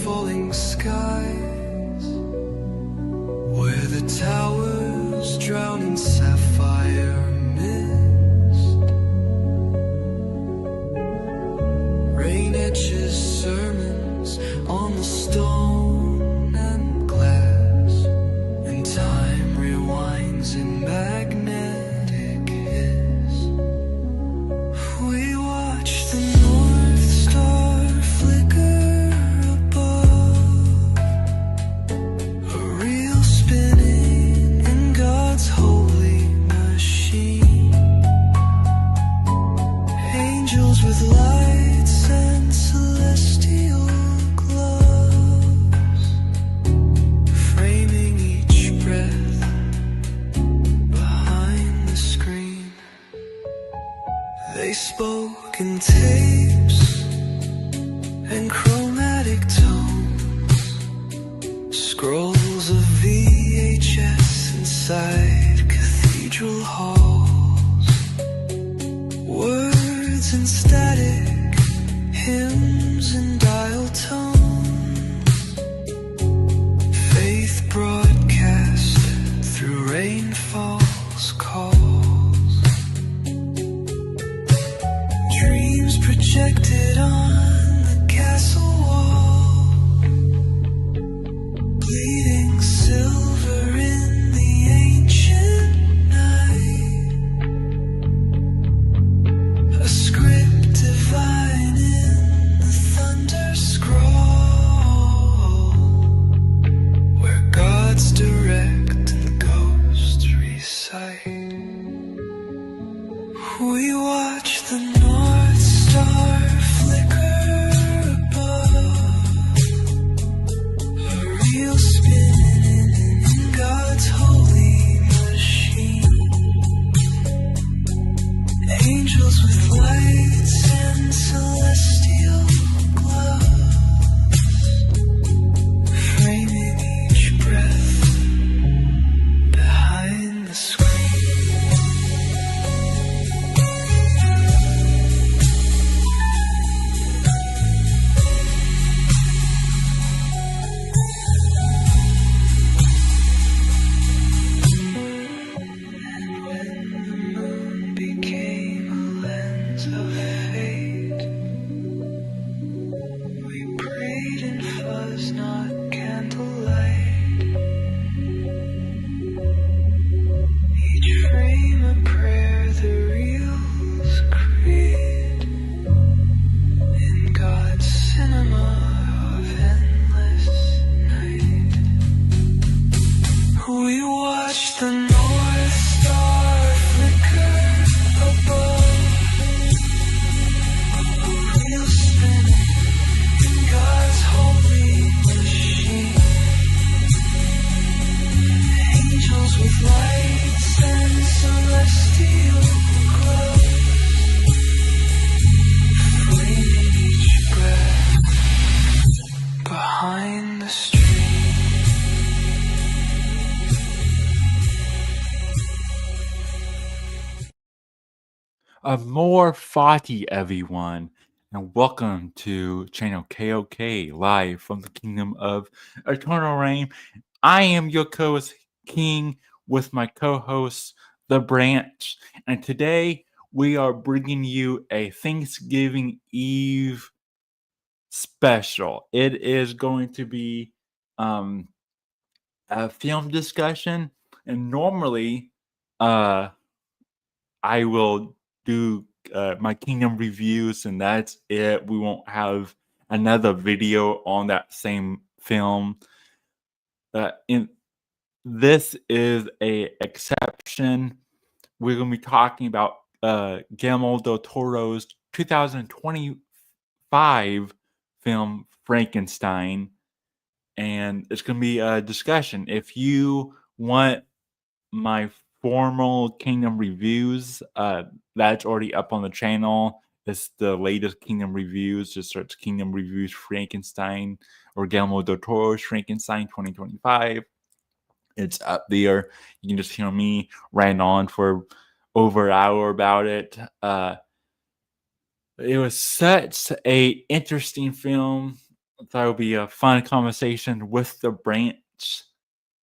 falling skies, where the towers drown in sapphire mist. Rain etches sermons on the stone and glass, and time rewinds in magnetic hiss. We watch the North Star flicker above, a reel spinning in God's holy machine. Angels with lights and celestial gloves, framing each breath behind the screen. They spoke in tapes and chromatic tones, scrolls of VHS inside cathedral halls, words in static, hymns and dial tones, faith broadcast through rainfall's calls, dreams projected on the castle wall, bleeding silver in the ancient night, a script divine in the thunder scroll, where gods direct and ghosts recite. We watch the North Star flicker above, a reel spinning in God's holy machine. Angels with lights and celestial gloves, framing each breath behind the screen. And when the moon became a lens of fate, we prayed in fuzz, not candlelight. Each frame a prayer, the reels create in God's cinema of endless night. We watch the North Star flicker above, a reel spinning in God's holy machine. Angels with lights and celestial glows, framing each breath behind the stream. More Fati, everyone, and welcome to channel KOK, live from the Kingdom of Eternal Reign. I am your co-host, King, with my co-host, The Branch, and today we are bringing you a Thanksgiving Eve special. It is going to be a film discussion, and normally I will do my Kingdom reviews, and that's it. We won't have another video on that same film. This is a exception. We're going to be talking about Guillermo del Toro's 2025 film Frankenstein, and it's going to be a discussion. If you want my formal Kingdom reviews, that's already up on the channel. It's the latest Kingdom reviews. Just search Kingdom Reviews Frankenstein or Guillermo del Toro's Frankenstein 2025. It's up there. You can just hear me rant on for over an hour about it. It was such a interesting film. thought it would be a fun conversation with the branch,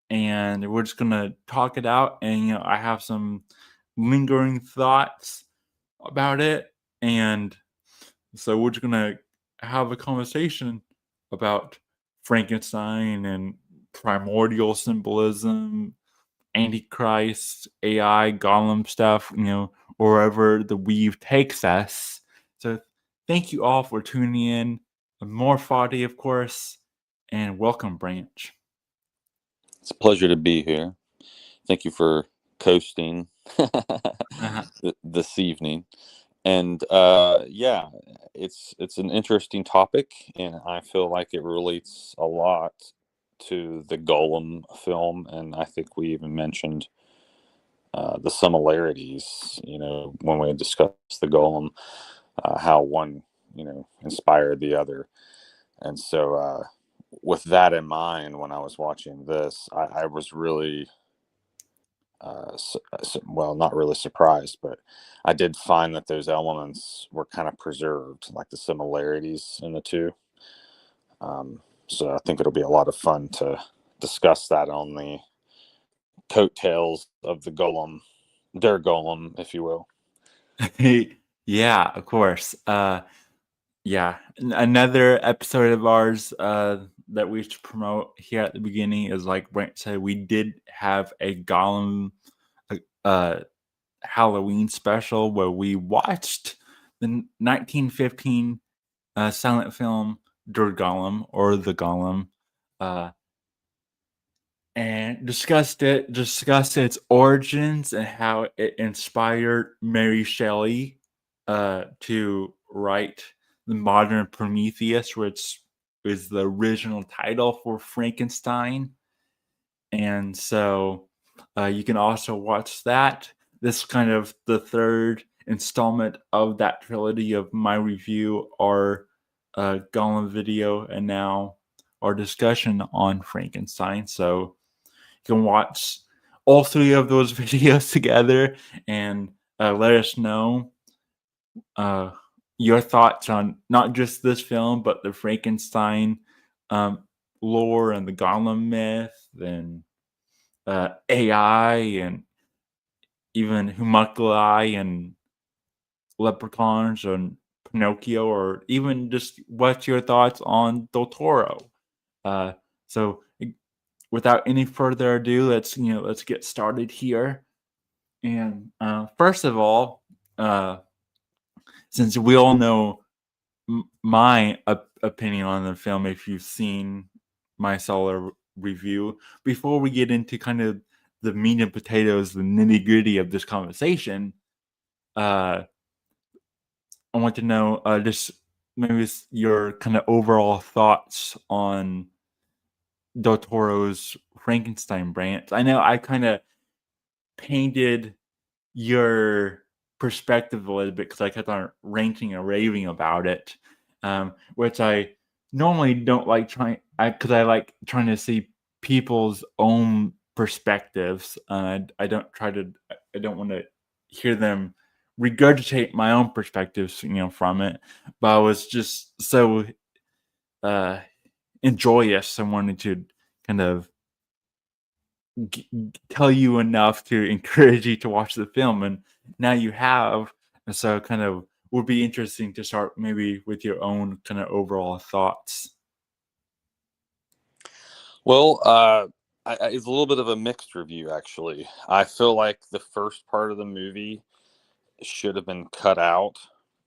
and we're just gonna talk it out. And I have some lingering thoughts about it, and so we're just gonna have a conversation about Frankenstein and primordial symbolism, Antichrist, AI, Golem stuff, wherever the weave takes us. So thank you all for tuning in. More Foddy, of course, and welcome, Branch. It's a pleasure to be here. Thank you for coasting Uh-huh. this evening. And yeah, it's an interesting topic, and I feel like it relates a lot to the Golem film, and I think we even mentioned the similarities. When we discussed the Golem, how one inspired the other, and so with that in mind, when I was watching this, I was really well, not really surprised, but I did find that those elements were kind of preserved, like the similarities in the two. So I think it'll be a lot of fun to discuss that on the coattails of the Golem, their Golem, if you will. Yeah, of course. Yeah, another episode of ours that we should promote here at the beginning is, like Brent said, we did have a Golem Halloween special where we watched the 1915 silent film Der Golem, or The Golem, and discussed its origins and how it inspired Mary Shelley to write the modern Prometheus, which is the original title for Frankenstein. And so you can also watch that. This is kind of the third installment of that trilogy of my review, our Golem video, and now our discussion on Frankenstein. So you can watch all three of those videos together and let us know your thoughts on not just this film, but the Frankenstein lore and the Golem myth and AI and even homunculi and leprechauns and Pinocchio, or even just what's your thoughts on Del Toro. So without any further ado, let's get started here. And first of all, since we all know my opinion on the film, if you've seen my solo review, before we get into kind of the meat and potatoes, the nitty gritty of this conversation, I want to know just maybe your kind of overall thoughts on Del Toro's Frankenstein branch. I know I kind of painted your perspective a little bit because I kept on ranting and raving about it, which I normally don't like trying, because I like trying to see people's own perspectives. I don't want to hear them regurgitate my own perspectives, from it. But I was just so enjoyous. I wanted to kind of tell you enough to encourage you to watch the film, and now you have. And so kind of would be interesting to start maybe with your own kind of overall thoughts. Well, it's a little bit of a mixed review, actually. I feel like the first part of the movie should have been cut out,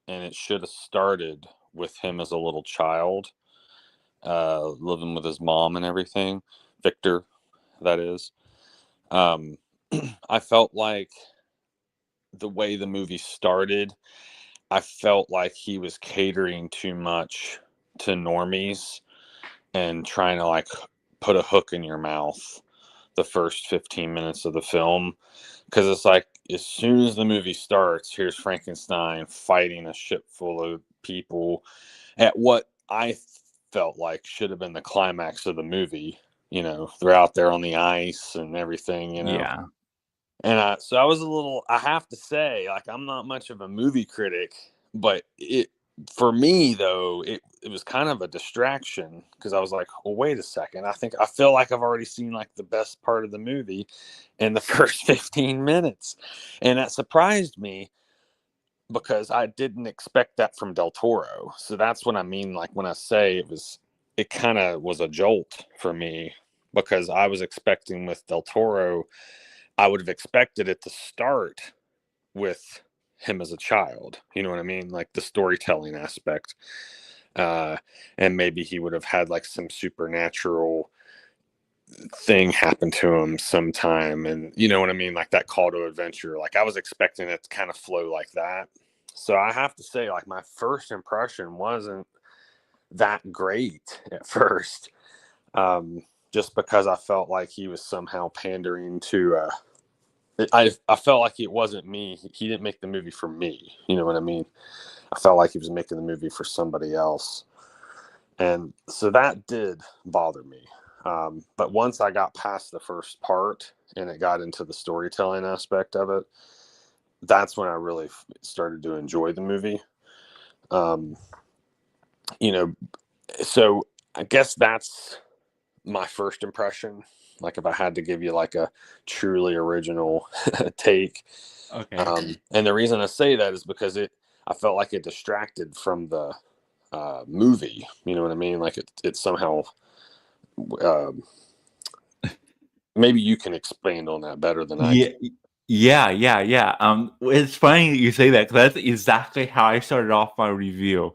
and it should have started with him as a little child, living with his mom and everything. Victor, that is. I felt like the way the movie started, I felt like he was catering too much to normies and trying to like put a hook in your mouth the first 15 minutes of the film, because it's like as soon as the movie starts, here's Frankenstein fighting a ship full of people at what I felt like should have been the climax of the movie. They're out there on the ice and everything. Yeah. And so I was I have to say, like, I'm not much of a movie critic, but for me though, it was kind of a distraction because I was like, well, wait a second. I feel like I've already seen like the best part of the movie in the first 15 minutes. And that surprised me because I didn't expect that from Del Toro. So that's what I mean. Like when I say it kind of was a jolt for me because I was expecting with Del Toro, I would have expected it to start with him as a child. You know what I mean? Like the storytelling aspect. And maybe he would have had like some supernatural thing happen to him sometime. And you know what I mean? Like that call to adventure. Like I was expecting it to kind of flow like that. So I have to say, like, my first impression wasn't that great at first. Just because I felt like he was somehow pandering to I felt like it wasn't me. He didn't make the movie for me. You know what I mean? I felt like he was making the movie for somebody else. And so that did bother me. But once I got past the first part and it got into the storytelling aspect of it, that's when I really started to enjoy the movie. You know, so I guess that's my first impression. Like if I had to give you like a truly original take. Okay. And the reason I say that is because I felt like it distracted from the movie. You know what I mean? Like it somehow, maybe you can expand on that better than I Yeah, can. yeah. It's funny that you say that because that's exactly how I started off my review,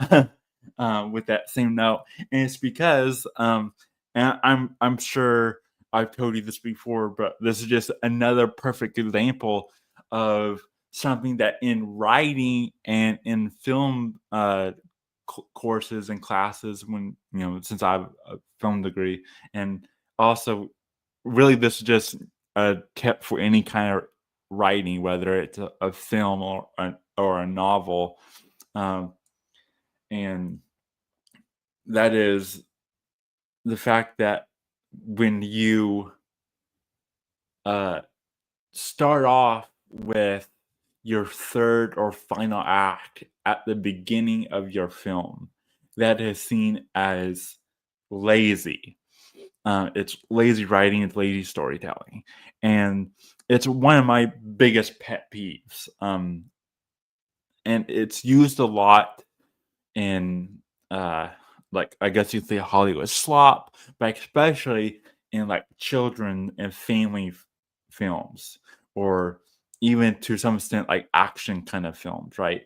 with that same note, and it's because and I'm sure I've told you this before, but this is just another perfect example of something that in writing and in film courses and classes, when since I've a film degree, and also really this is just a tip for any kind of writing, whether it's a film or a novel, um, and that is the fact that when you start off with your third or final act at the beginning of your film, that is seen as lazy. It's lazy writing, it's lazy storytelling, and it's one of my biggest pet peeves. And it's used a lot in, like I guess you'd say Hollywood slop, but especially in like children and family films, or even to some extent like action kind of films, right?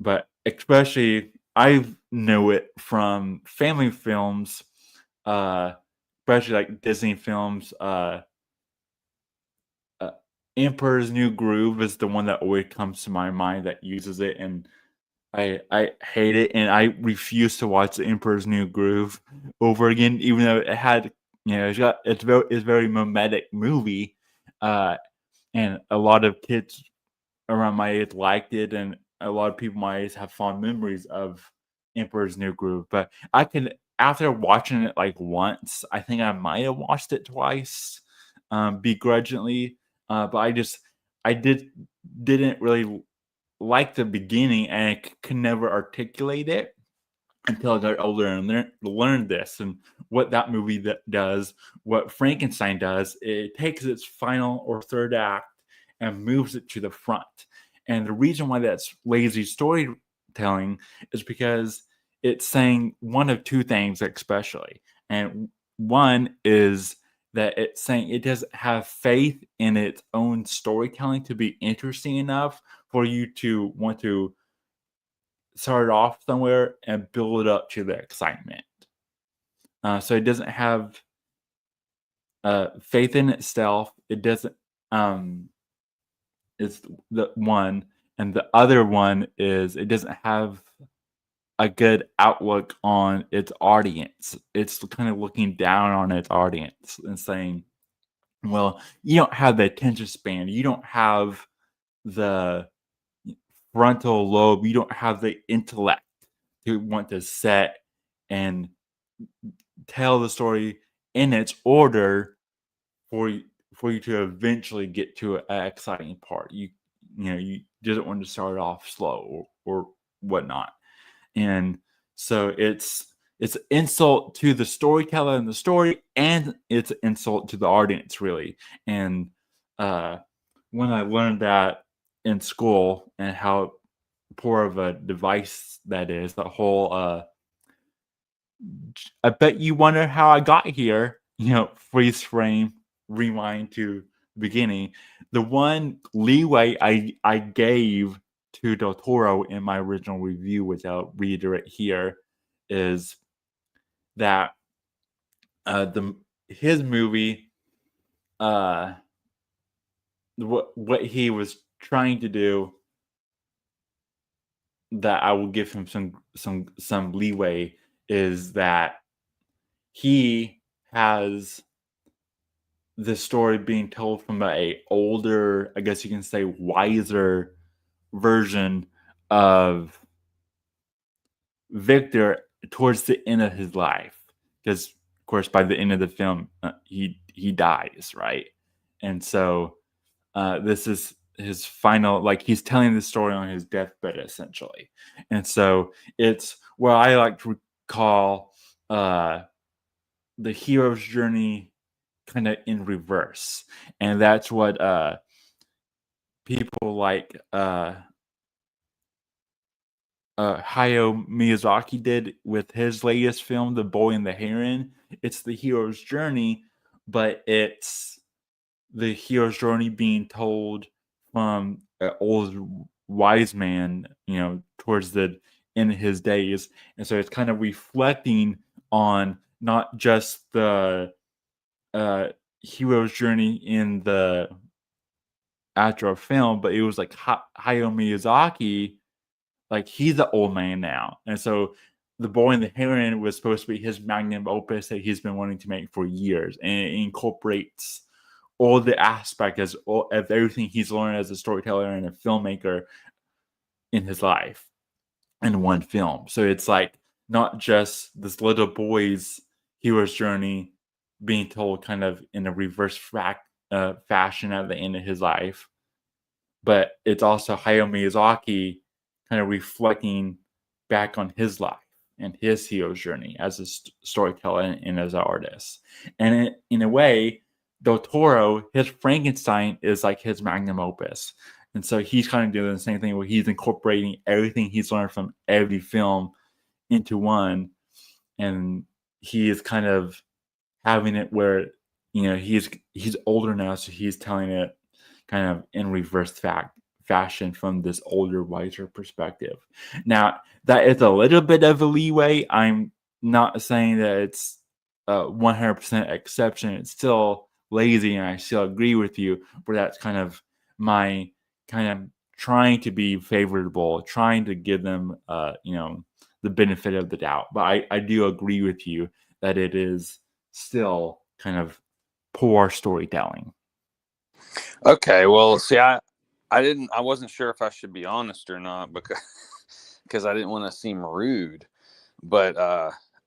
But especially I know it from family films, uh, especially like Disney films. Uh, Emperor's New Groove is the one that always comes to my mind that uses it, and I hate it, and I refuse to watch the Emperor's New Groove over again, even though it had it's very mimetic movie, uh, and a lot of kids around my age liked it, and a lot of people my age have fond memories of Emperor's New Groove. But I can, after watching it like once, I think I might have watched it twice, begrudgingly. But I didn't really like the beginning, and I could never articulate it until I got older and learned this, and what that movie does, what Frankenstein does. It takes its final or third act and moves it to the front. And the reason why that's lazy storytelling is because it's saying one of two things, especially. And one is that it's saying it doesn't have faith in its own storytelling to be interesting enough for you to want to start off somewhere and build it up to the excitement. So it doesn't have faith in itself. It doesn't. It's the one, and the other one is it doesn't have a good outlook on its audience. It's kind of looking down on its audience and saying, "Well, you don't have the attention span. You don't have the frontal lobe. You don't have the intellect to want to set and tell the story in its order for you to eventually get to an exciting part. You didn't want to start off slow or whatnot." And so it's an insult to the storyteller and the story, and it's an insult to the audience, really. And when I learned that in school and how poor of a device that is, the whole I bet you wonder how I got here, freeze frame, rewind to the beginning. The one leeway I gave to Del Toro in my original review, which I'll reiterate here, is that his movie, what he was trying to do, that I will give him some leeway, is that he has the story being told from a older, I guess you can say, wiser version of Victor towards the end of his life, because of course by the end of the film he dies, right? And so this is his final, like, he's telling the story on his deathbed essentially. And so it's what I like to call the hero's journey kind of in reverse. And that's what people like Hayao Miyazaki did with his latest film, The Boy and the Heron. It's the hero's journey, but it's the hero's journey being told from an old wise man, towards the end of his days. And so it's kind of reflecting on not just the hero's journey in the actual film, but it was like Hayao Miyazaki, like, he's the old man now. And so The Boy and the Heron was supposed to be his magnum opus that he's been wanting to make for years, and it incorporates all the aspects of everything he's learned as a storyteller and a filmmaker in his life in one film. So it's like not just this little boy's hero's journey being told kind of in a reverse fashion at the end of his life, but it's also Hayao Miyazaki kind of reflecting back on his life and his hero's journey as a storyteller and as an artist. And in a way, Del Toro, his Frankenstein is like his magnum opus. And so he's kind of doing the same thing where he's incorporating everything he's learned from every film into one. And he is kind of having it where, he's older now, so he's telling it kind of in reverse fashion from this older, wiser perspective. Now, that is a little bit of a leeway. I'm not saying that it's 100% exception. It's still lazy, and I still agree with you, but that's kind of my kind of trying to be favorable, trying to give them, the benefit of the doubt. But I do agree with you that it is still kind of poor storytelling. Okay, well, see, I wasn't sure if I should be honest or not, because I didn't want to seem rude. But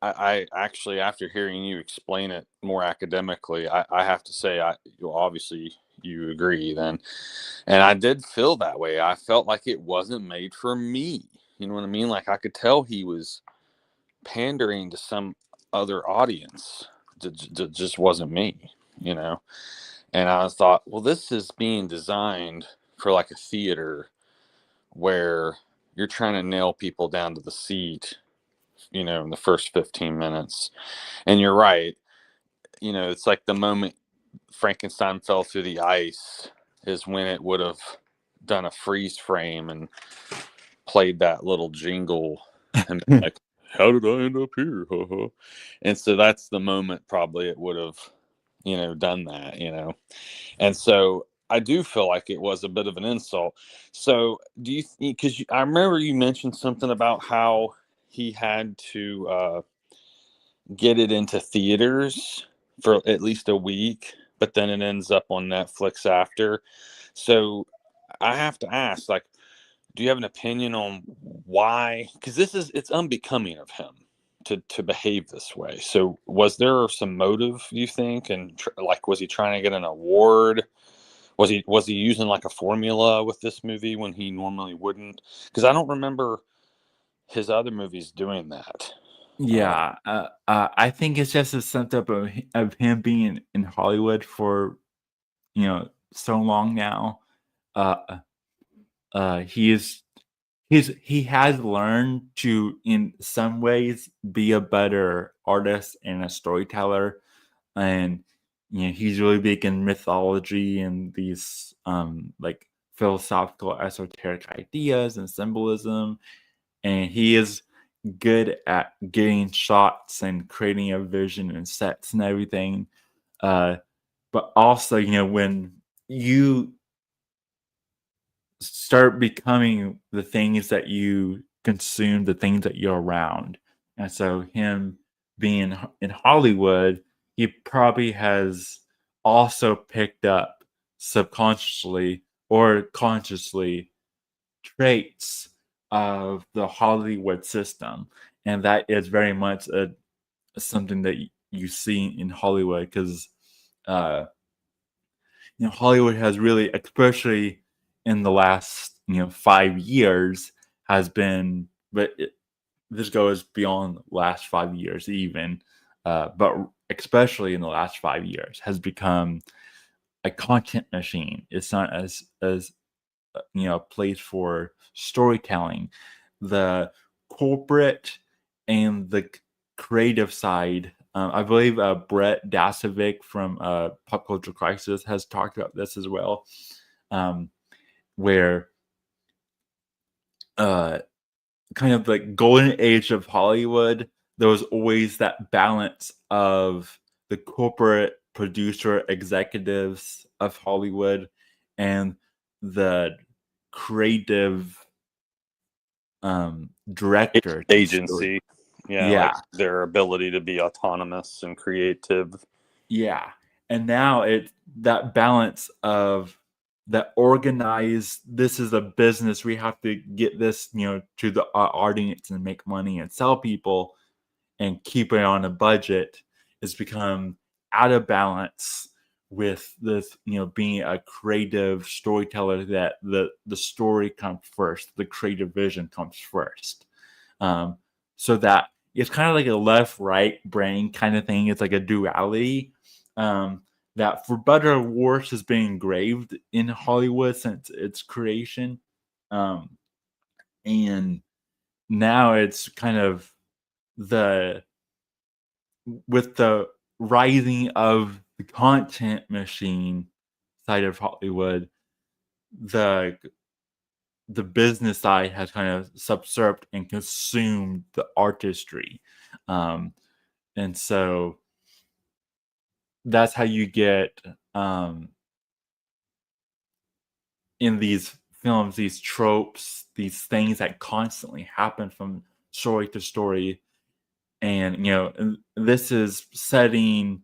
I actually, after hearing you explain it more academically, I have to say, obviously you agree then. And I did feel that way. I felt like it wasn't made for me. You know what I mean? Like, I could tell he was pandering to some other audience. Just wasn't me, And I thought, well, this is being designed for like a theater where you're trying to nail people down to the seat, in the first 15 minutes. And you're right. It's like the moment Frankenstein fell through the ice is when it would have done a freeze frame and played that little jingle and been like, how did I end up here? And so that's the moment probably it would have, done that, And so I do feel like it was a bit of an insult. So do you think, because I remember you mentioned something about how he had to get it into theaters for at least a week, but then it ends up on Netflix after. So I have to ask, like, do you have an opinion on why? Because it's unbecoming of him to behave this way. So was there some motive, you think? And was he trying to get an award? Was he using like a formula with this movie when he normally wouldn't? Because I don't remember his other movies doing that. Yeah, I think it's just a sense of him being in Hollywood for so long now. Uh, he is he has learned to, in some ways, be a better artist and a storyteller, and he's really big in mythology and these like philosophical esoteric ideas and symbolism, and he is good at getting shots and creating a vision and sets and everything. But also, when you start becoming the things that you consume, the things that you're around. And so, him being in Hollywood, he probably has also picked up subconsciously or consciously traits of the Hollywood system. And that is very much something that you see in Hollywood because uh, Hollywood has really, especially in the last 5 years, has been, but this goes beyond the last 5 years even, but especially in the last 5 years, has become a content machine. It's not as a place for storytelling. The corporate and the creative side. I believe Brett Dasovic from Pop Culture Crisis has talked about this as well, where kind of the golden age of Hollywood, there was always that balance of the corporate producer executives of Hollywood and the creative director to the story. Agency. Yeah, like Yeah, their ability to be autonomous and creative. yeah. And now it's that balance of that organized, this is a business, we have to get this, to the audience and make money and sell people and keep it on a budget, has become out of balance with this, being a creative storyteller, that the story comes first, the creative vision comes first. So that it's kind of like a left right brain kind of thing. It's like a duality that, for better or worse, has been engraved in Hollywood since its creation. And now it's kind of the with the rising of the content machine side of Hollywood, the the business side has kind of subserved and consumed the artistry. Um, and so that's how you get in these films, these tropes, these things that constantly happen from story to story. And, this is setting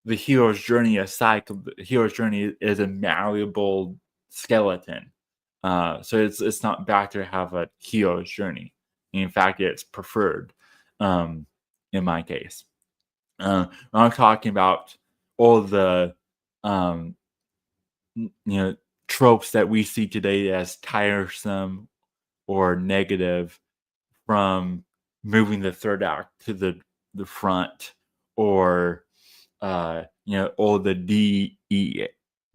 the hero's journey aside. The hero's journey is a malleable skeleton. So it's not bad to have a hero's journey. In fact, it's preferred in my case. When I'm talking about all the um, tropes that we see today as tiresome or negative, from moving the third act to the front, or all the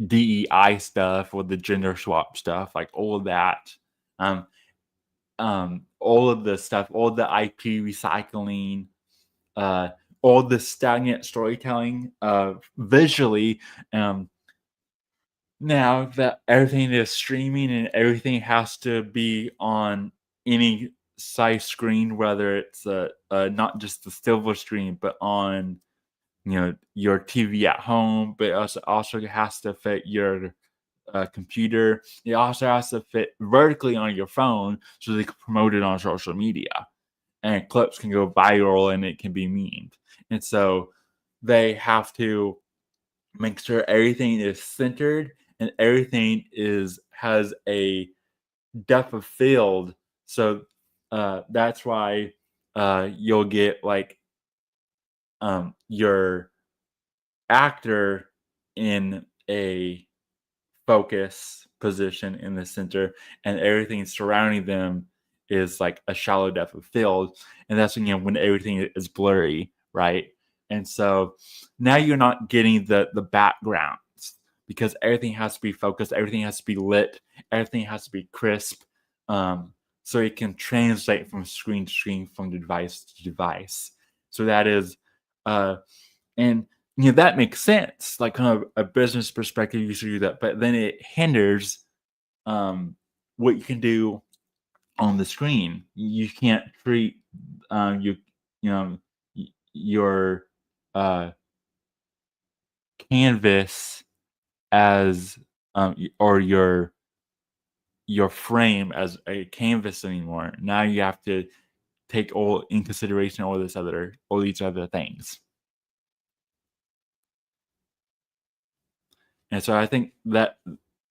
DEI stuff, or the gender swap stuff, like all of that. Um, all of the stuff, all the IP recycling, uh, all the stagnant storytelling, visually. Now that everything is streaming and everything has to be on any size screen, whether it's not just the silver screen, but on your TV at home, but it also has to fit your computer. It also has to fit vertically on your phone so they can promote it on social media, and clips can go viral and it can be memed. And so they have to make sure everything is centered and everything has a depth of field. So that's why you'll get like your actor in a focus position in the center, and everything surrounding them is like a shallow depth of field, and that's when everything is blurry, right? And so now you're not getting the backgrounds because everything has to be focused, everything has to be lit, everything has to be crisp, so it can translate from screen to screen, from device to device. So that is, and that makes sense, like kind of a business perspective. You should do that, but then it hinders what you can do on the screen. You can't treat you know your canvas as or your frame as a canvas anymore. Now you have to take all in consideration all these other things. And so I think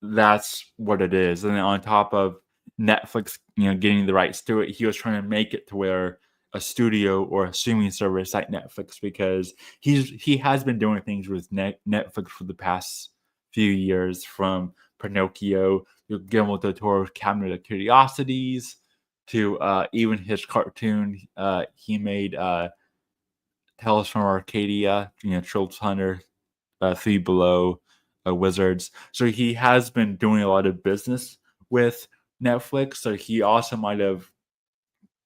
that's what it is. And then on top of Netflix, getting the rights to it, he was trying to make it to where a studio or a streaming service like Netflix, because he has been doing things with Netflix for the past few years, from Pinocchio to Guillermo del Toro's Cabinet of Curiosities to even his cartoon. He made Tales from Arcadia, Children's Hunter, Three Below, Wizards. So he has been doing a lot of business with Netflix. So he also might have,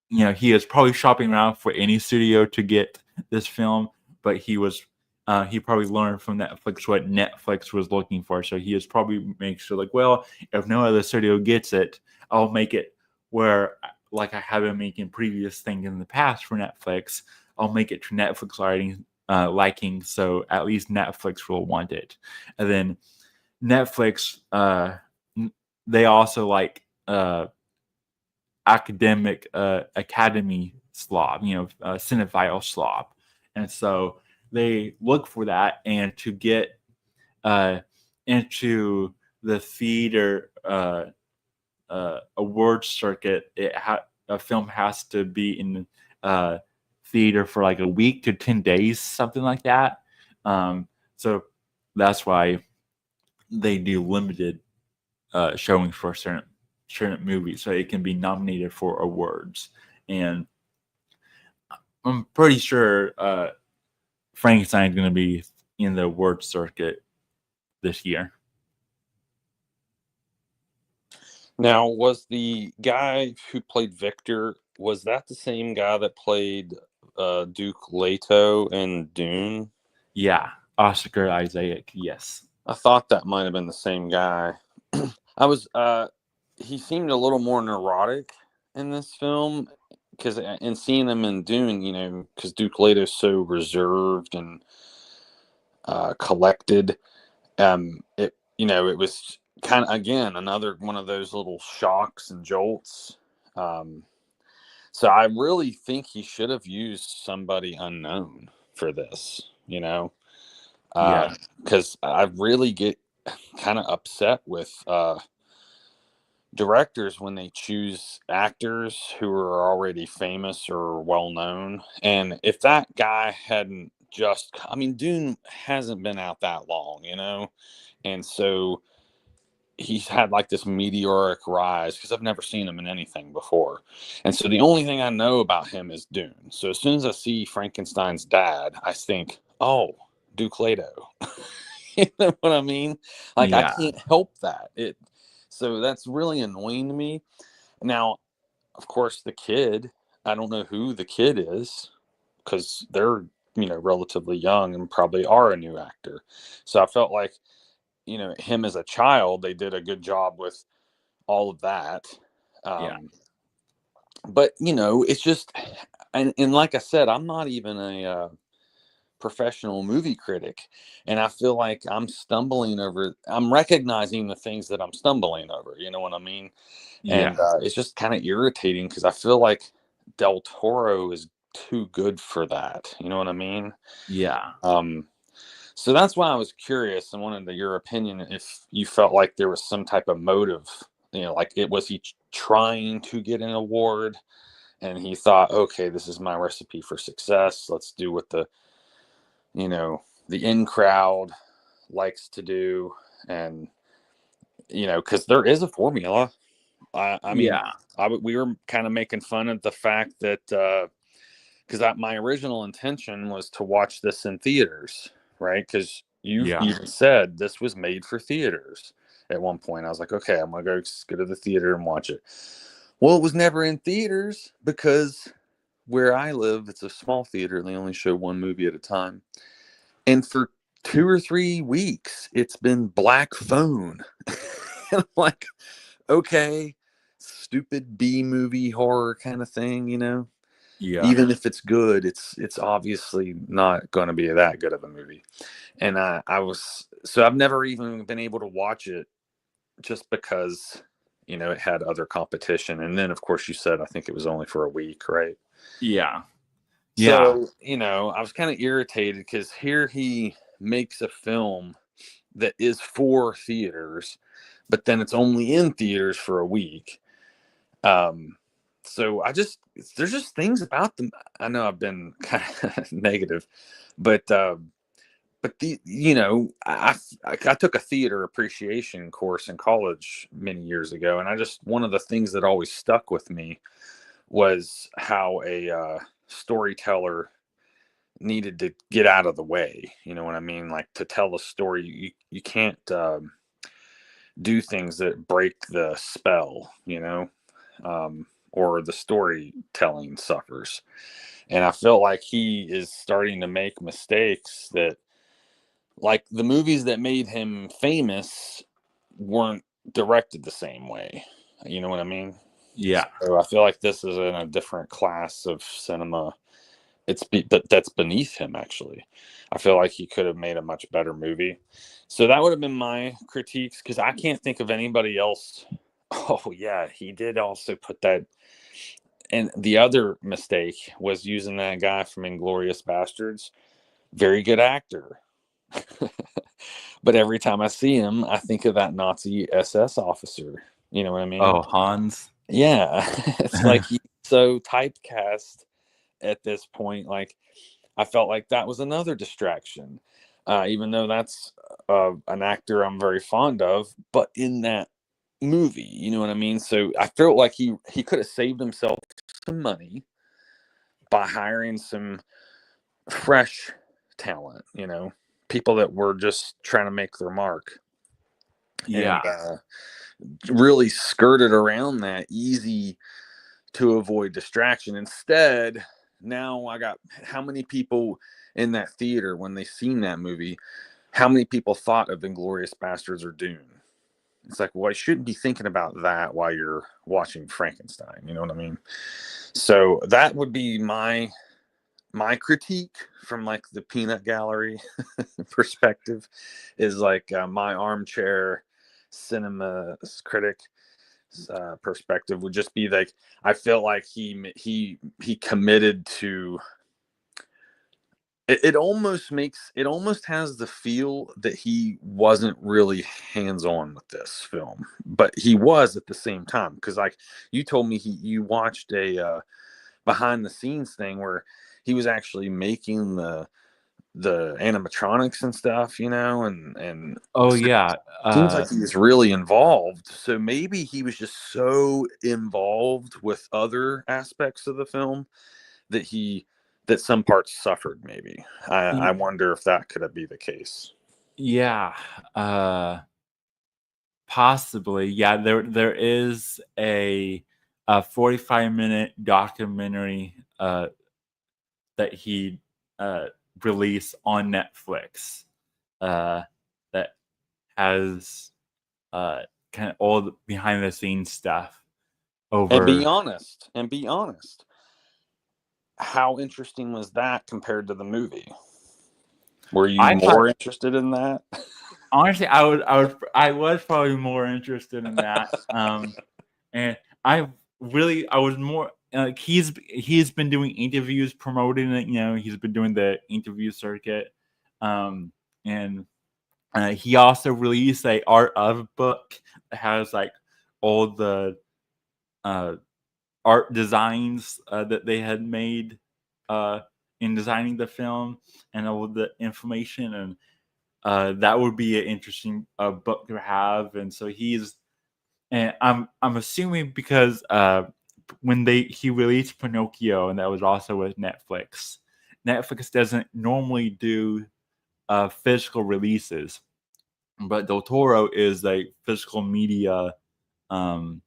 he is probably shopping around for any studio to get this film, but he probably learned from Netflix what Netflix was looking for. So he is probably making sure, like, well, if no other studio gets it, I'll make it where, like I have been making previous things in the past for Netflix, I'll make it to Netflix liking, so at least Netflix will want it. And then Netflix, they also like academic academy slob, cinephile slob, and so they look for that. And to get into the theater award circuit, a film has to be in theater for like a week to 10 days, something like that. So that's why they do limited showings for certain movies, so it can be nominated for awards. And I'm pretty sure Frankenstein is going to be in the award circuit this year. Now, was the guy who played Victor, was that the same guy that played Duke Leto in Dune? Yeah, Oscar Isaac. Yes. I thought that might have been the same guy. He seemed a little more neurotic in this film, because in seeing him in Dune, because Duke Leto's so reserved and collected, it was kind of, again, another one of those little shocks and jolts. So I really think he should have used somebody unknown for this, Yeah. because I really get kind of upset with directors when they choose actors who are already famous or well known. And if that guy hadn't Dune hasn't been out that long, and so he's had like this meteoric rise, because I've never seen him in anything before. And so the only thing I know about him is Dune. So as soon as I see Frankenstein's dad, I think, oh, Duke Leto. You know what I mean? Like, I Yeah. can't help that. So that's really annoying to me. Now, of course, the kid, I don't know who the kid is, because they're, relatively young and probably are a new actor. So I felt like, him as a child, they did a good job with all of that. Yeah. But, it's just, and like I said, I'm not even a professional movie critic, and I feel like I'm recognizing the things that I'm stumbling over, you know what I mean? Yeah. And it's just kind of irritating, because I feel like Del Toro is too good for that, you know what I mean? Yeah. So that's why I was curious and wanted your opinion, if you felt like there was some type of motive, like was he trying to get an award, and he thought, okay, this is my recipe for success, let's do what the in crowd likes to do. And because there is a formula, I mean, Yeah. we were kind of making fun of the fact that because my original intention was to watch this in theaters, right? Because you Yeah. even said this was made for theaters at one point. I was like, okay, I'm gonna go to the theater and watch it. Well, it was never in theaters because where I live, it's a small theater. They only show one movie at a time. And for 2 or 3 weeks, it's been black phone. And I'm like, okay, stupid B movie horror kind of thing, Yeah. Even if it's good, it's obviously not going to be that good of a movie. And I've never even been able to watch it just because it had other competition. And then of course you said I think it was only for a week, right? Yeah. Yeah. So, I was kind of irritated because here he makes a film that is for theaters, but then it's only in theaters for a week. So there's just things about them. I know I've been kind of negative, but I took a theater appreciation course in college many years ago, and one of the things that always stuck with me was how a storyteller needed to get out of the way. You know what I mean? Like, to tell a story, you can't do things that break the spell, or the storytelling suffers. And I feel like he is starting to make mistakes that, like, the movies that made him famous weren't directed the same way. You know what I mean? Yeah. So I feel like this is in a different class of cinema. That's beneath him, actually. I feel like he could have made a much better movie. So that would have been my critiques, because I can't think of anybody else. Oh yeah, he did also put that. And the other mistake was using that guy from Inglorious Bastards. Very good actor. But every time I see him, I think of that Nazi SS officer. You know what I mean? Oh, Hans. Yeah. It's like he's so typecast at this point. Like, I felt like that was another distraction, even though that's an actor I'm very fond of, but in that movie, you know what I mean? So I felt like he could have saved himself some money by hiring some fresh talent, people that were just trying to make their mark, and Yeah. really skirted around that easy to avoid distraction. Instead, now I got how many people in that theater when they seen that movie, how many people thought of Inglorious Bastards or Dune? It's like, well, I shouldn't be thinking about that while you're watching Frankenstein. You know what I mean? So that would be my critique from, like, the peanut gallery perspective, is like, my armchair cinema critic perspective would just be like, I feel like he committed to it. It almost has the feel that he wasn't really hands-on with this film, but he was at the same time, because, like, you told me you watched a behind the scenes thing where he was actually making the animatronics and stuff, and Oh, so yeah. seems like he was really involved. So maybe he was just so involved with other aspects of the film that that some parts suffered. Maybe I wonder if that could be the case. Yeah. Possibly. Yeah. There is a 45-minute documentary that he released on Netflix that has kind of all the behind the scenes stuff And over. be honest. How interesting was that compared to the movie? Were you I thought, more interested in that? honestly, I was probably more interested in that. And I was more like, he's been doing interviews promoting it. He's been doing the interview circuit, and he also released a art of book that has, like, all the uh, art designs that they had made uh, in designing the film, and all the information, and that would be an interesting book to have. And so and I'm assuming because when he released Pinocchio, and that was also with Netflix. Netflix doesn't normally do physical releases, but Del Toro is a physical media um,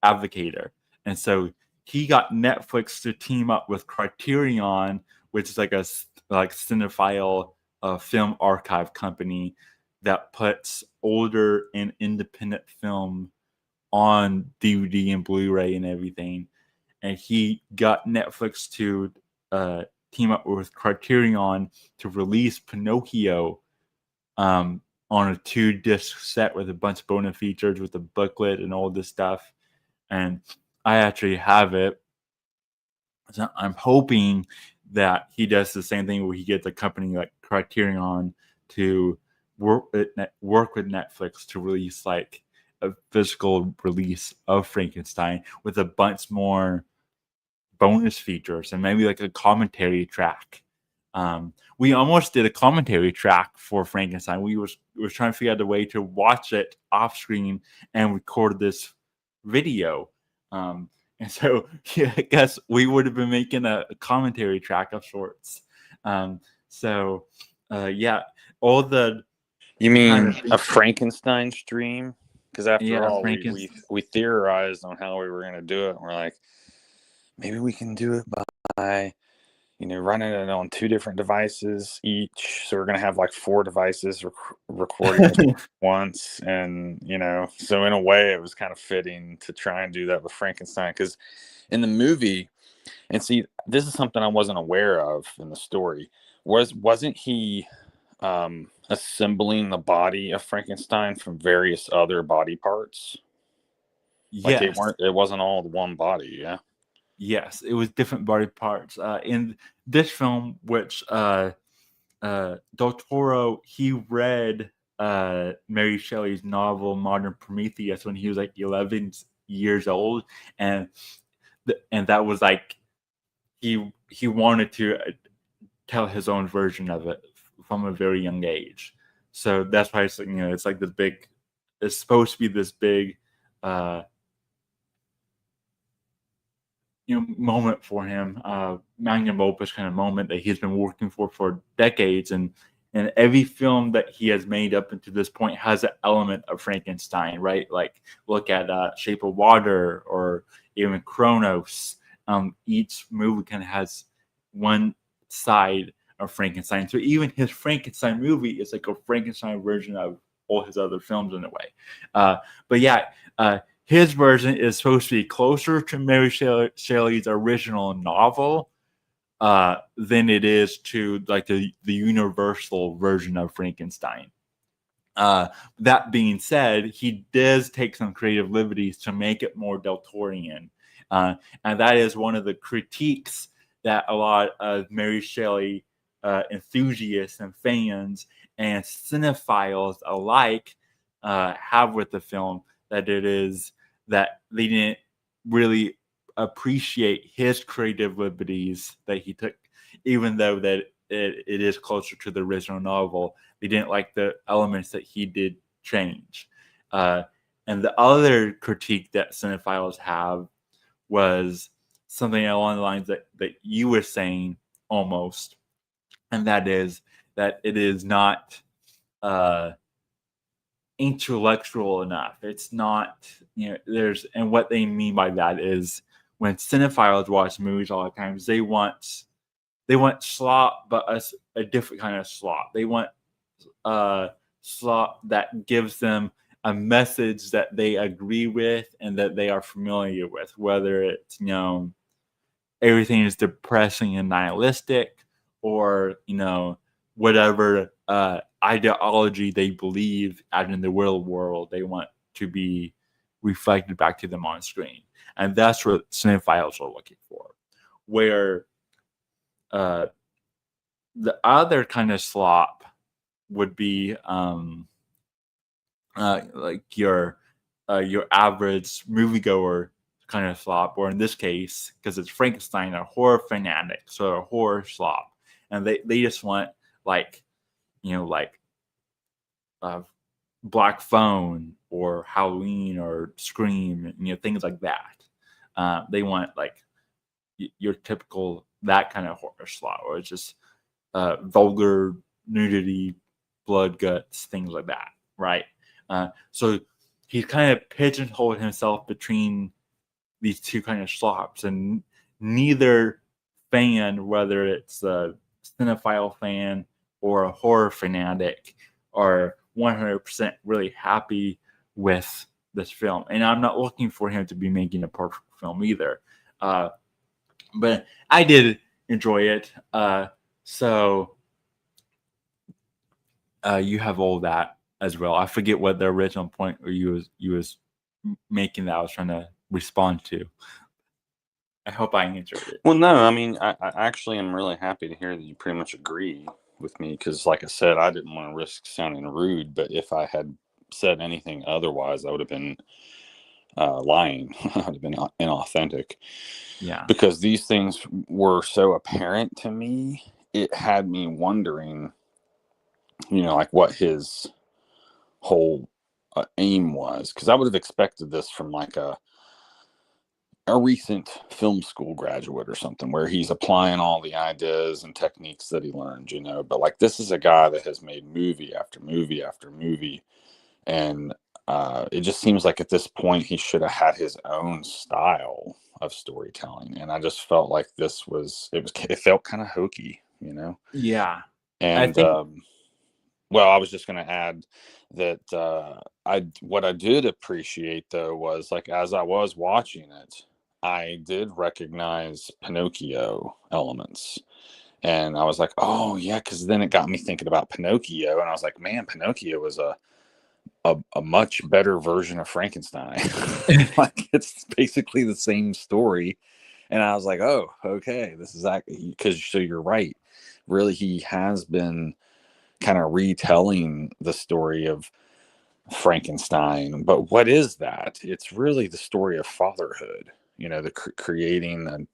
advocator, and so he got Netflix to team up with Criterion, which is like a cinephile film archive company that puts older and independent film on DVD and Blu-ray and everything. And he got Netflix to team up with Criterion to release Pinocchio on a 2-disc set with a bunch of bonus features with a booklet and all this stuff. And I actually have it. So I'm hoping that he does the same thing where he gets a company like Criterion to work with Netflix to release like a physical release of Frankenstein with a bunch more bonus features and maybe like a commentary track. We almost did a commentary track for Frankenstein. We was trying to figure out a way to watch it off screen and record this video. And so yeah, I guess we would have been making a commentary track of sorts. So yeah, all the You kind mean of a Frankenstein stream? Because after all, Frankenstein. we theorized on how we were going to do it. And we're like, maybe we can do it by running it on 2 different devices each. So we're going to have like 4 devices recording once. And, so in a way it was kind of fitting to try and do that with Frankenstein. Because in the movie, and see, this is something I wasn't aware of in the story, wasn't he assembling the body of Frankenstein from various other body parts? Like Yes. it wasn't all one body, yeah? Yes, it was different body parts. In this film, which Del Toro, he read Mary Shelley's novel Modern Prometheus when he was like 11 years old, and that was like he wanted to tell his own version of it from a very young age. So that's why it's like this big. It's supposed to be this big. Moment for him, magnum opus kind of moment that he's been working for decades, and every film that he has made up until this point has an element of Frankenstein, right? Like look at Shape of Water or even Kronos. Each movie kind of has one side of Frankenstein. So even his Frankenstein movie is like a Frankenstein version of all his other films in a way. But yeah. His version is supposed to be closer to Mary Shelley's original novel than it is to like the universal version of Frankenstein. That being said, he does take some creative liberties to make it more Del Torian. And that is one of the critiques that a lot of Mary Shelley enthusiasts and fans and cinephiles alike have with the film, that they didn't really appreciate his creative liberties that he took, even though that it is closer to the original novel. They didn't like the elements that he did change. And the other critique that cinephiles have was something along the lines that you were saying almost, and that is that it is not intellectual enough. It's not, and what they mean by that is when cinephiles watch movies all the time, they want slop, but a different kind of slop. They want slop that gives them a message that they agree with and that they are familiar with, whether it's everything is depressing and nihilistic, or whatever ideology they believe out in the real world they want to be reflected back to them on screen. And that's what cinephiles are looking for. Where the other kind of slop would be like your average moviegoer kind of slop, or in this case, because it's Frankenstein, a horror fanatic, so a horror slop, and they just want like Black Phone or Halloween or Scream, things like that. They want like your typical that kind of horror slot, where it's just vulgar nudity, blood, guts, things like that, right? So he's kind of pigeonholed himself between these two kind of slots, and neither fan, whether it's a cinephile fan or a horror fanatic, are 100% really happy with this film. And I'm not looking for him to be making a perfect film either. But I did enjoy it. So you have all that as well. I forget what the original point where you was making that I was trying to respond to. I hope I answered it. Well, no, I mean, I actually am really happy to hear that you pretty much agree with me, because, like I said, I didn't want to risk sounding rude, but if I had said anything otherwise, I would have been lying. I would have been inauthentic. Yeah. Because these things were so apparent to me, it had me wondering, like what his whole aim was. Because I would have expected this from like a recent film school graduate or something, where he's applying all the ideas and techniques that he learned, but like, this is a guy that has made movie after movie after movie. And it just seems like at this point he should have had his own style of storytelling. And I just felt like it felt kind of hokey, Yeah. And I think well, I was just going to add that what I did appreciate, though, was like, as I was watching it, I did recognize Pinocchio elements. And I was like, oh, yeah, because then it got me thinking about Pinocchio. And I was like, man, Pinocchio was a much better version of Frankenstein. Like, it's basically the same story. And I was like, oh, okay, this is because, so you're right. Really, he has been kind of retelling the story of Frankenstein. But what is that? It's really the story of fatherhood, the creating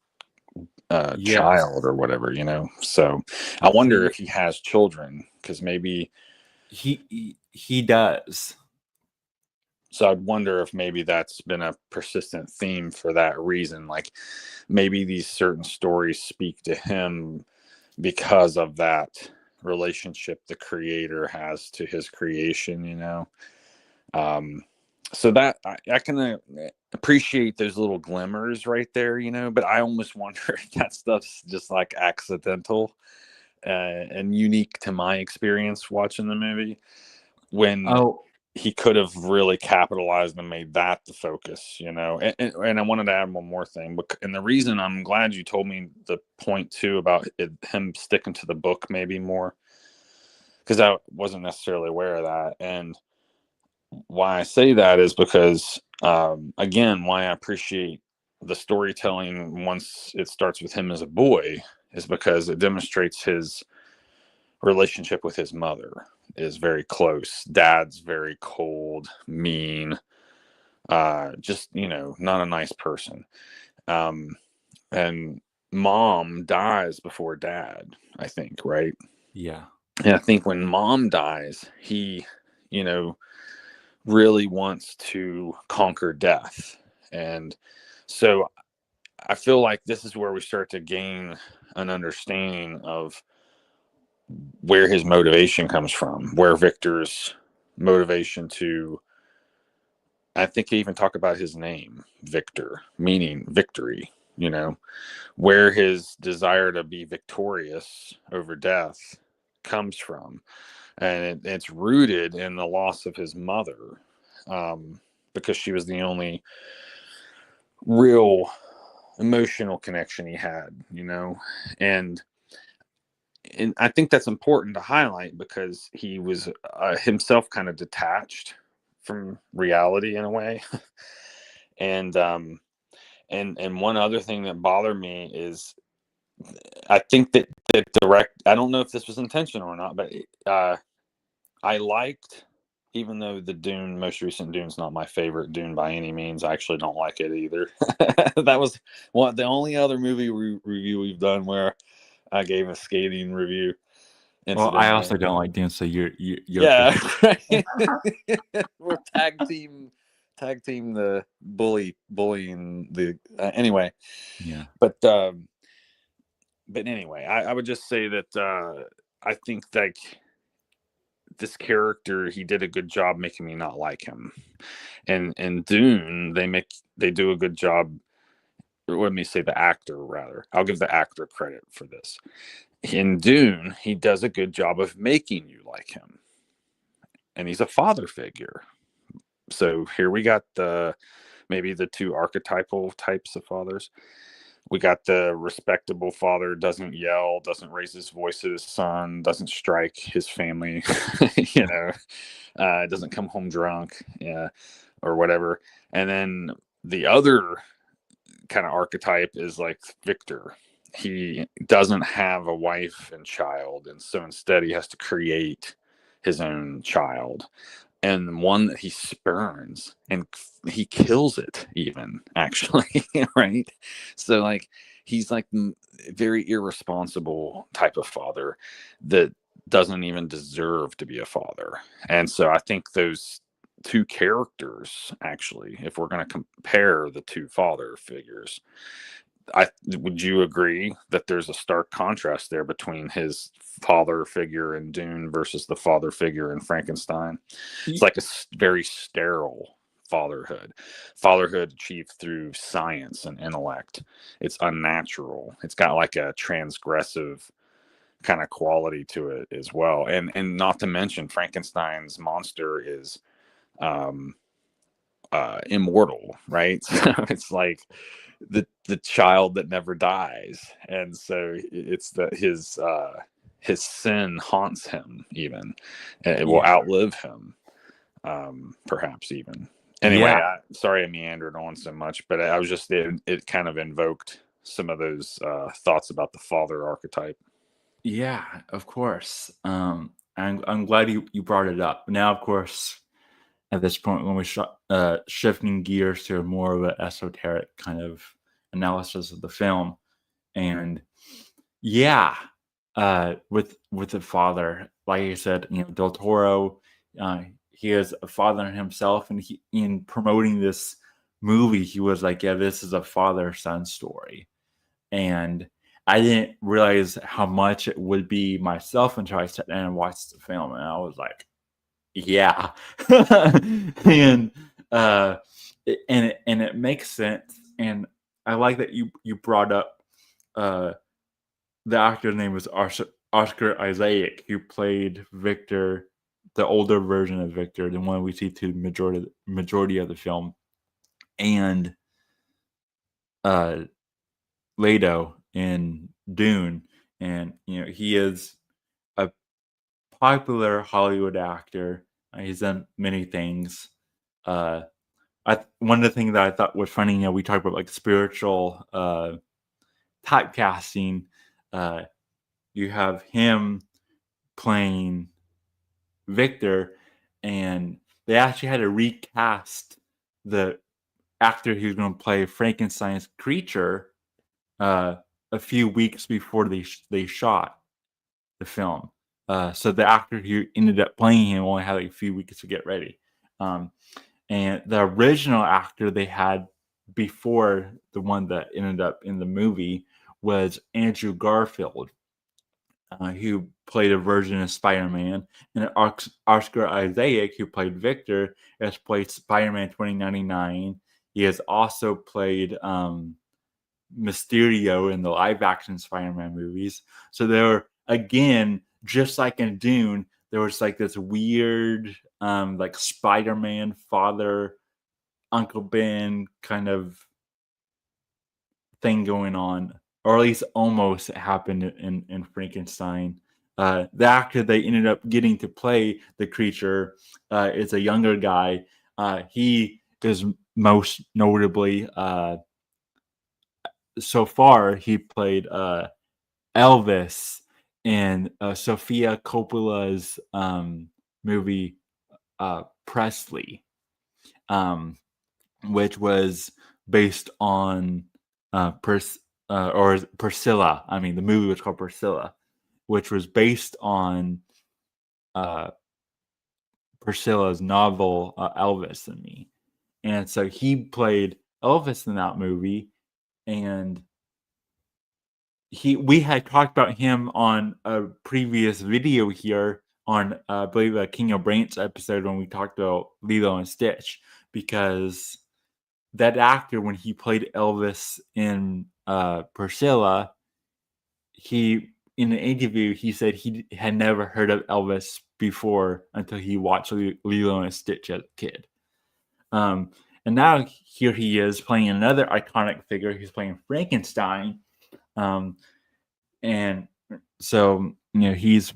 a yes. child or whatever, So I wonder if he has children, because maybe he does. So I'd wonder if maybe that's been a persistent theme for that reason. Like, maybe these certain stories speak to him because of that relationship the creator has to his creation, So that I can appreciate those little glimmers right there, but I almost wonder if that stuff's just like accidental and unique to my experience watching the movie, when he could have really capitalized and made that the focus, and I wanted to add one more thing. And the reason I'm glad you told me the point too about him sticking to the book maybe more, because I wasn't necessarily aware of that. And why I say that is because, again, why I appreciate the storytelling once it starts with him as a boy is because it demonstrates his relationship with his mother is very close. Dad's very cold, mean, just, not a nice person. And mom dies before dad, I think, right? Yeah. And I think when mom dies, he, really wants to conquer death. And so I feel like this is where we start to gain an understanding of where his motivation comes from, where Victor's motivation to, I think they even talk about his name, Victor, meaning victory, where his desire to be victorious over death comes from. And it's rooted in the loss of his mother, because she was the only real emotional connection he had, and I think that's important to highlight, because he was himself kind of detached from reality in a way. And one other thing that bothered me is, I think that I don't know if this was intentional or not, but I liked, even though the most recent Dune's not my favorite Dune by any means, I actually don't like it either. That was the only other movie review we've done where I gave a scathing review. Well, I incidentally. also don't like Dune, so you're Yeah, okay. right. We're tag team the bullying the anyway. Yeah. But anyway, I would just say that I think like this character, he did a good job making me not like him. And in Dune, they do a good job. Or let me say the actor rather. I'll give the actor credit for this. In Dune, he does a good job of making you like him, and he's a father figure. So here we got maybe the two archetypal types of fathers. We got the respectable father, doesn't yell, doesn't raise his voice at his son, doesn't strike his family, doesn't come home drunk, yeah, or whatever. And then the other kind of archetype is like Victor. He doesn't have a wife and child, and so instead he has to create his own child, and one that he spurns, and he kills it even, actually. Right? So like he's like very irresponsible type of father that doesn't even deserve to be a father. And so I think those two characters, actually, if we're going to compare the two father figures, would you agree that there's a stark contrast there between his father figure in Dune versus the father figure in Frankenstein? It's like a very sterile fatherhood achieved through science and intellect. It's unnatural. It's got like a transgressive kind of quality to it as well. And not to mention, Frankenstein's monster is immortal, right? So it's like the child that never dies, and so it's that his sin haunts him even, and it will outlive him, perhaps even. Anyway, sorry I meandered on so much, but I was just it kind of invoked some of those thoughts about the father archetype. Yeah, of course. I'm glad you brought it up. Now, of course, at this point, when we shifting gears to more of an esoteric kind of analysis of the film, and yeah, with the father, like I said, Del Toro, he is a father himself, and he, in promoting this movie, he was like, "Yeah, this is a father-son story," and I didn't realize how much it would be myself until I sat down and watched the film, and I was like, yeah. And it makes sense, and I like that you brought up the actor's name was Oscar Isaac, who played Victor, the older version of Victor, the one we see to the majority of the film, and Leto in Dune. And he is a popular Hollywood actor. He's done many things. One of the things that I thought was funny, we talked about like spiritual typecasting. You have him playing Victor, and they actually had to recast the actor who's going to play Frankenstein's creature a few weeks before they shot the film. So the actor who ended up playing him only had like a few weeks to get ready. And the original actor they had before the one that ended up in the movie was Andrew Garfield, who played a version of Spider-Man. And Oscar Isaac, who played Victor, has played Spider-Man 2099. He has also played Mysterio in the live-action Spider-Man movies. So they were, again, just like in Dune, there was like this weird like Spider-Man father, Uncle Ben kind of thing going on, or at least almost happened in Frankenstein. The actor they ended up getting to play the creature is a younger guy. He is most notably, so far, he played Elvis in Sofia Coppola's movie Presley, which was based on Priscilla. I mean, the movie was called Priscilla, which was based on Priscilla's novel Elvis and Me. And so he played Elvis in that movie, and we had talked about him on a previous video here on I believe a King of Branch episode when we talked about Lilo and Stitch, because that actor, when he played Elvis in Priscilla, he in an interview he said he had never heard of Elvis before until he watched Lilo and Stitch as a kid. And now here he is playing another iconic figure. He's playing Frankenstein. And so, he's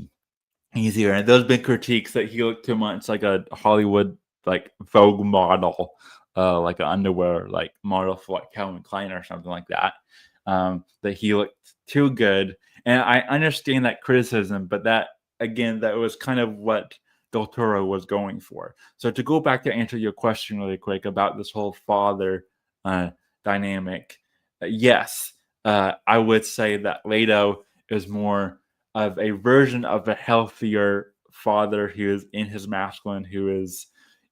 here. And there's been critiques that he looked too much like a Hollywood like Vogue model, like an underwear like model for like Calvin Klein or something like that. That he looked too good. And I understand that criticism, but that was kind of what Del Toro was going for. So to go back to answer your question really quick about this whole father dynamic, yes, I would say that Leto is more of a version of a healthier father who is in his masculine, who is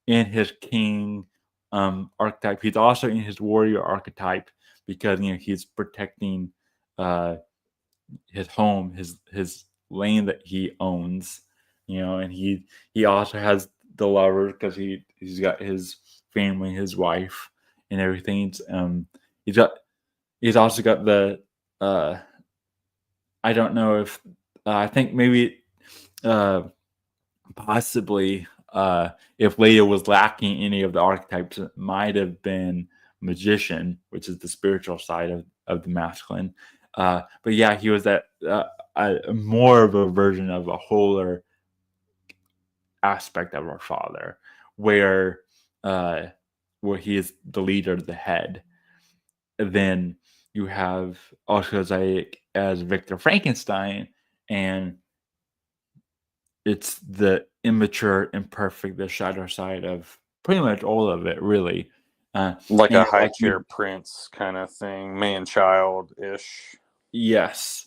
in his king archetype. He's also in his warrior archetype because he's protecting his home, his land that he owns, and he also has the lover because he's got his family, his wife, and everything. He's also got the I don't know if I think maybe possibly if Leto was lacking any of the archetypes, it might have been magician, which is the spiritual side of the masculine. But yeah, he was that more of a version of a wholer aspect of our father, where he is the leader, the head. And then you have also as Victor Frankenstein, and it's the immature, imperfect, the shadow side of pretty much all of it, really. Like a high like chair prince kind of thing, man-child ish. Yes,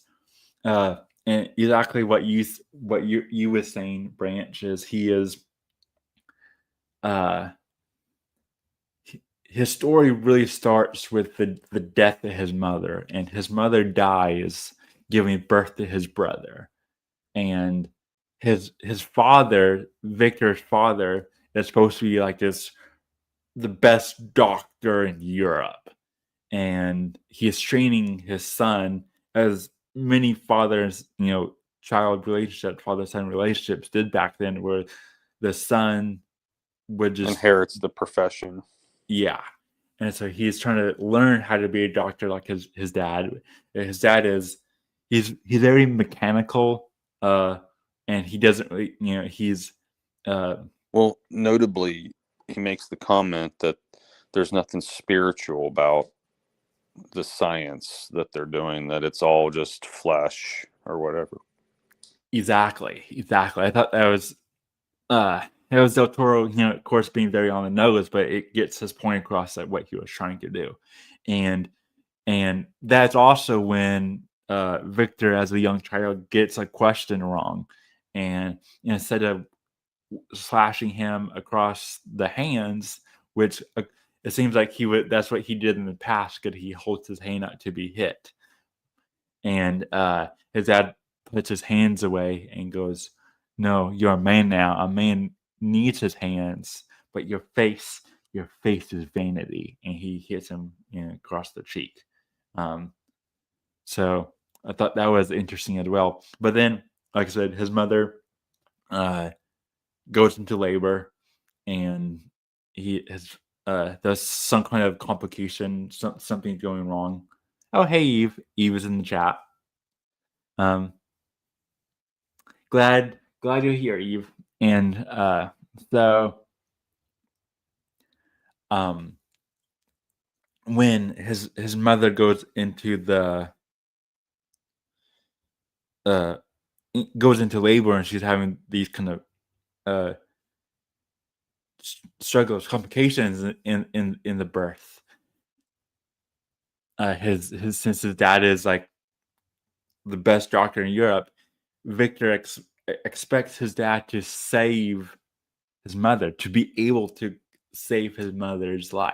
and exactly what you were saying, Branch, is he is. His story really starts with the death of his mother, and his mother dies giving birth to his brother, and his father, Victor's father, is supposed to be like the best doctor in Europe, and he is training his son, as many fathers, child relationships, father-son relationships did back then, where the son would just inherits the profession. Yeah. And so he's trying to learn how to be a doctor like his dad. His dad he's very mechanical, and he doesn't really, he's well, notably, he makes the comment that there's nothing spiritual about the science that they're doing, that it's all just flesh or whatever. Exactly. I thought that was Del Toro, of course, being very on the nose, but it gets his point across at what he was trying to do. And that's also when Victor, as a young child, gets a question wrong. And instead of slashing him across the hands, which it seems like that's what he did in the past, because he holds his hand out to be hit. And his dad puts his hands away and goes, "No, you're a man now. A man needs his hands, but your face is vanity." And he hits him across the cheek. So I thought that was interesting as well. But then, like I said, his mother goes into labor, and there's some kind of complication, something going wrong. Oh, hey, Eve. Eve is in the chat. Glad you're here, Eve. And so when his mother goes into goes into labor, and she's having these kind of struggles, complications in the birth. Since his dad is like the best doctor in Europe, Victor expects his dad to save his mother, to be able to save his mother's life,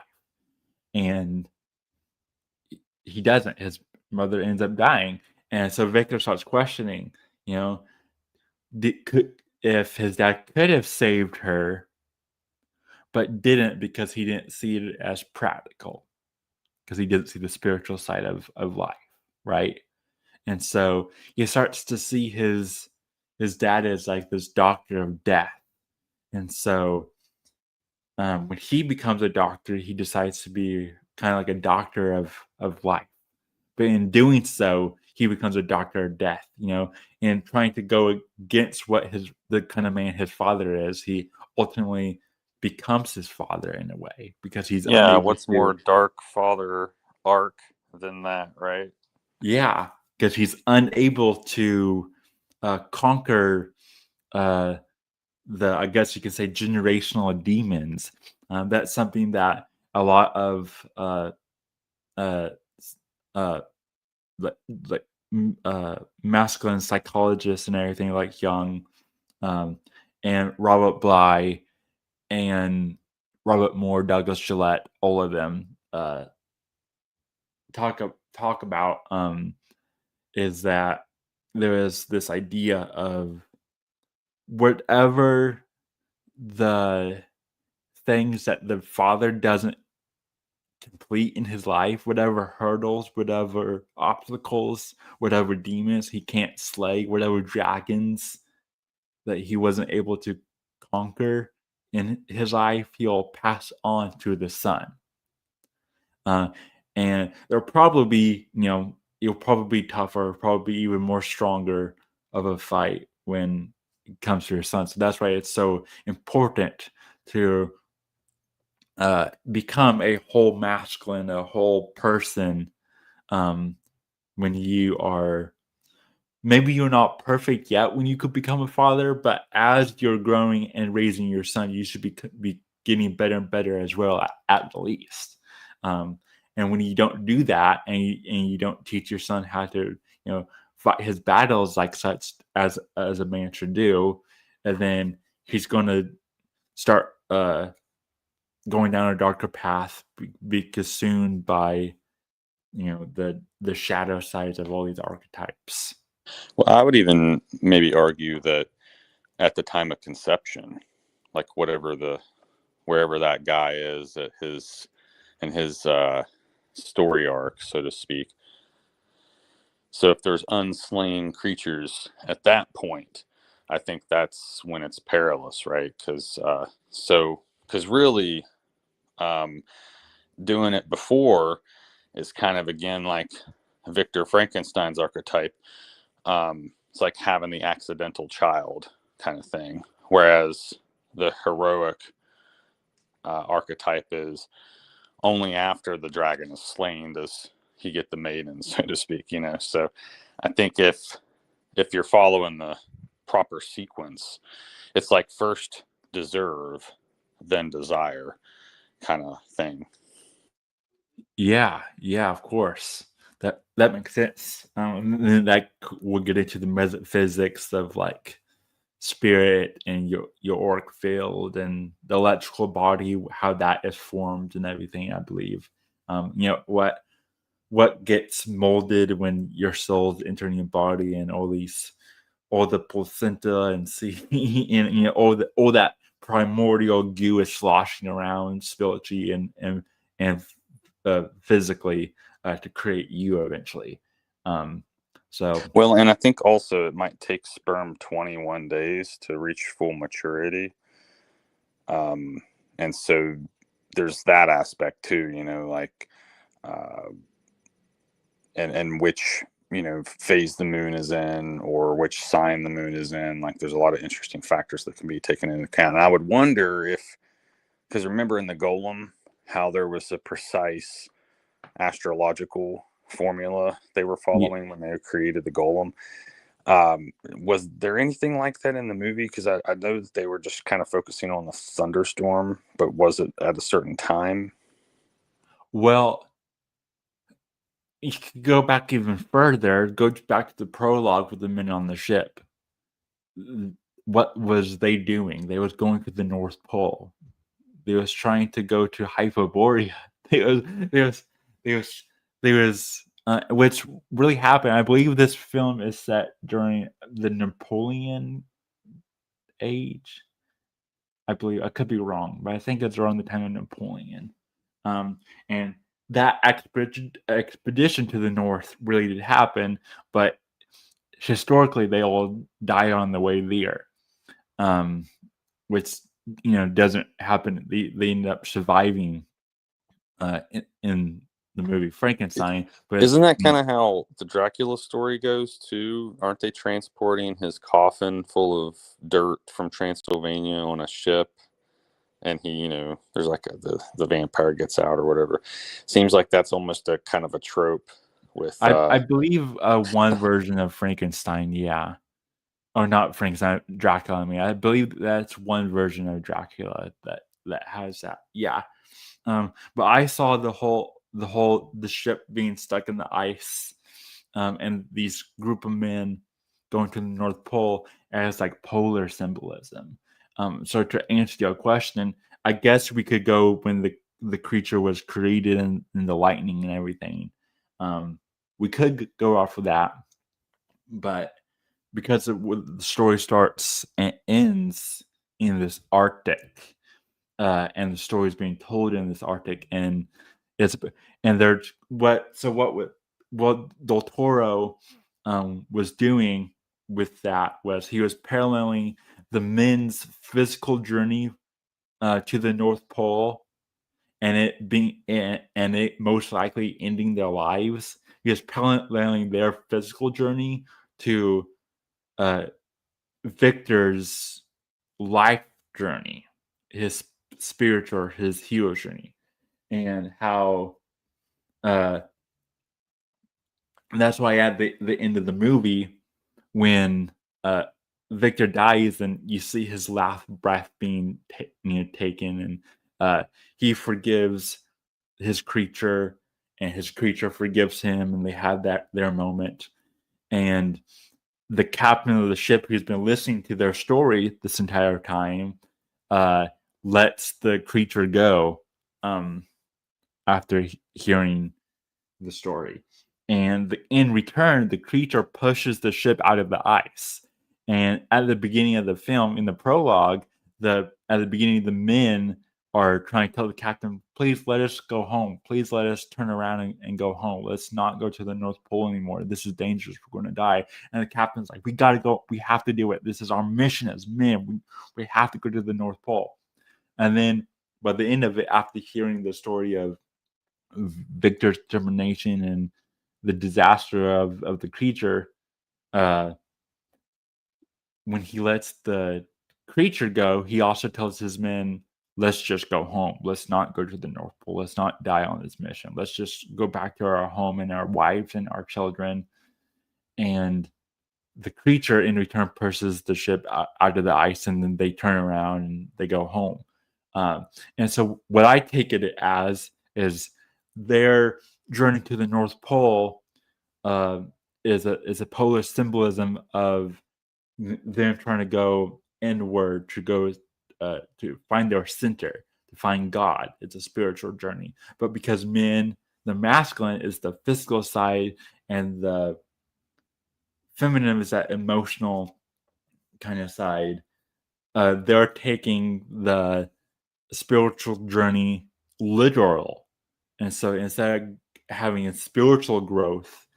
and he doesn't. His mother ends up dying, and so Victor starts questioning, you know, if his dad could have saved her, but didn't because he didn't see it as practical, because he didn't see the spiritual side of life, right? And so he starts to see his dad as like this doctor of death, and so when he becomes a doctor, he decides to be kind of like a doctor of life. But in doing so, he becomes a doctor of death, and trying to go against what the kind of man his father is. He ultimately becomes his father in a way because he's Yeah, unable what's to. more dark father arc than that, right? Yeah, because he's unable to conquer I guess you could say, generational demons. That's something that a lot of uh, uh, like like masculine psychologists and everything like Jung, and Robert Bly and Robert Moore, Douglas Gillette, all of them talk about, is that there is this idea of whatever the things that the father doesn't complete in his life, whatever hurdles, whatever obstacles, whatever demons he can't slay, whatever dragons that he wasn't able to conquer in his life, he'll pass on to the son. And there'll probably be, it'll probably be tougher, probably even more stronger of a fight when it comes to your son. So that's why it's so important to become a whole masculine, a whole person, when you are, maybe you're not perfect yet when you could become a father, but as you're growing and raising your son, you should be getting better and better as well, at the least. And when you don't do that, and you don't teach your son how to, fight his battles like such as a man should do, and then he's going to start going down a darker path, be consumed by the shadow sides of all these archetypes. Well, I would even maybe argue that at the time of conception, like wherever that guy is at his story arc, so to speak. So if there's unslain creatures at that point, I think that's when it's perilous, right? Because really, doing it before is kind of, again, like Victor Frankenstein's archetype. It's like having the accidental child kind of thing, whereas the heroic archetype is only after the dragon is slain does he get the maiden, so to speak. So I think if you're following the proper sequence, it's like first deserve, then desire kind of thing. Yeah, of course. That makes sense. And then that we'll get into the metaphysics of like spirit and your auric field and the electrical body, how that is formed and everything. I believe, what gets molded when your soul's entering your body, and all the placenta and see and all that primordial goo is sloshing around spiritually and physically, to create you eventually. So Well, and I think also it might take sperm 21 days to reach full maturity. And so there's that aspect too, like, and which, phase the moon is in, or which sign the moon is in. Like, there's a lot of interesting factors that can be taken into account. And I would wonder if, because remember in the Golem, how there was a precise astrological formula they were following when they created the Golem. Was there anything like that in the movie? Because I know that they were just kind of focusing on the thunderstorm, but was it at a certain time? well, you could go back even further. Go back to the prologue with the men on the ship. what was they doing? They was going to the North Pole. They was trying to go to Hyperborea. They was which really happened. I believe this film is set during the Napoleon age. I believe I could be wrong, but I think it's around the time of Napoleon. And that expedition to the north really did happen, but historically they all died on the way there, which doesn't happen. They end up surviving in the movie Frankenstein. But isn't that kind of how the Dracula story goes too? Aren't they transporting his coffin full of dirt from Transylvania on a ship? And he, there's like the vampire gets out or whatever. Seems like that's almost a kind of a trope with. I believe one version of Frankenstein, yeah. Or not Frankenstein, Dracula. I mean, I believe that's one version of Dracula that has that. Yeah. But I saw the ship being stuck in the ice, and these group of men going to the North Pole as like polar symbolism. So to answer your question, I guess we could go when the creature was created and the lightning and everything. We could go off of that, but because the story starts and ends in this Arctic, and the story is being told in this Arctic, and there's what Del Toro was doing with that was he was paralleling the men's physical journey to the North Pole, and it most likely ending their lives. He was paralleling their physical journey to Victor's life journey, his spiritual, his hero journey, and how that's why at the end of the movie when Victor dies and you see his last breath being taken, and he forgives his creature and his creature forgives him, and they have their moment. And the captain of the ship, who's been listening to their story this entire time, lets the creature go after hearing the story. And in return, the creature pushes the ship out of the ice. And at the beginning of the film, in the prologue, at the beginning, the men are trying to tell the captain, please let us go home. Please let us turn around and go home. Let's not go to the North Pole anymore. This is dangerous. We're going to die. And the captain's like, we got to go. We have to do it. This is our mission as men. We have to go to the North Pole. And then by the end of it, after hearing the story of Victor's determination and the disaster of the creature, when he lets the creature go, he also tells his men, let's just go home. Let's not go to the North Pole. Let's not die on this mission. Let's just go back to our home and our wives and our children. And the creature in return pushes the ship out of the ice, and then they turn around and they go home. And so what I take it as is their journey to the North Pole is a polar symbolism of them trying to go inward, to go to find their center, to find God. It's a spiritual journey. But because men, the masculine is the physical side, and the feminine is that emotional kind of side, they're taking the spiritual journey literal. And so instead of having a spiritual growth,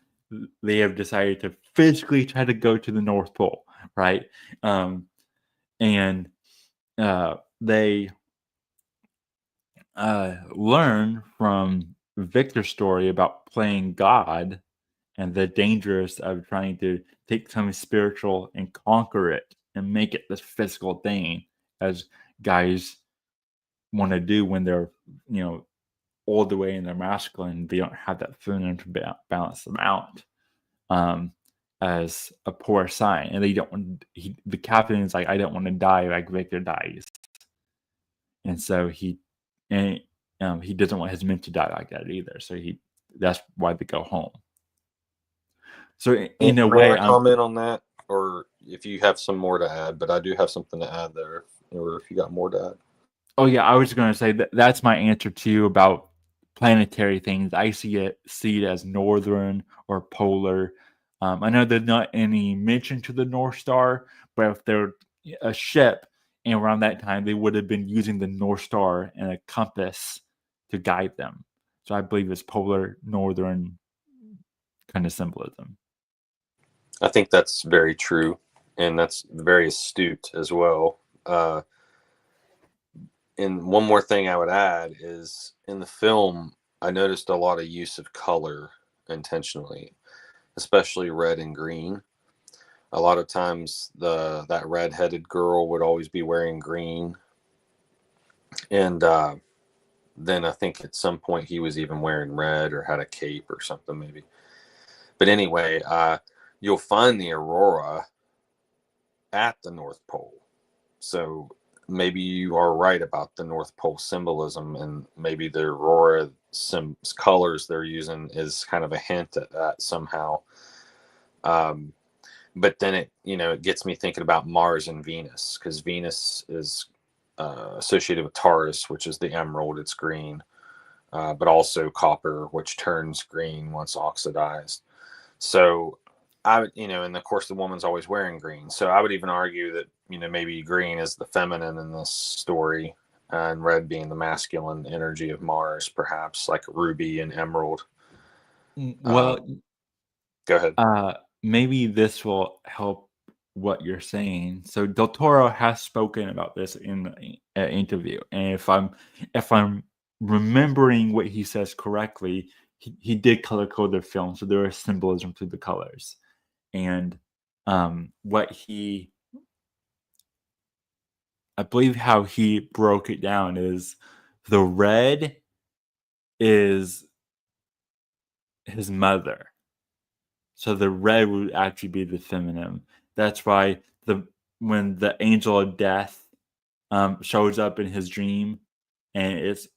they have decided to physically try to go to the North Pole, right? And they learn from Victor's story about playing God and the dangers of trying to take something spiritual and conquer it and make it this physical thing, as guys want to do when they're, all the way in their masculine. They don't have that feminine to balance them out, as a poor sign. And they don't want, the captain is like, I don't want to die like Victor dies. And so he doesn't want his men to die like that either. So that's why they go home. So in a way, comment on that, or if you have some more to add, but I do have something to add there, or if you got more to add. Oh yeah, I was going to say that's my answer to you about planetary things. I see it as northern or polar. I know there's not any mention to the North Star, but if they're a ship, and around that time they would have been using the North Star and a compass to guide them. So I believe it's polar, northern kind of symbolism. I think that's very true, and that's very astute as well. And one more thing I would add is in the film, I noticed a lot of use of color intentionally, especially red and green. A lot of times that red-headed girl would always be wearing green. And then I think at some point he was even wearing red or had a cape or something maybe. But anyway, you'll find the aurora at the North Pole. So maybe you are right about the North Pole symbolism, and maybe the aurora colors they're using is kind of a hint at that somehow. But then it gets me thinking about Mars and Venus, because Venus is associated with Taurus, which is the emerald. It's green, but also copper, which turns green once oxidized. So and of course the woman's always wearing green. So I would even argue that, maybe green is the feminine in this story, and red being the masculine energy of Mars, perhaps like ruby and emerald. Well, Go ahead. Maybe this will help what you're saying. So Del Toro has spoken about this in an interview, and if I'm remembering what he says correctly, he did color code the film, so there is symbolism to the colors. And I believe how he broke it down is the red is his mother. So the red would actually be the feminine. That's why when the angel of death shows up in his dream, and it's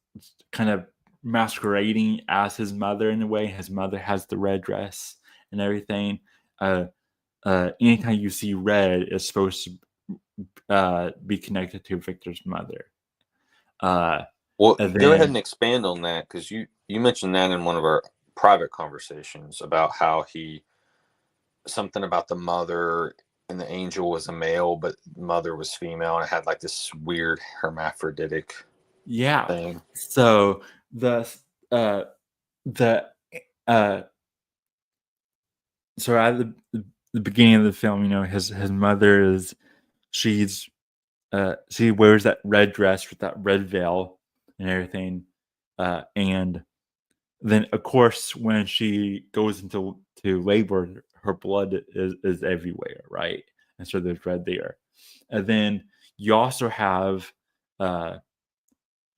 kind of masquerading as his mother in a way. His mother has the red dress and everything. Anytime you see red, it's supposed to be connected to Victor's mother. Well, go ahead and expand on that, because you mentioned that in one of our private conversations about how something about the mother and the angel was a male, but mother was female, and it had like this weird hermaphroditic thing. So so at the beginning of the film, his mother she wears that red dress with that red veil and everything, and then of course when she goes into labor, her blood is everywhere, right? And so there's red there. And then you also have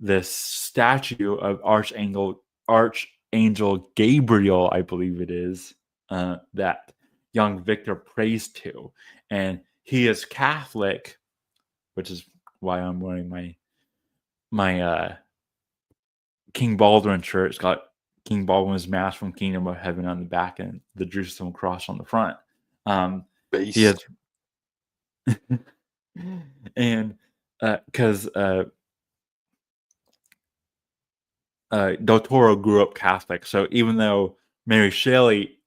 this statue of Archangel Gabriel, I believe it is, that young Victor prays to. And he is Catholic, which is why I'm wearing my King Baldwin shirt. It's got King Baldwin's mask from Kingdom of Heaven on the back and the Jerusalem cross on the front. He has, and because Del Toro grew up Catholic, so even though Mary Shelley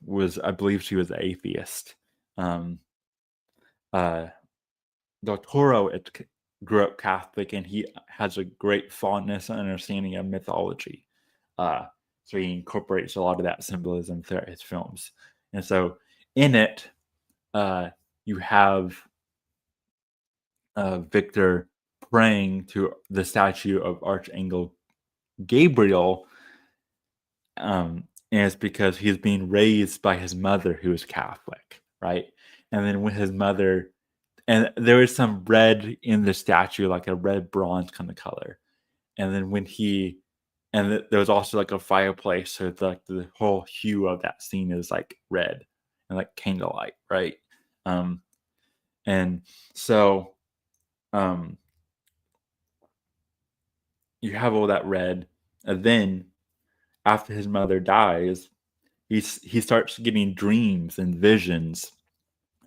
was, I believe she was atheist, Del Toro grew up Catholic, and he has a great fondness and understanding of mythology. So he incorporates a lot of that symbolism throughout his films. And so in it, you have Victor praying to the statue of Archangel Gabriel, and it's because he's being raised by his mother, who is Catholic, right? And then with his mother, and there is some red in the statue, like a red bronze kind of color. And then there was also like a fireplace, so it's like the whole hue of that scene is like red and like candlelight, right? And so you have all that red, and then after his mother dies, he starts getting dreams and visions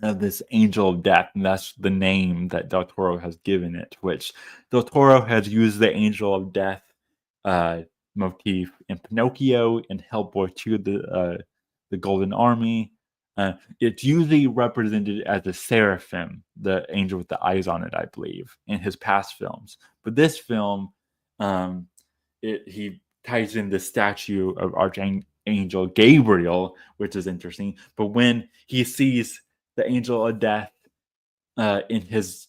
this angel of death, and that's the name that Del Toro has given it. Which Del Toro has used the angel of death motif in Pinocchio and Hellboy 2, the Golden Army. It's usually represented as a seraphim, the angel with the eyes on it, I believe, in his past films. But this film, he ties in the statue of Archangel Gabriel, which is interesting. But when he sees the angel of death in his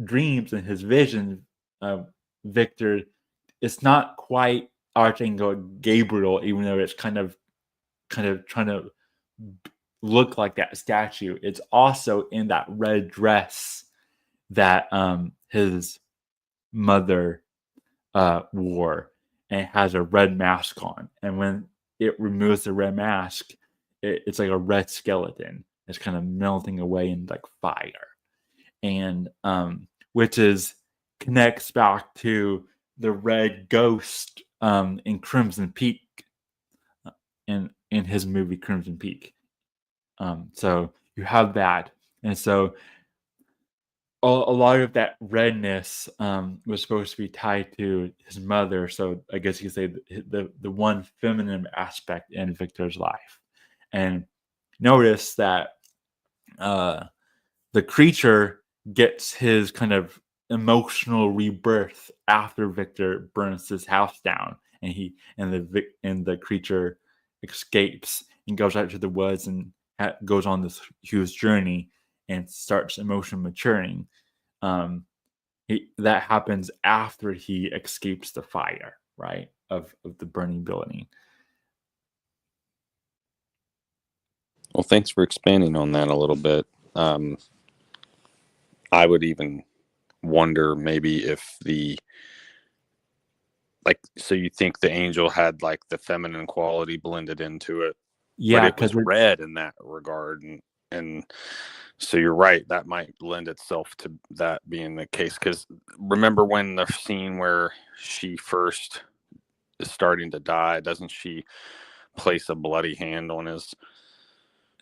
dreams and his vision, Victor, it's not quite Archangel Gabriel, even though it's kind of trying to look like that statue. It's also in that red dress that his mother wore, and it has a red mask on. And when it removes the red mask, it's like a red skeleton. It's kind of melting away in like fire, and which connects back to the red ghost in Crimson Peak, in his movie Crimson Peak. So you have that, and so a lot of that redness was supposed to be tied to his mother. So I guess you could say the one feminine aspect in Victor's life. And notice that the creature gets his kind of emotional rebirth after Victor burns his house down, and the creature escapes and goes out to the woods and goes on this huge journey and starts emotion maturing. That happens after he escapes the fire, right, of the burning building. Well, thanks for expanding on that a little bit. I would even wonder maybe if so you think the angel had like the feminine quality blended into it, Yeah, but it was red in that regard, and so you're right, that might lend itself to that being the case. Because remember when the scene where she first is starting to die, doesn't she place a bloody hand on his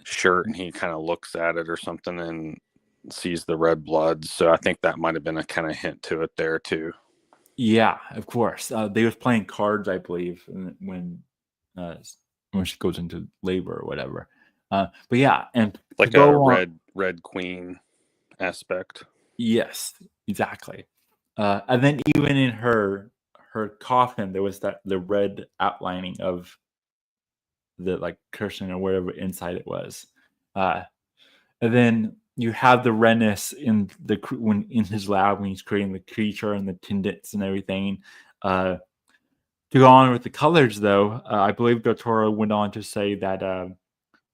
shirt, and he kind of looks at it or something and sees the red blood? So I think that might have been a kind of hint to it there too. Yeah, of course. They was playing cards, I believe, when she goes into labor or whatever. But yeah, and like a red queen aspect. Yes, exactly. And then even in her coffin, there was the red outlining of the like cushion or whatever inside it was. And then you have the redness in when in his lab when he's creating the creature and the tendons and everything. To go on with the colors, though, I believe Del Toro went on to say that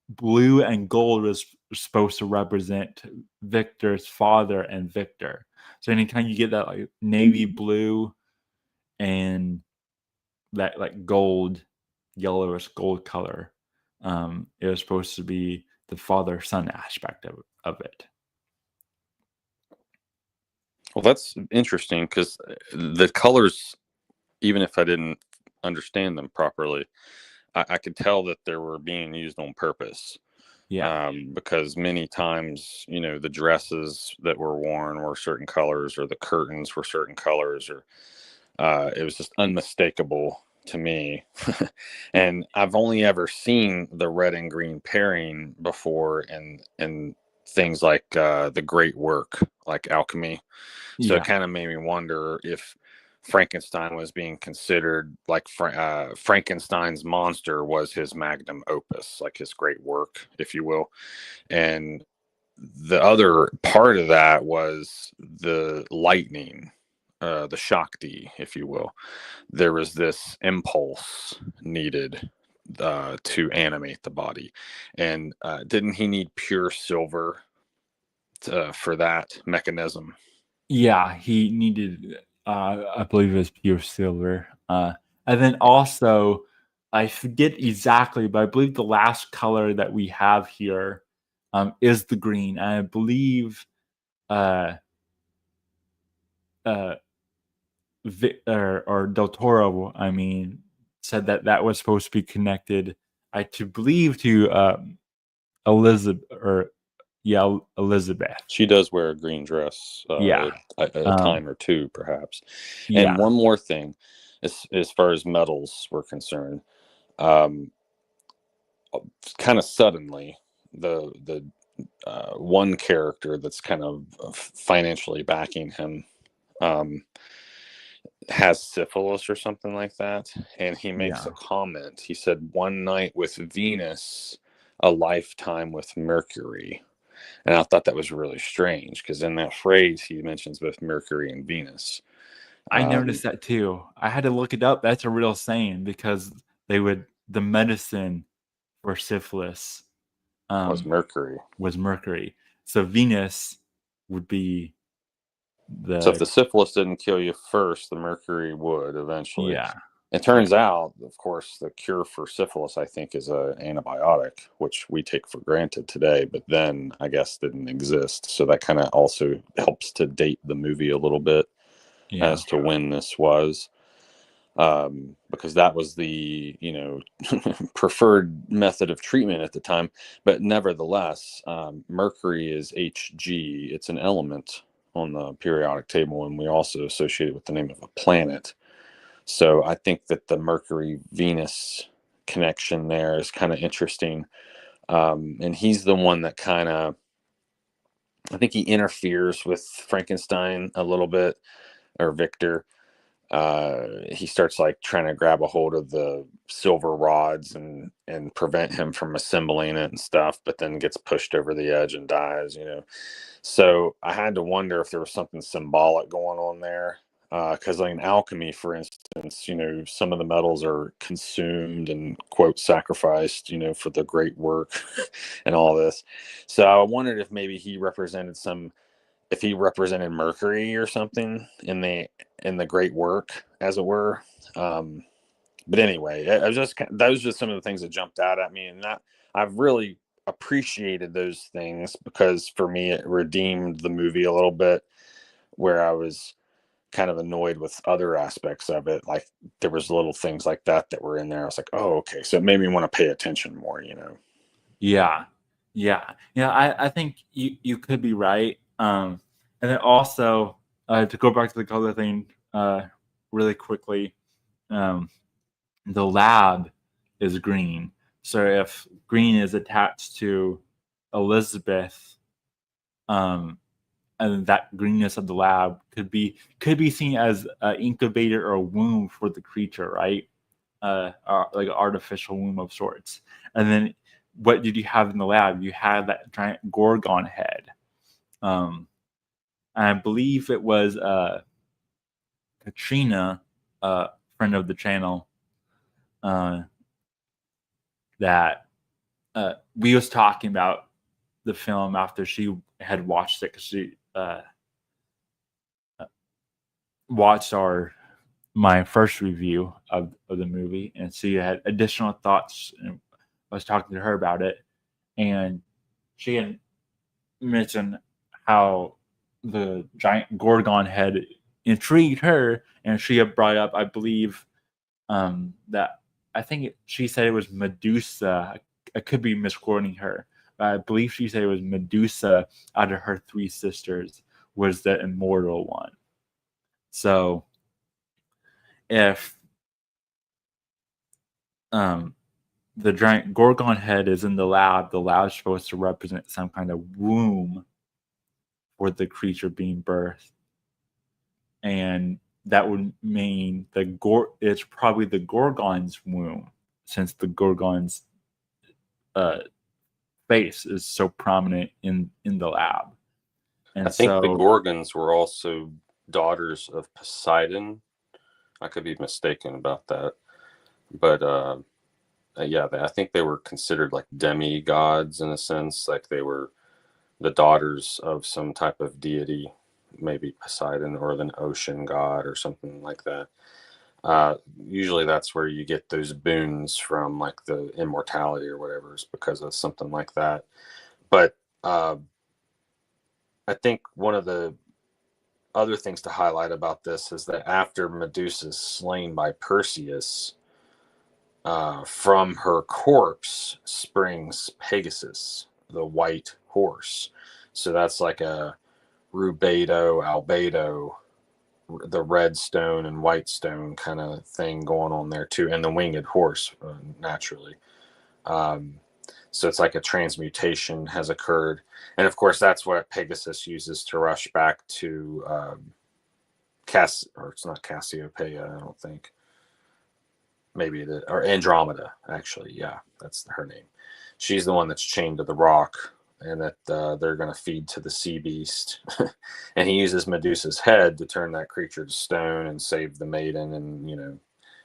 blue and gold was supposed to represent Victor's father and Victor. So anytime you get that like navy blue and that like gold, yellowish gold color, it was supposed to be the father-son aspect of it. Well, that's interesting because the colors, even if I didn't understand them properly, I could tell that they were being used on purpose. Yeah. Because many times, the dresses that were worn were certain colors, or the curtains were certain colors, or it was just unmistakable to me. And I've only ever seen the red and green pairing before in things like the great work, like alchemy. So it kind of made me wonder if Frankenstein was being considered like Frankenstein's monster was his magnum opus, like his great work, if you will. And the other part of that was the lightning, the Shakti, if you will. There was this impulse needed to animate the body. And didn't he need pure silver for that mechanism? Yeah, he needed, I believe it was pure silver. And then also, I forget exactly, but I believe the last color that we have here is the green. And I believe or Del Toro, I mean, said that was supposed to be connected, to Elizabeth or Yeah, Elizabeth. She does wear a green dress Yeah. a time or two, perhaps. Yeah. And one more thing, as far as metals were concerned, um, kind of suddenly, the one character that's kind of financially backing him has syphilis or something like that, and he makes a comment. He said, "One night with Venus, a lifetime with Mercury." And I thought that was really strange because in that phrase he mentions both Mercury and Venus. I noticed that too. I had to look it up. That's a real saying because the medicine for syphilis Was Mercury. was Mercury. So Venus would be So if the the syphilis didn't kill you first, the Mercury would eventually. yeah. It turns out, of course, the cure for syphilis, I think, is an antibiotic, which we take for granted today, but then I guess didn't exist. So that kind of also helps to date the movie a little bit as to when this was. Because that was the preferred method of treatment at the time. But nevertheless, mercury is Hg. It's an element on the periodic table, and we also associate it with the name of a planet. So I think that the Mercury Venus connection there is kind of interesting. And he's the one that kind of, I think he interferes with Frankenstein a little bit, or Victor. He starts like trying to grab a hold of the silver rods and prevent him from assembling it and stuff, but then gets pushed over the edge and dies. So I had to wonder if there was something symbolic going on there. Because like in alchemy, for instance, some of the metals are consumed and quote sacrificed, for the great work and all this. So I wondered if maybe if he represented Mercury or something in the great work, as it were. But anyway, that was just some of the things that jumped out at me, and that I've really appreciated those things because for me it redeemed the movie a little bit, where I was kind of annoyed with other aspects of it. Like there was little things like that were in there. I was like, oh, okay. So it made me want to pay attention more, Yeah. I think you could be right. And then also to go back to the color thing really quickly, the lab is green. So if green is attached to Elizabeth, and that greenness of the lab could be seen as an incubator or a womb for the creature, right? Like an artificial womb of sorts. And then what did you have in the lab? You had that giant gorgon head. I believe it was Katrina, friend of the channel, that we was talking about the film after she had watched it, because she watched my first review of the movie, and she had additional thoughts, and I was talking to her about it, and she had mentioned how the giant gorgon head intrigued her, and she had brought up, I believe, that I think she said it was Medusa. I could be misquoting her, but I believe she said it was Medusa out of her three sisters was the immortal one. So if the giant gorgon head is in the lab is supposed to represent some kind of womb for the creature being birthed, and that would mean it's probably the gorgon's womb, since the gorgon's face is so prominent in the lab. And I think the Gorgons were also daughters of Poseidon. I could be mistaken about that, but yeah, I think they were considered like demigods in a sense, like they were the daughters of some type of deity, maybe Poseidon or an ocean god or something like that. Usually that's where you get those boons from, like the immortality or whatever, is because of something like that. But I think one of the other things to highlight about this is that after Medusa is slain by Perseus, from her corpse springs Pegasus, the white horse. So that's like a rubedo, albedo, the red stone and white stone kind of thing going on there too, and the winged horse naturally. So it's like a transmutation has occurred, and of course that's what Pegasus uses to rush back to or it's not Cassiopeia, I don't think. Maybe or Andromeda, actually. Yeah, that's her name. She's the one that's chained to the rock, and that they're going to feed to the sea beast. And he uses Medusa's head to turn that creature to stone and save the maiden, and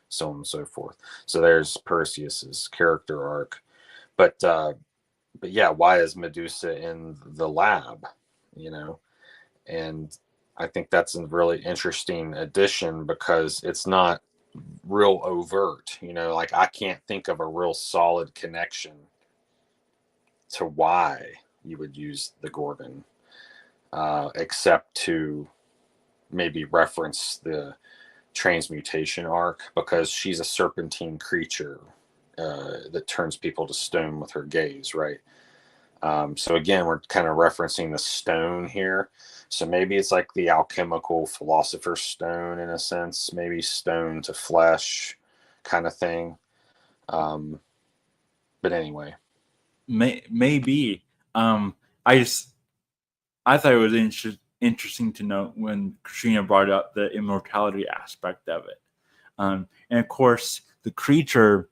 so on and so forth. So there's Perseus's character arc. But yeah, why is Medusa in the lab? And I think that's a really interesting addition, because it's not real overt. Like, I can't think of a real solid connection to why you would use the Gorgon, except to maybe reference the transmutation arc, because she's a serpentine creature that turns people to stone with her gaze, right? So again, we're kind of referencing the stone here. So maybe it's like the alchemical philosopher's stone, in a sense, maybe stone to flesh kind of thing. But anyway, maybe. I thought it was interesting to note when Katrina brought up the immortality aspect of it. And of course, the creature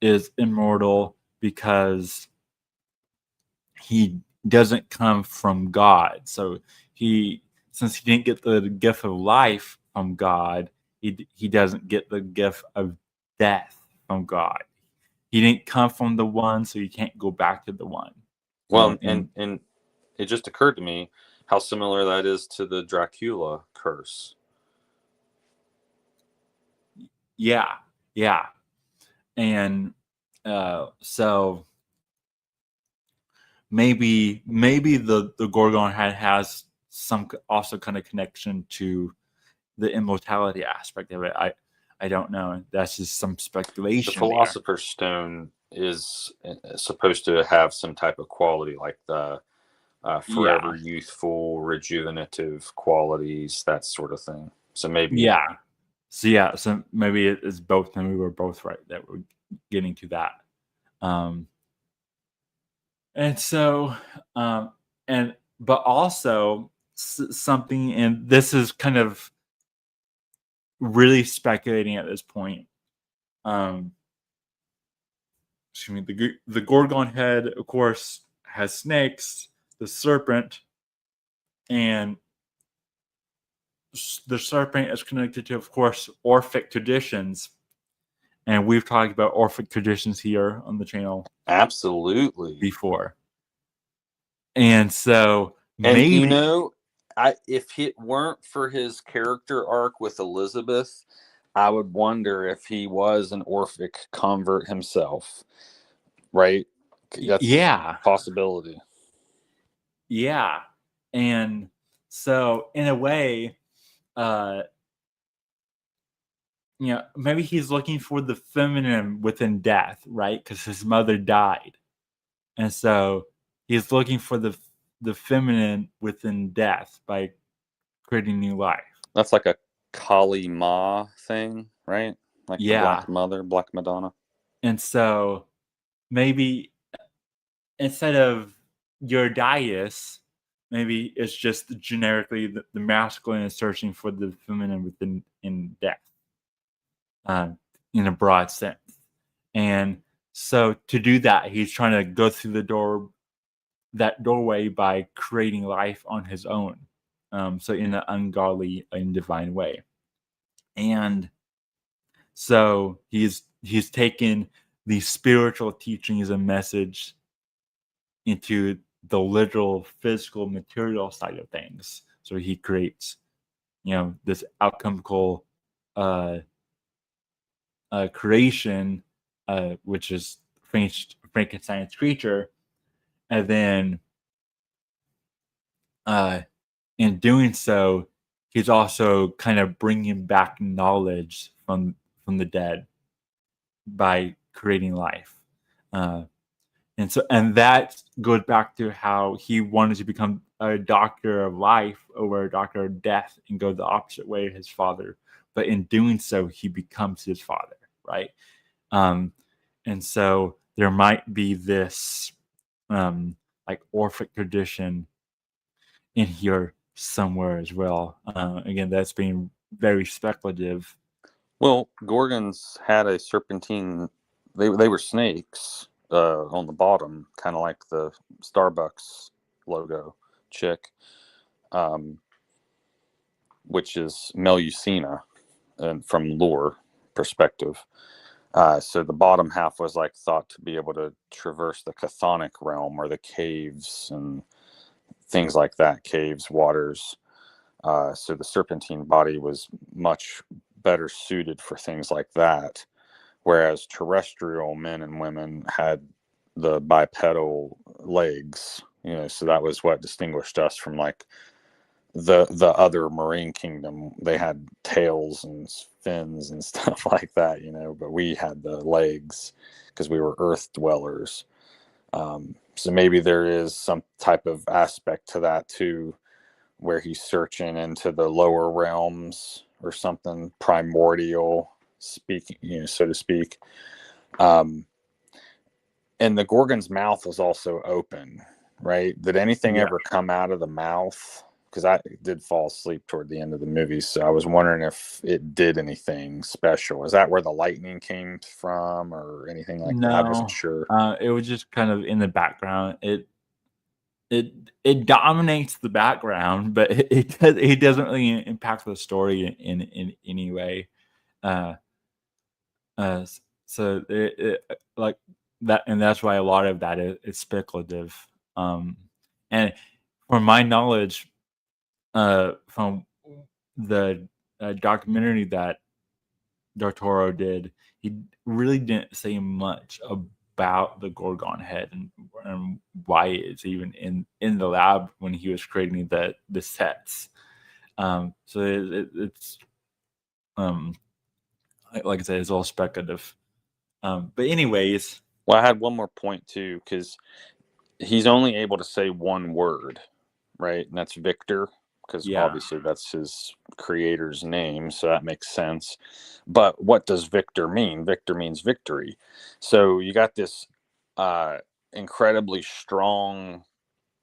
is immortal because he doesn't come from God. So since he didn't get the gift of life from God, he doesn't get the gift of death from God. He didn't come from the one, so he can't go back to the one. Well, and it just occurred to me how similar that is to the Dracula curse. Yeah. And so maybe the Gorgon has some also kind of connection to the immortality aspect of it. I don't know. That's just some speculation. The Philosopher's Stone is supposed to have some type of quality, like the forever youthful, rejuvenative qualities, that sort of thing. So maybe. So maybe it's both. Maybe we're both right that we're getting to that. And so, but also something, and this is kind of really speculating at this point. Excuse me. The Gorgon head, of course, has snakes, the serpent, and the serpent is connected to, of course, Orphic traditions. And we've talked about Orphic traditions here on the channel. Absolutely. Before. And so maybe, if it weren't for his character arc with Elizabeth, I would wonder if he was an Orphic convert himself. Right? That's a possibility. Yeah. And so in a way, maybe he's looking for the feminine within death, right? Because his mother died. And so he's looking for the feminine within death by creating new life. That's like a Kali Ma thing, right? Like the Black Mother, Black Madonna. And so maybe instead of Eurydice, maybe it's just generically the masculine is searching for the feminine within in death, in a broad sense. And so to do that, he's trying to go through that doorway by creating life on his own. So in an ungodly and divine way. And so he's taken the spiritual teachings and message into the literal physical material side of things. So he creates, this alchemical creation, which is Frankenstein's creature, and then in doing so, he's also kind of bringing back knowledge from the dead by creating life. and that goes back to how he wanted to become a doctor of life over a doctor of death and go the opposite way of his father. But in doing so, he becomes his father, right? And so there might be this like Orphic tradition in here somewhere as well. Again, that's being very speculative. Well, Gorgons had a serpentine. They were snakes on the bottom, kind of like the Starbucks logo chick, which is Melusina, and from lore perspective. So the bottom half was like thought to be able to traverse the chthonic realm or the caves and things like that, caves, waters. So the serpentine body was much better suited for things like that, whereas terrestrial men and women had the bipedal legs. So that was what distinguished us from like the other marine kingdom. They had tails and fins and stuff like that, but we had the legs because we were earth dwellers. So maybe there is some type of aspect to that too, where he's searching into the lower realms or something primordial speaking, so to speak. And the Gorgon's mouth was also open, right? Did anything ever come out of the mouth? Because I did fall asleep toward the end of the movie, so I was wondering if it did anything special. Is that where the lightning came from or anything like that? I wasn't sure. It was just kind of in the background. It dominates the background, but it doesn't really impact the story in any way. So like that, and that's why a lot of that is speculative. And from my knowledge, from the documentary that Toro did, he really didn't say much about the Gorgon head and why it's even in the lab when he was creating the sets. So it's like I said, it's all speculative. But anyways, well, I had one more point too, because he's only able to say one word, right? And that's Victor, because obviously that's his creator's name, so that makes sense. But what does Victor mean? Victor means victory. So you got this incredibly strong,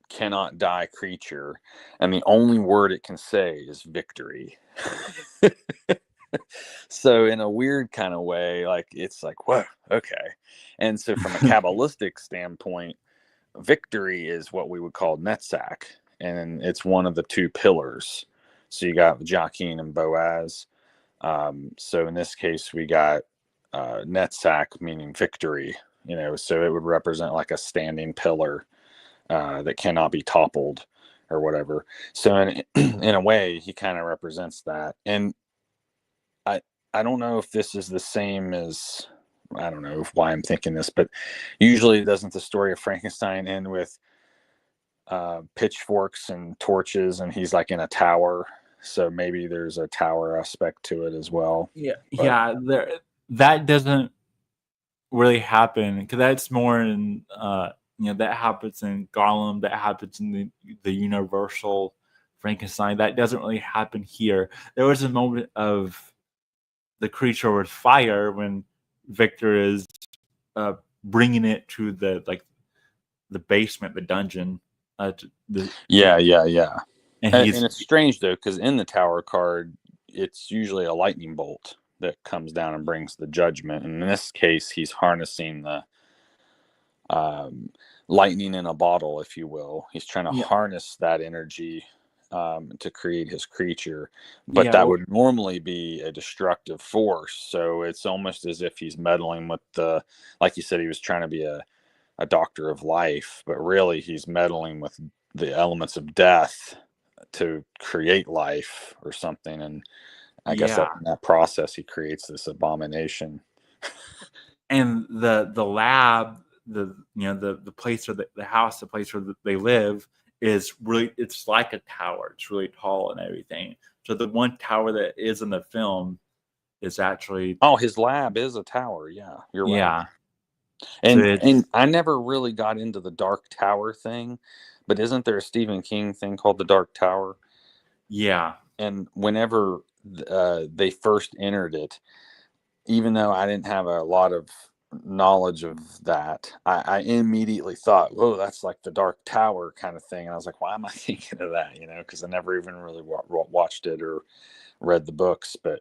cannot die creature, and the only word it can say is victory. So in a weird kind of way, like it's like, whoa, okay. And so from a Kabbalistic standpoint, victory is what we would call Netzach, and it's one of the two pillars. So you got Jachin and Boaz. So in this case, we got Netzach, meaning victory. So it would represent like a standing pillar that cannot be toppled or whatever. So in a way, he kind of represents that. And I don't know if this is the same as, I don't know why I'm thinking this, but usually doesn't the story of Frankenstein end with pitchforks and torches and he's like in a tower? So maybe there's a tower aspect to it as well. Yeah, that doesn't really happen because that's more in that happens in Golem, that happens in the Universal Frankenstein. That doesn't really happen here. There was a moment of the creature with fire when Victor is bringing it to the basement, the dungeon. Yeah. And And it's strange though, because in the tower card, it's usually a lightning bolt that comes down and brings the judgment. And in this case, he's harnessing the lightning in a bottle, if you will. He's trying to harness that energy to create his creature, but that would normally be a destructive force. So it's almost as if he's meddling with like you said, he was trying to be a doctor of life, but really he's meddling with the elements of death to create life or something. And I guess that in that process, he creates this abomination. And the lab, the place or the house, the place where they live is really, it's like a tower. It's really tall and everything. So the one tower that is in the film is actually his lab is a tower. Yeah, you're right. Yeah, So And I never really got into the Dark Tower thing, but isn't there a Stephen King thing called the Dark Tower? yeah, And whenever they first entered it, even though I didn't have a lot of knowledge of that, I immediately thought, "Whoa, that's like the Dark Tower kind of thing." And I was like, "Why am I thinking of that?" Because I never even really watched it or read the books. But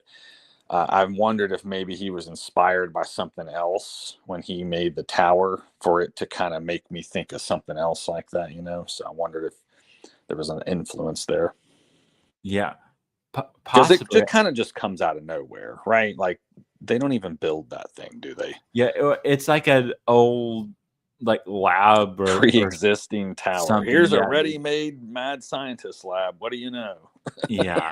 I wondered if maybe he was inspired by something else when he made the tower, for it to kind of make me think of something else like that. So I wondered if there was an influence there. yeah, Because it possibly. kind of just comes out of nowhere, right? Like they don't even build that thing, do they? Yeah, it's like an old like lab or Pre-existing tower. something. Here's a Yeah, ready-made mad scientist lab. What do you know? yeah.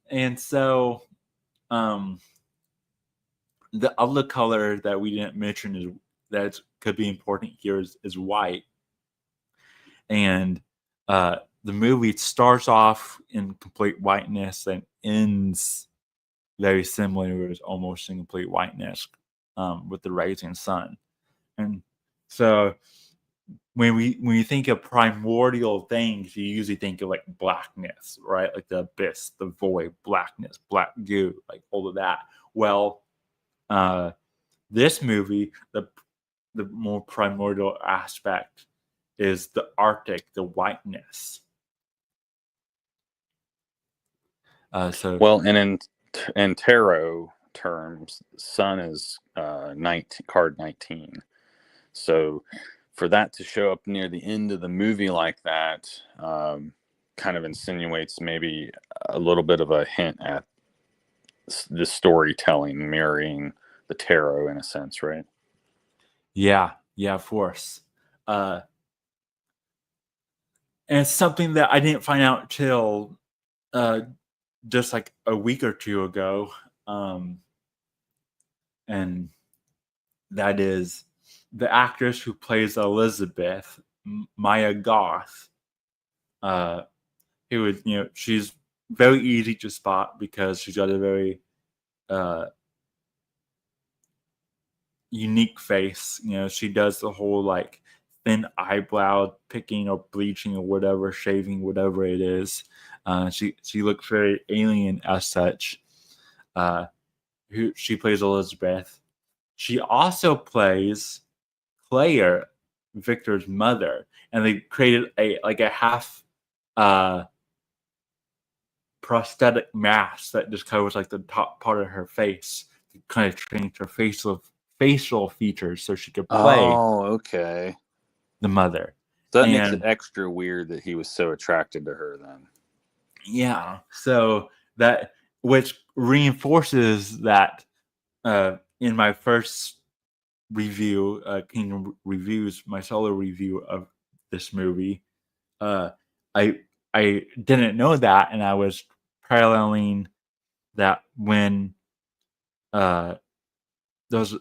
And so the other color that we didn't mention is that could be important here is white. And the movie starts off in complete whiteness and ends very similar, almost in complete whiteness, with the rising sun. And so when you think of primordial things, you usually think of like blackness, right? Like the abyss, the void, blackness, black goo, like all of that. Well, this movie, the more primordial aspect is the Arctic, the whiteness. Well, and in tarot terms, sun is 19, card 19. So for that to show up near the end of the movie like that, kind of insinuates maybe a little bit of a hint at the storytelling mirroring the tarot in a sense, right? Yeah, of course. And it's something that I didn't find out till just like a week or two ago. And that is the actress who plays Elizabeth, Maya Goth, who is, she's very easy to spot because she's got a very unique face. She does the whole like thin eyebrow picking or bleaching or whatever, shaving, whatever it is. She looks very alien as such. She plays Elizabeth. She also plays Claire, Victor's mother, and they created a half prosthetic mask that just covers like the top part of her face to kind of change her facial features so she could play okay. the mother. So that makes it extra weird that he was so attracted to her then. Yeah, so that which reinforces that in my first review, Kingdom Reviews, my solo review of this movie, I didn't know that, and I was paralleling that when those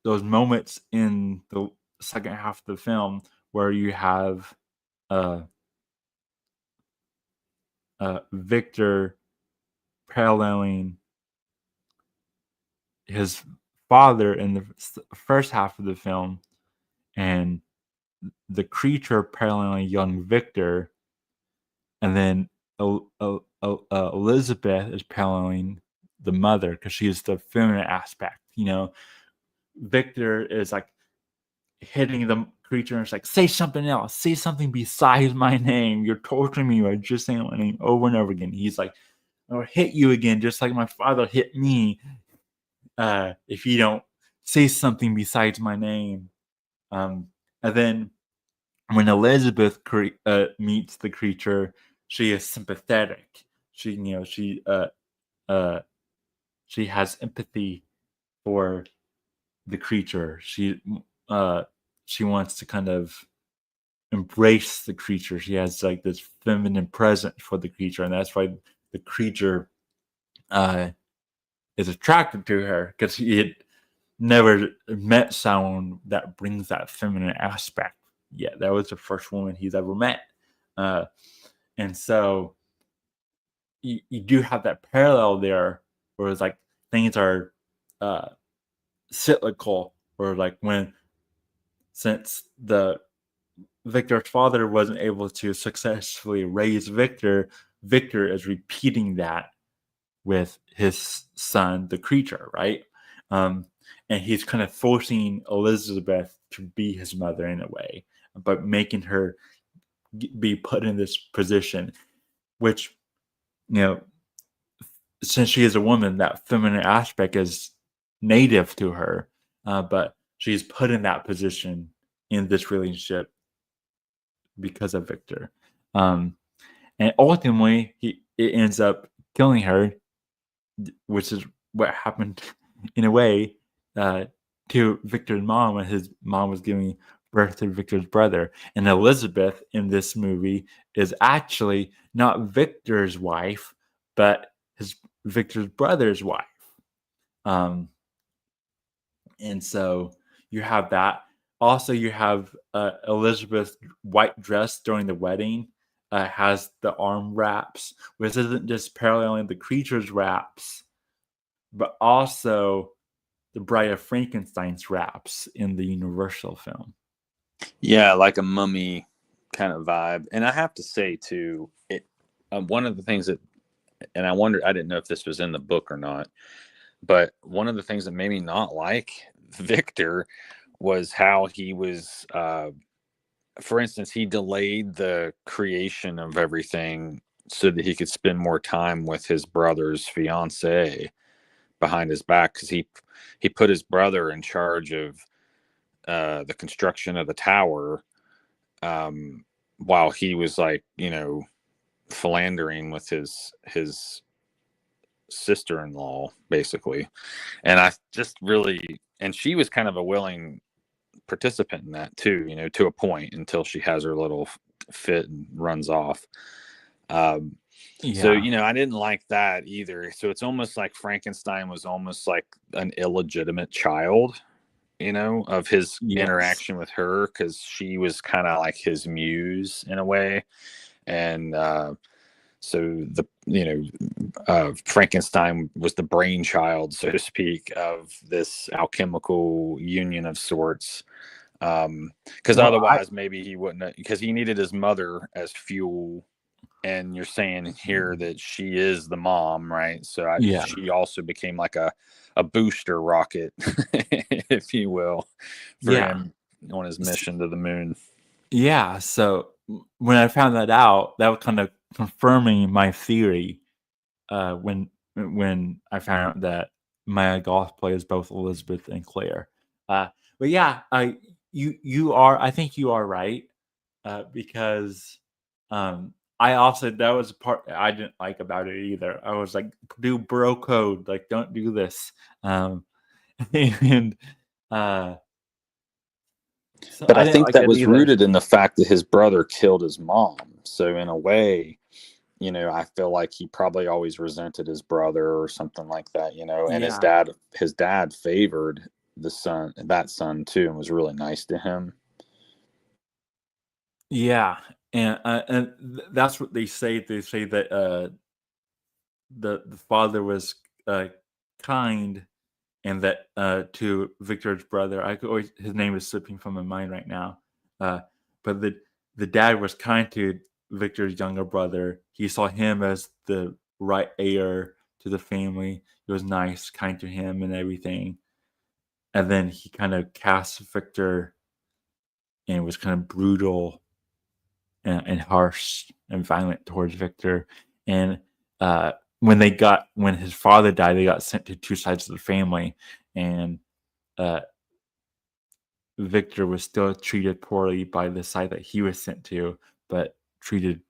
moments in the second half of the film where you have Victor paralleling his father in the first half of the film, and the creature paralleling young Victor, and then Elizabeth is paralleling the mother because she is the feminine aspect. Victor is like hitting the creature and it's like, say something else, say something besides my name. You're torturing me by just saying my name over and over again. He's like, I'll hit you again, just like my father hit me. If you don't say something besides my name. And then when Elizabeth meets the creature, she is sympathetic. She has empathy for the creature. She wants to kind of embrace the creature. She has like this feminine presence for the creature, and that's why the creature is attracted to her, because he had never met someone that brings that feminine aspect yet. That was the first woman he's ever met. And so you do have that parallel there where it's like things are cyclical, or like since Victor's father wasn't able to successfully raise Victor is repeating that with his son, the creature, right? And he's kind of forcing Elizabeth to be his mother in a way, but making her be put in this position, which, since she is a woman, that feminine aspect is native to her, but she's put in that position in this relationship because of Victor. And ultimately, it ends up killing her, which is what happened in a way to Victor's mom when his mom was giving birth to Victor's brother. And Elizabeth in this movie is actually not Victor's wife, but Victor's brother's wife. And so you have that. Also, you have Elizabeth's white dress during the wedding has the arm wraps, which isn't just paralleling the creature's wraps, but also the Bride of Frankenstein's wraps in the Universal film. Yeah, like a mummy kind of vibe. And I have to say too, one of the things that, and I didn't know if this was in the book or not, but one of the things that made me not like Victor was how he was, for instance, he delayed the creation of everything so that he could spend more time with his brother's fiance behind his back, because he put his brother in charge of the construction of the tower, while he was like, philandering with his sister-in-law, basically. And I just really, and she was kind of a willing participant in that too, to a point, until she has her little fit and runs off. So, I didn't like that either. So it's almost like Frankenstein was almost like an illegitimate child, of his interaction with her, because she was kind of like his muse in a way. And so Frankenstein was the brainchild, so to speak, of this alchemical union of sorts. Because otherwise, maybe he wouldn't, because he needed his mother as fuel. And you're saying here that she is the mom, right? So she also became like a booster rocket, if you will, for him on his mission to the moon. Yeah. So when I found that out, that was kind of confirming my theory. When I found out that Maya Goth plays both Elizabeth and Claire. But yeah, I think you are right, because I also, that was a part I didn't like about it either. I was like, do bro code, like don't do this. And so but I think like that was either. rooted in the fact that his brother killed his mom. So in a way, I feel like he probably always resented his brother or something like that, and his dad favored that son too, and was really nice to him. Yeah. And that's what they say. They say that the father was kind, and that to Victor's brother, his name is slipping from my mind right now, but the dad was kind to Victor's younger brother. He saw him as the right heir to the family. He was nice, kind to him, and everything. And then he kind of cast Victor, and was kind of brutal and harsh and violent towards Victor. And when his father died, they got sent to two sides of the family, and Victor was still treated poorly by the side that he was sent to, but treated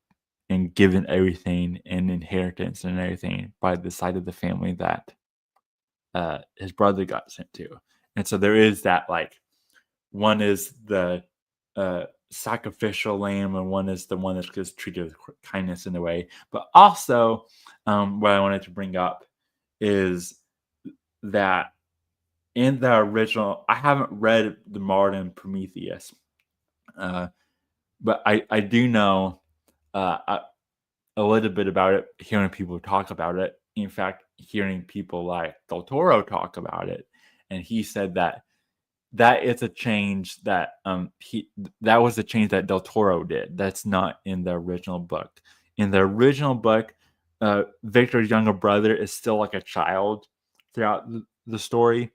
and given everything and inheritance and everything by the side of the family that his brother got sent to. And so there is that, like, one is the sacrificial lamb, and one is the one that's just treated with kindness in a way. But also, what I wanted to bring up is that in the original, I haven't read the modern Prometheus, but I do know a little bit about it, hearing people talk about it. in fact, hearing people like Del Toro talk about it, and he said that is a change that that was a change that Del Toro did. That's not in the original book. In the original book, Victor's younger brother is still like a child throughout the story,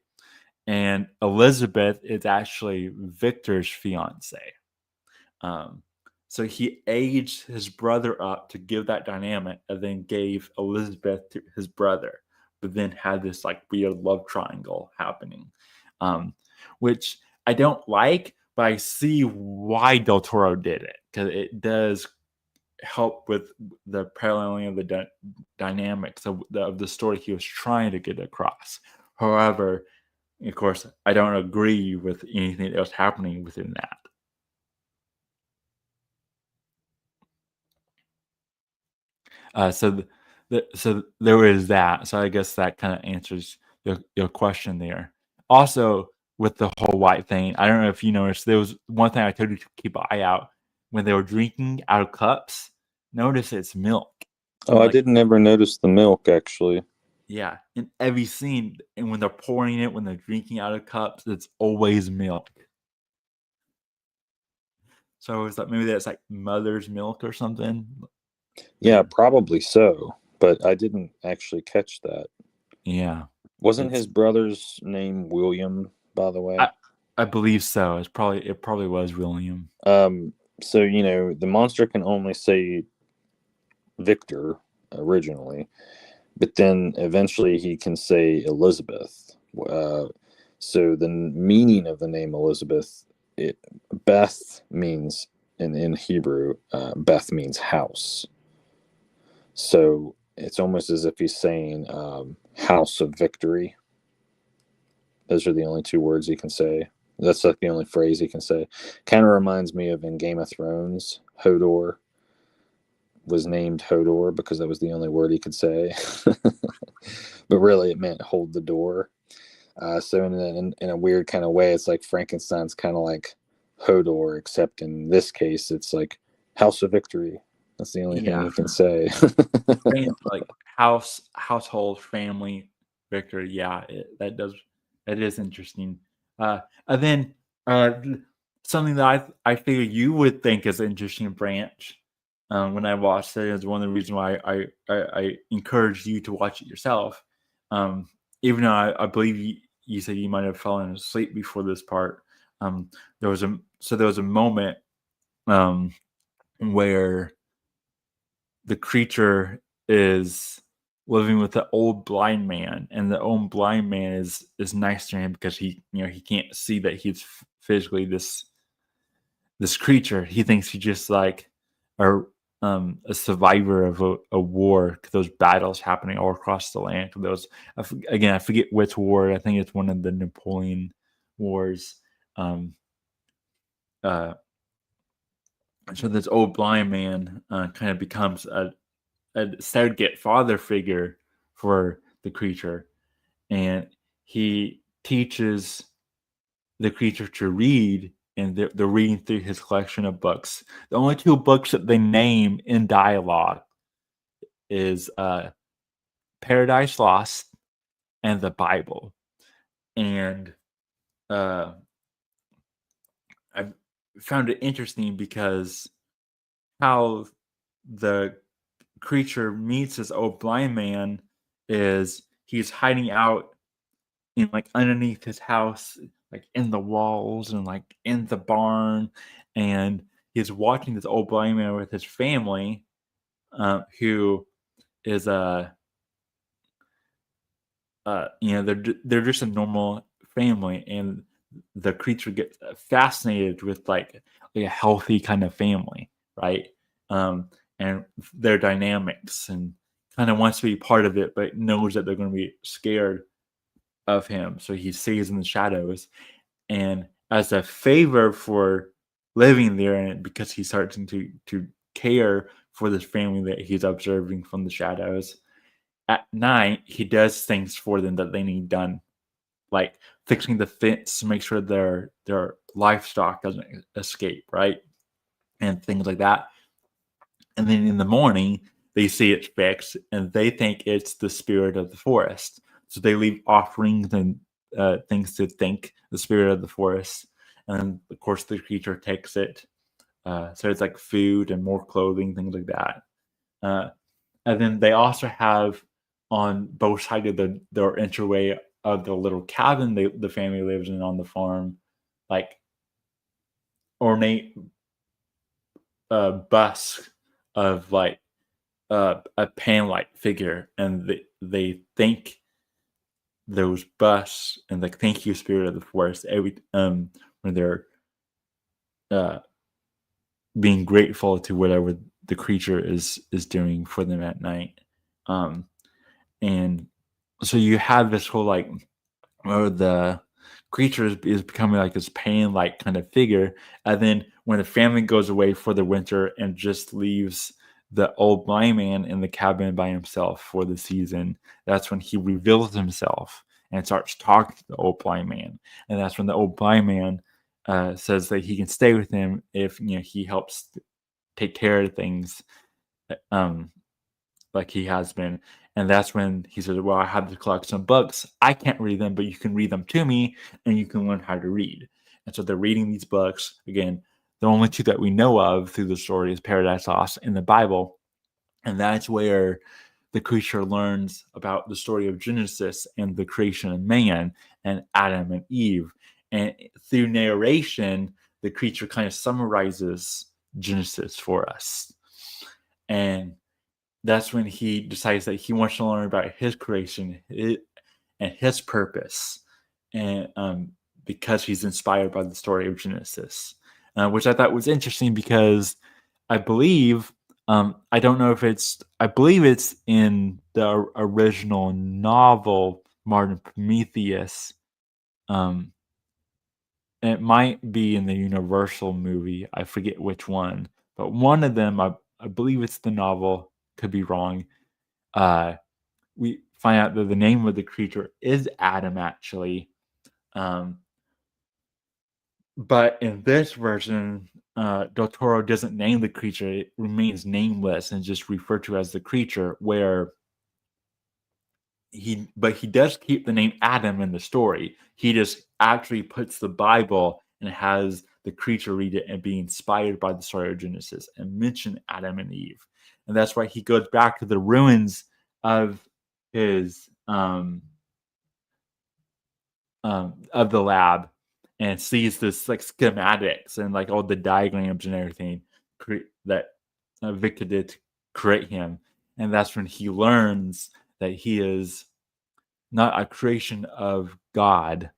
and Elizabeth is actually Victor's fiance. So he aged his brother up to give that dynamic, and then gave Elizabeth to his brother, but then had this like weird love triangle happening, which I don't like, but I see why Del Toro did it, because it does help with the paralleling of the dynamics of the story he was trying to get across. However, of course, I don't agree with anything that was happening within that. So there is that. So I guess that kind of answers your question there. Also, with the whole white thing, I don't know if you noticed, there was one thing I told you to keep an eye out when they were drinking out of cups. Notice it's milk. Oh, I didn't ever notice the milk actually. Yeah, in every scene, and when they're pouring it, when they're drinking out of cups, it's always milk. So is that maybe that's like mother's milk or something? Yeah, probably so, but I didn't actually catch that. Yeah. Wasn't his brother's name William, by the way? I believe so. It probably was William. So the monster can only say Victor originally, but then eventually he can say Elizabeth. So the meaning of the name Elizabeth, Beth means in Hebrew, Beth means house. So it's almost as if he's saying house of victory. Those are the only two words he can say. That's like the only phrase he can say. Kind of reminds me of in Game of Thrones, Hodor was named Hodor because that was the only word he could say. But really it meant hold the door. So in a weird kind of way, it's like Frankenstein's kind of like Hodor, except in this case, it's like House of Victory. That's the only thing you can say. Like household, family, victory. Yeah, that is interesting. And then something that I figure you would think is an interesting branch when I watched it is one of the reasons why I encouraged you to watch it yourself. Even though I believe you said you might have fallen asleep before this part. There was a moment where the creature is living with the old blind man, and the old blind man is nice to him because he can't see that he's physically this creature. He thinks he's just like a survivor of a war, those battles happening all across the land. Those I forget which war. I think it's one of the Napoleon wars. So this old blind man kind of becomes a surrogate father figure for the creature, and he teaches the creature to read, and they're reading through his collection of books. The only two books that they name in dialogue is Paradise Lost and the Bible. And I found it interesting because how the creature meets this old blind man is he's hiding out in like underneath his house, like in the walls and like in the barn, and he's watching this old blind man with his family, who is they're just a normal family, and the creature gets fascinated with like a healthy kind of family, right? And their dynamics, and kind of wants to be part of it, but knows that they're going to be scared of him. So he stays in the shadows. And as a favor for living there, and because he's starting to care for this family that he's observing from the shadows, at night he does things for them that they need done, like fixing the fence to make sure their livestock doesn't escape, right? And things like that. And then in the morning, they see it fixed, and they think it's the spirit of the forest. So they leave offerings and things to thank the spirit of the forest. And of course, the creature takes it. So it's like food and more clothing, things like that. And then they also have on both sides of their entryway of the little cabin the family lives in on the farm, like ornate busts of like a pan-like figure, and they thank those busts and like thank you spirit of the forest every when they're being grateful to whatever the creature is doing for them at night. And so you have this whole like where the creature is becoming like this pain-like kind of figure, and then when the family goes away for the winter and just leaves the old blind man in the cabin by himself for the season, that's when he reveals himself and starts talking to the old blind man, and that's when the old blind man says that he can stay with him if he helps take care of things, like he has been. And that's when he says, well, I have to collect some books. I can't read them, but you can read them to me and you can learn how to read. And so they're reading these books. Again, the only two that we know of through the story is Paradise Lost in the Bible. And that's where the creature learns about the story of Genesis and the creation of man and Adam and Eve. And through narration, the creature kind of summarizes Genesis for us. And that's when he decides that he wants to learn about his creation and his purpose, and because he's inspired by the story of Genesis, which I thought was interesting because I believe I don't know if I believe it's in the original novel Martin Prometheus. It might be in the Universal movie. I forget which one, but one of them, I believe it's the novel. Could be wrong. We find out that the name of the creature is Adam, actually. But in this version, Del Toro doesn't name the creature. It remains nameless and just referred to as the creature, where he does keep the name Adam in the story. He just actually puts the Bible and has the creature read it and be inspired by the story of Genesis and mention Adam and Eve. And that's why he goes back to the ruins of his of the lab and sees this like schematics and like all the diagrams and everything that Victor did to create him. And that's when he learns that he is not a creation of God,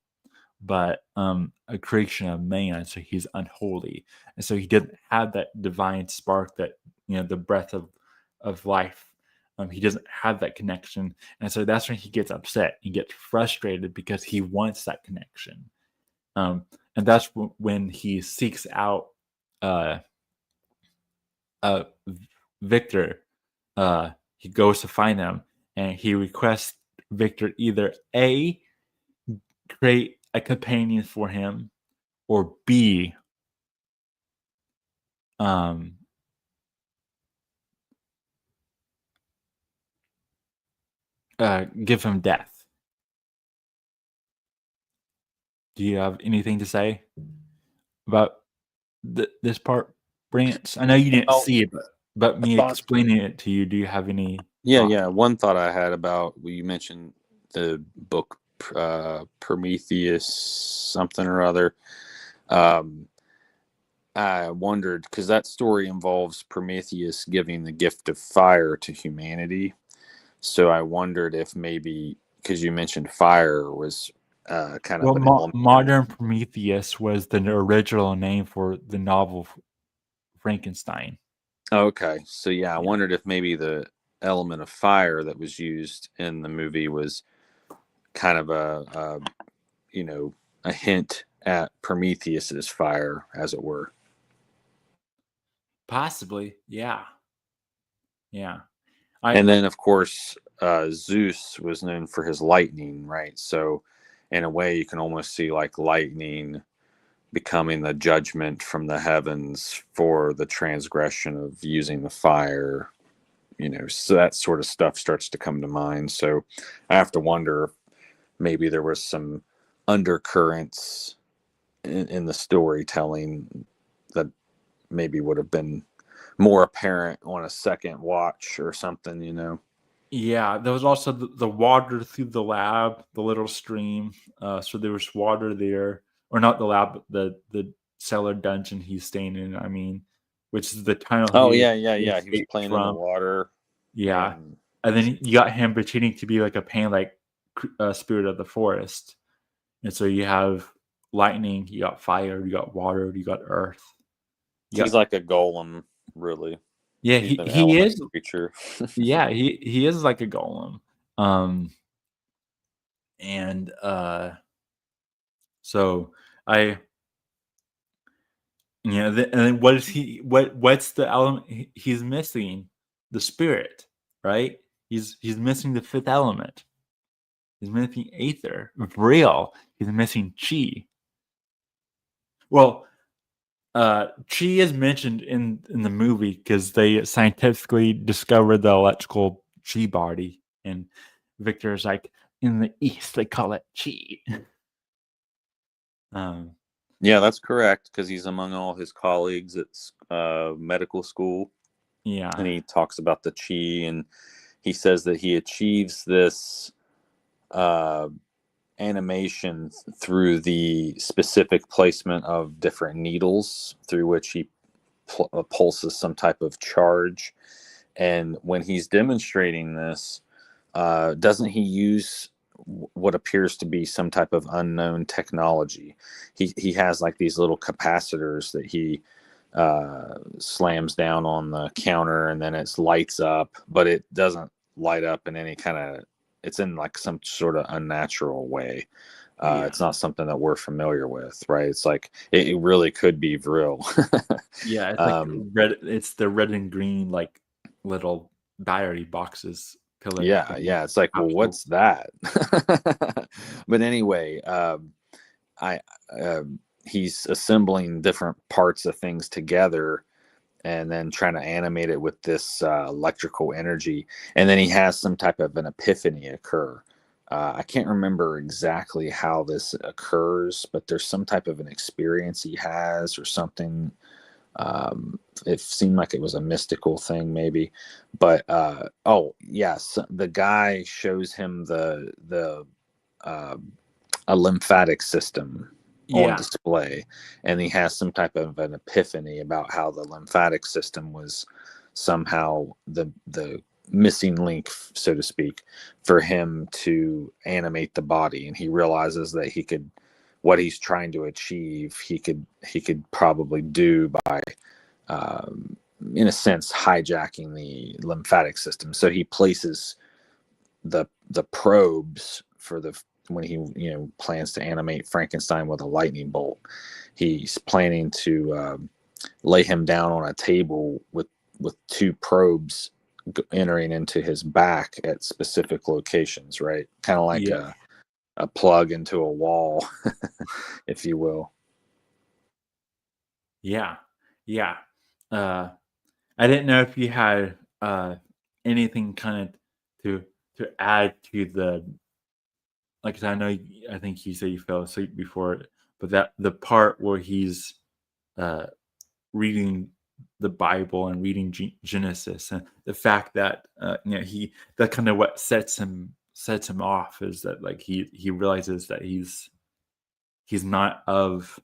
but a creation of man. So he's unholy, and so he didn't have that divine spark, that the breath of life. He doesn't have that connection, and so that's when he gets upset. He gets frustrated because he wants that connection, and that's when he seeks out Victor. He goes to find him, and he requests Victor either A, create a companion for him, or B, give him death. Do you have anything to say about this part, Brant? I know you didn't see it, but me explaining it to you, do you have any? Yeah. One thought I had about, you mentioned the book Prometheus something or other. I wondered, because that story involves Prometheus giving the gift of fire to humanity. So I wondered if maybe, because you mentioned fire was kind of an element. Modern Prometheus was the original name for the novel Frankenstein. Okay, so I wondered if maybe the element of fire that was used in the movie was kind of a hint at Prometheus's fire, as it were. Possibly, yeah. And then, of course, Zeus was known for his lightning, right? So, in a way, you can almost see like lightning becoming the judgment from the heavens for the transgression of using the fire, so that sort of stuff starts to come to mind. So I have to wonder if maybe there was some undercurrents in the storytelling that maybe would have been more apparent on a second watch or something. Yeah, there was also the water through the lab, the little stream. So there was water there, or not the lab, but the cellar dungeon he's staying in. I mean, which is the tunnel Oh, he yeah, he was escaped playing in the from. water. Yeah, And and then you got him pretending to be like a pain, like spirit of the forest, and so you have lightning, you got fire, you got water, you got earth. he's like a golem, really. Yeah, He's an he element is. creature. Yeah, he is like a golem. And so I and then what is what's the element he's missing? The spirit, right? He's missing the fifth element. He's missing aether, real. He's missing chi. Well, chi is mentioned in the movie because they scientifically discovered the electrical chi body, and Victor's like, in the East they call it chi. Yeah, that's correct, because he's among all his colleagues at medical school, Yeah, and he talks about the chi, and he says that he achieves this animation through the specific placement of different needles through which he pulses some type of charge. And when he's demonstrating this, doesn't he use what appears to be some type of unknown technology? He has like these little capacitors that he slams down on the counter, and then it lights up, but it doesn't light up in any kind of, it's in like some sort of unnatural way. Yeah. It's not something that we're familiar with, right? It's like it really could be vril. yeah. It's like red. It's the red and green like little diary boxes. Yeah, it's like, well, what's that? But anyway, I he's assembling different parts of things together and then trying to animate it with this electrical energy, and then he has some type of an epiphany occur. I can't remember exactly how this occurs, but there's some type of an experience he has or something. It seemed like it was a mystical thing, maybe. But oh yes, the guy shows him a lymphatic system on display, and he has some type of an epiphany about how the lymphatic system was somehow the missing link, so to speak, for him to animate the body. And he realizes that he could, what he's trying to achieve, he could probably do by in a sense hijacking the lymphatic system. So he places the probes for the, when he plans to animate Frankenstein with a lightning bolt, he's planning to lay him down on a table with two probes entering into his back at specific locations, right? Kind of like a plug into a wall, if you will. Yeah. I didn't know if you had anything kind of to add to the, like, I think you said you fell asleep before it, but that the part where he's reading the Bible and reading Genesis, and the fact that that kind of what sets him off is that, like, he realizes that he's not of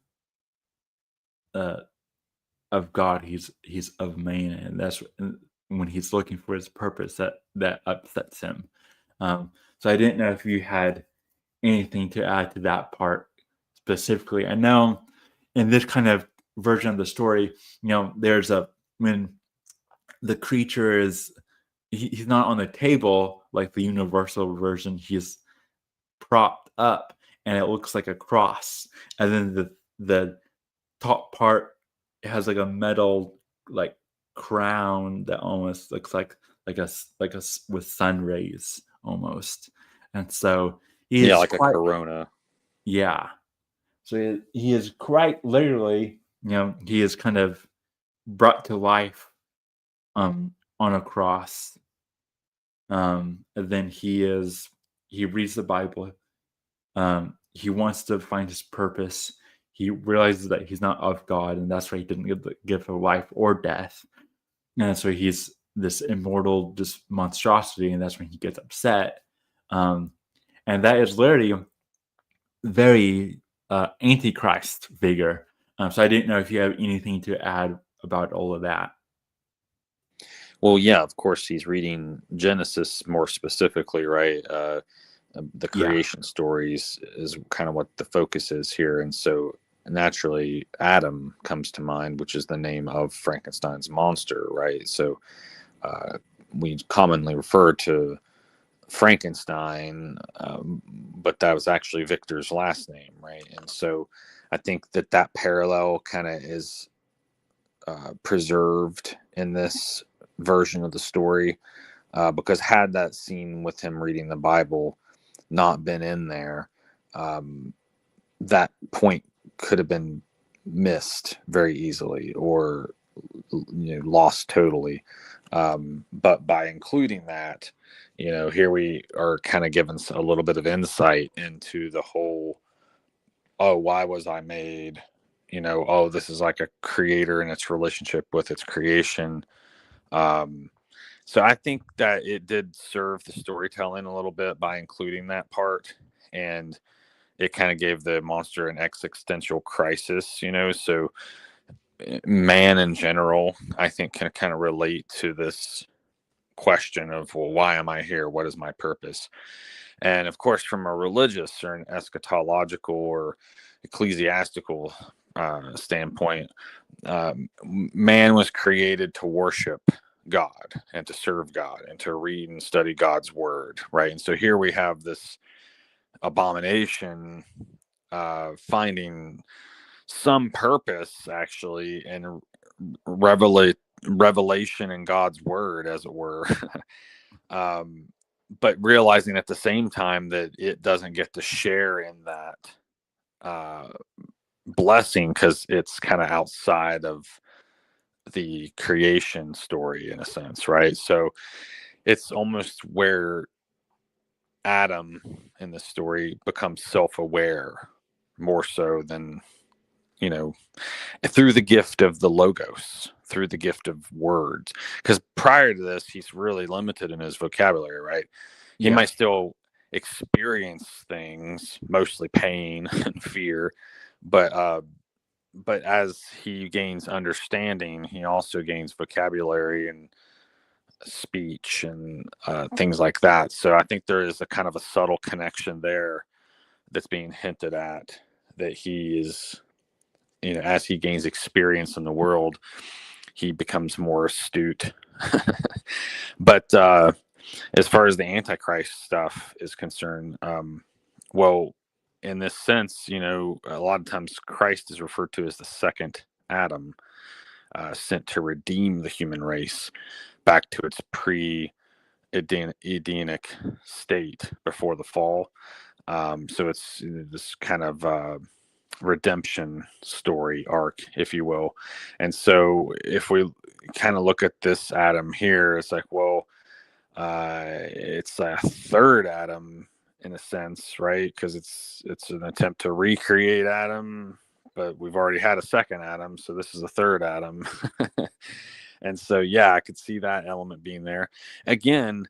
God, he's of man, and that's when he's looking for his purpose that upsets him. So I didn't know if you had anything to add to that part specifically. I know in this kind of version of the story, there's when the creature is, he's not on the table like the universal version, he's propped up and it looks like a cross, and then the top part has like a metal like crown that almost looks like a with sun rays almost, and so he is like a corona. Yeah, so he is quite literally, he is kind of brought to life on a cross, And then he reads the Bible. He wants to find his purpose. He realizes that he's not of God, and that's why he didn't give the gift of life or death. And so he's this immortal, just monstrosity, and that's when he gets upset. And that is literally very Antichrist figure. So I didn't know if you have anything to add about all of that. Well, yeah, of course, he's reading Genesis more specifically, right? The creation stories is kind of what the focus is here. And so naturally, Adam comes to mind, which is the name of Frankenstein's monster, right? So we commonly refer to Frankenstein, but that was actually Victor's last name, right? And so I think that parallel kind of is preserved in this version of the story, because had that scene with him reading the Bible not been in there, that point could have been missed very easily or lost totally. But by including that, here we are kind of given a little bit of insight into the whole, oh, why was I made? Oh, this is like a creator and its relationship with its creation. So I think that it did serve the storytelling a little bit by including that part, and it kind of gave the monster an existential crisis, so man in general, I think, can kind of relate to this question of, well, why am I here? What is my purpose? And of course, from a religious or an eschatological or ecclesiastical standpoint, man was created to worship God and to serve God and to read and study God's word, right? And so here we have this abomination finding some purpose actually in revelation in God's word, as it were. But realizing at the same time that it doesn't get to share in that blessing because it's kind of outside of the creation story in a sense, right? So it's almost where Adam in the story becomes self-aware more so than, through the gift of the logos, through the gift of words. Because prior to this, he's really limited in his vocabulary, right? He might still experience things, mostly pain and fear, but as he gains understanding, he also gains vocabulary and speech and things like that. So I think there is a kind of a subtle connection there that's being hinted at, that he is, as he gains experience in the world, he becomes more astute. But as far as the Antichrist stuff is concerned, well, in this sense, a lot of times Christ is referred to as the second Adam, sent to redeem the human race back to its pre-Edenic state before the fall. So it's this kind of redemption story arc, if you will. And so if we kind of look at this Adam here, it's like, well, it's a third Adam in a sense, right? Because it's an attempt to recreate Adam, but we've already had a second Adam, so this is a third Adam. And so, yeah, I could see that element being there. Again,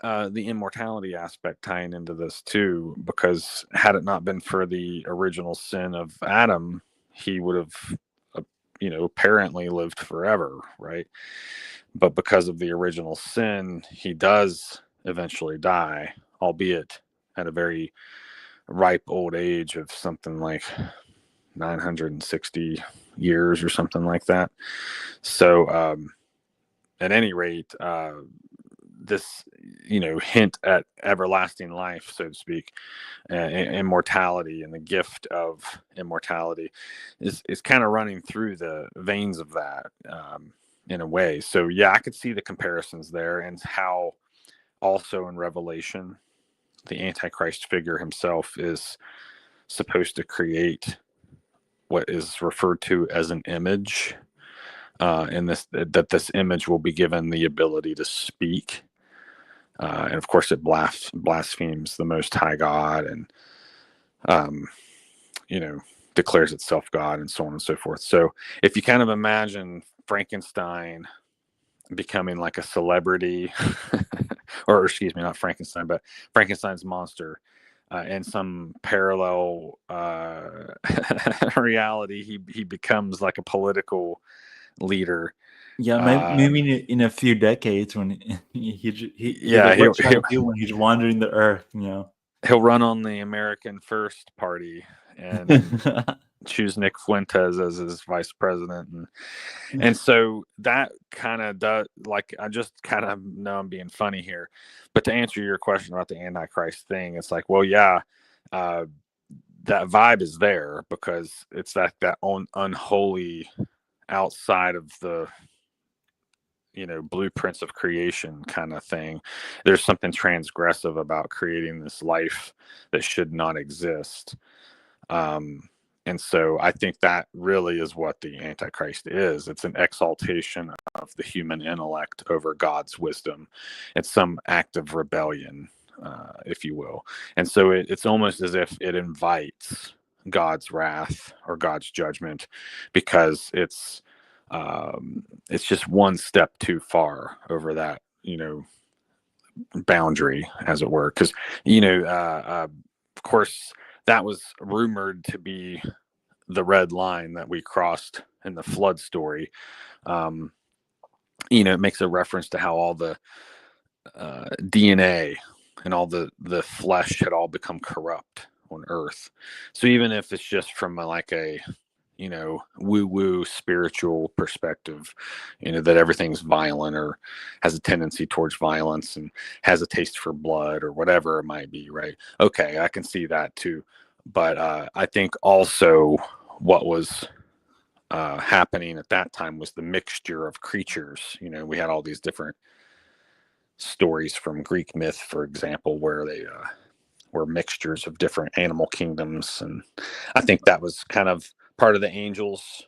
the immortality aspect tying into this too, because had it not been for the original sin of Adam, he would have, apparently lived forever, right? But because of the original sin, he does eventually die, albeit at a very ripe old age of something like 960 years or something like that. So at any rate, this hint at everlasting life, so to speak, immortality and the gift of immortality is kind of running through the veins of that, in a way. So yeah, I could see the comparisons there, and how also in Revelation the Antichrist figure himself is supposed to create what is referred to as an image, and this image will be given the ability to speak. And of course, it blasphemes the Most High God, and declares itself God, and so on and so forth. So if you kind of imagine Frankenstein becoming like a celebrity, or excuse me, not Frankenstein, but Frankenstein's monster, in some parallel reality, he becomes like a political leader. Yeah, maybe in a few decades when he's Yeah, like, what should I do when he's wandering the earth? He'll run on the American First Party and choose Nick Fuentes as his vice president, and so that kind of does, like, I just kind of know I'm being funny here, but to answer your question about the Antichrist thing, it's like, well, yeah, that vibe is there because it's that unholy outside of the blueprints of creation kind of thing. There's something transgressive about creating this life that should not exist. And so I think that really is what the Antichrist is. It's an exaltation of the human intellect over God's wisdom. It's some act of rebellion, if you will. And so it's almost as if it invites God's wrath or God's judgment, because it's just one step too far over that, boundary, as it were. Because, of course, that was rumored to be the red line that we crossed in the flood story. It makes a reference to how all the DNA and all the flesh had all become corrupt on Earth. So even if it's just from like a woo-woo spiritual perspective, that everything's violent or has a tendency towards violence and has a taste for blood or whatever it might be, right? Okay, I can see that too. But I think also what was happening at that time was the mixture of creatures. We had all these different stories from Greek myth, for example, where they were mixtures of different animal kingdoms. And I think that was kind of part of the angels'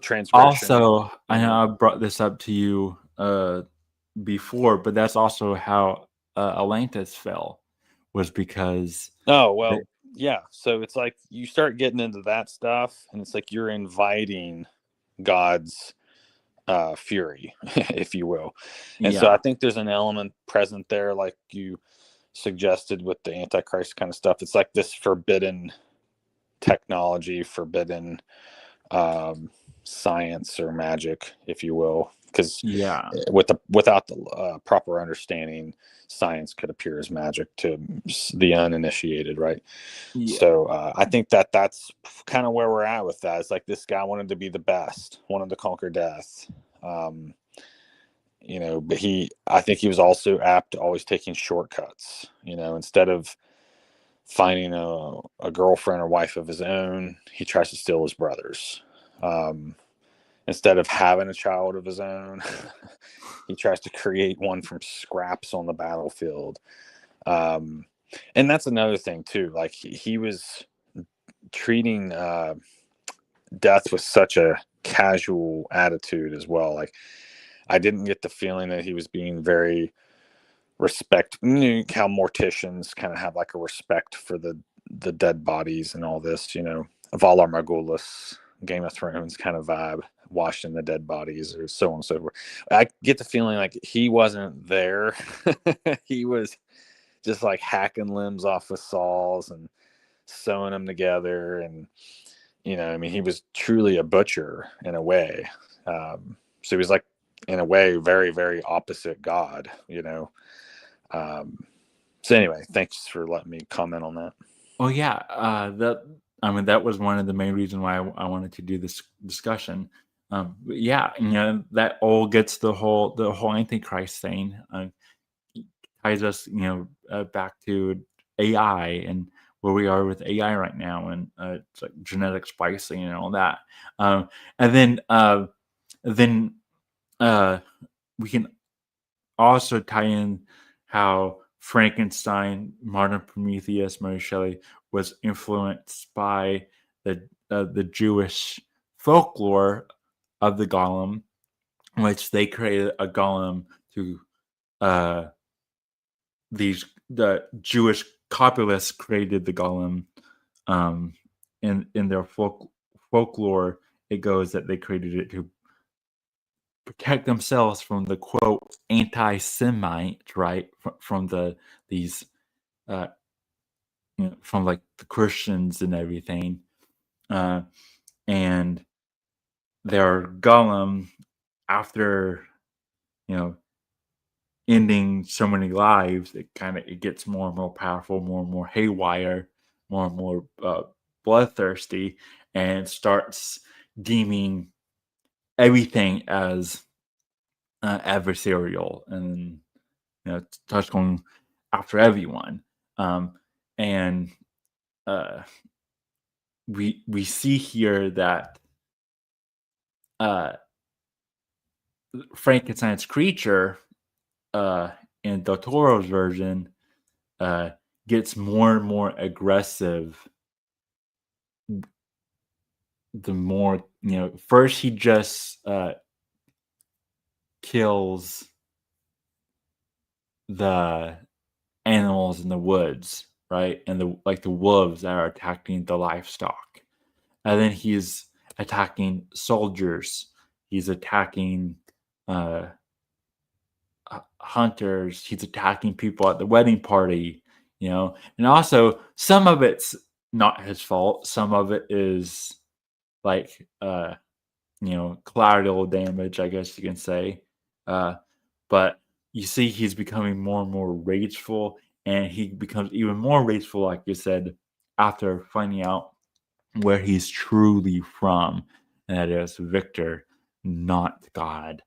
transgression. Also, I know I brought this up to you before, but that's also how Atlantis fell, was because yeah. So it's like you start getting into that stuff, and it's like you're inviting God's fury, if you will. And so I think there's an element present there, like you suggested with the Antichrist kind of stuff. It's like this forbidden technology, forbidden science or magic, if you will, because without the proper understanding, science could appear as magic to the uninitiated, right? So I think that's kind of where we're at with that. It's like this guy wanted to be the best, wanted to conquer death, but I think he was also apt to always taking shortcuts, instead of finding a girlfriend or wife of his own, he tries to steal his brother's. Instead of having a child of his own, he tries to create one from scraps on the battlefield. And that's another thing too. Like he was treating death with such a casual attitude as well. Like I didn't get the feeling that he was being very how morticians kind of have like a respect for the dead bodies and all this, Valar Morghulis, Game of Thrones kind of vibe, washing the dead bodies or so on and so forth. I get the feeling like he wasn't there. He was just like hacking limbs off with saws and sewing them together. And, he was truly a butcher in a way. So he was like, in a way, very, very opposite God, So anyway, thanks for letting me comment on that. Well, yeah, that was one of the main reasons why I wanted to do this discussion. But yeah, that all gets the whole Antichrist thing, ties us, back to AI and where we are with AI right now, and it's like genetic splicing and all that. And then we can also tie in how Frankenstein, modern Prometheus, Mary Shelley, was influenced by the Jewish folklore of the Golem, in which they created a golem to the Jewish copulasts created the golem. In their folklore, it goes that they created it to protect themselves from the quote anti-Semite, right? From these from like the Christians and everything, and their golem, after ending so many lives, it gets more and more powerful, more and more haywire, more and more bloodthirsty, and starts deeming everything as adversarial, and starts going after everyone. And we see here that Frankenstein's creature, in the Toro's version, gets more and more aggressive. The more, first he just kills the animals in the woods, right? And the wolves that are attacking the livestock. And then he's attacking soldiers. He's attacking hunters. He's attacking people at the wedding party, and also some of it's not his fault. Some of it is like collateral damage, I guess you can say. But you see he's becoming more and more rageful, and he becomes even more rageful, like you said, after finding out where he's truly from, and that is Victor, not God.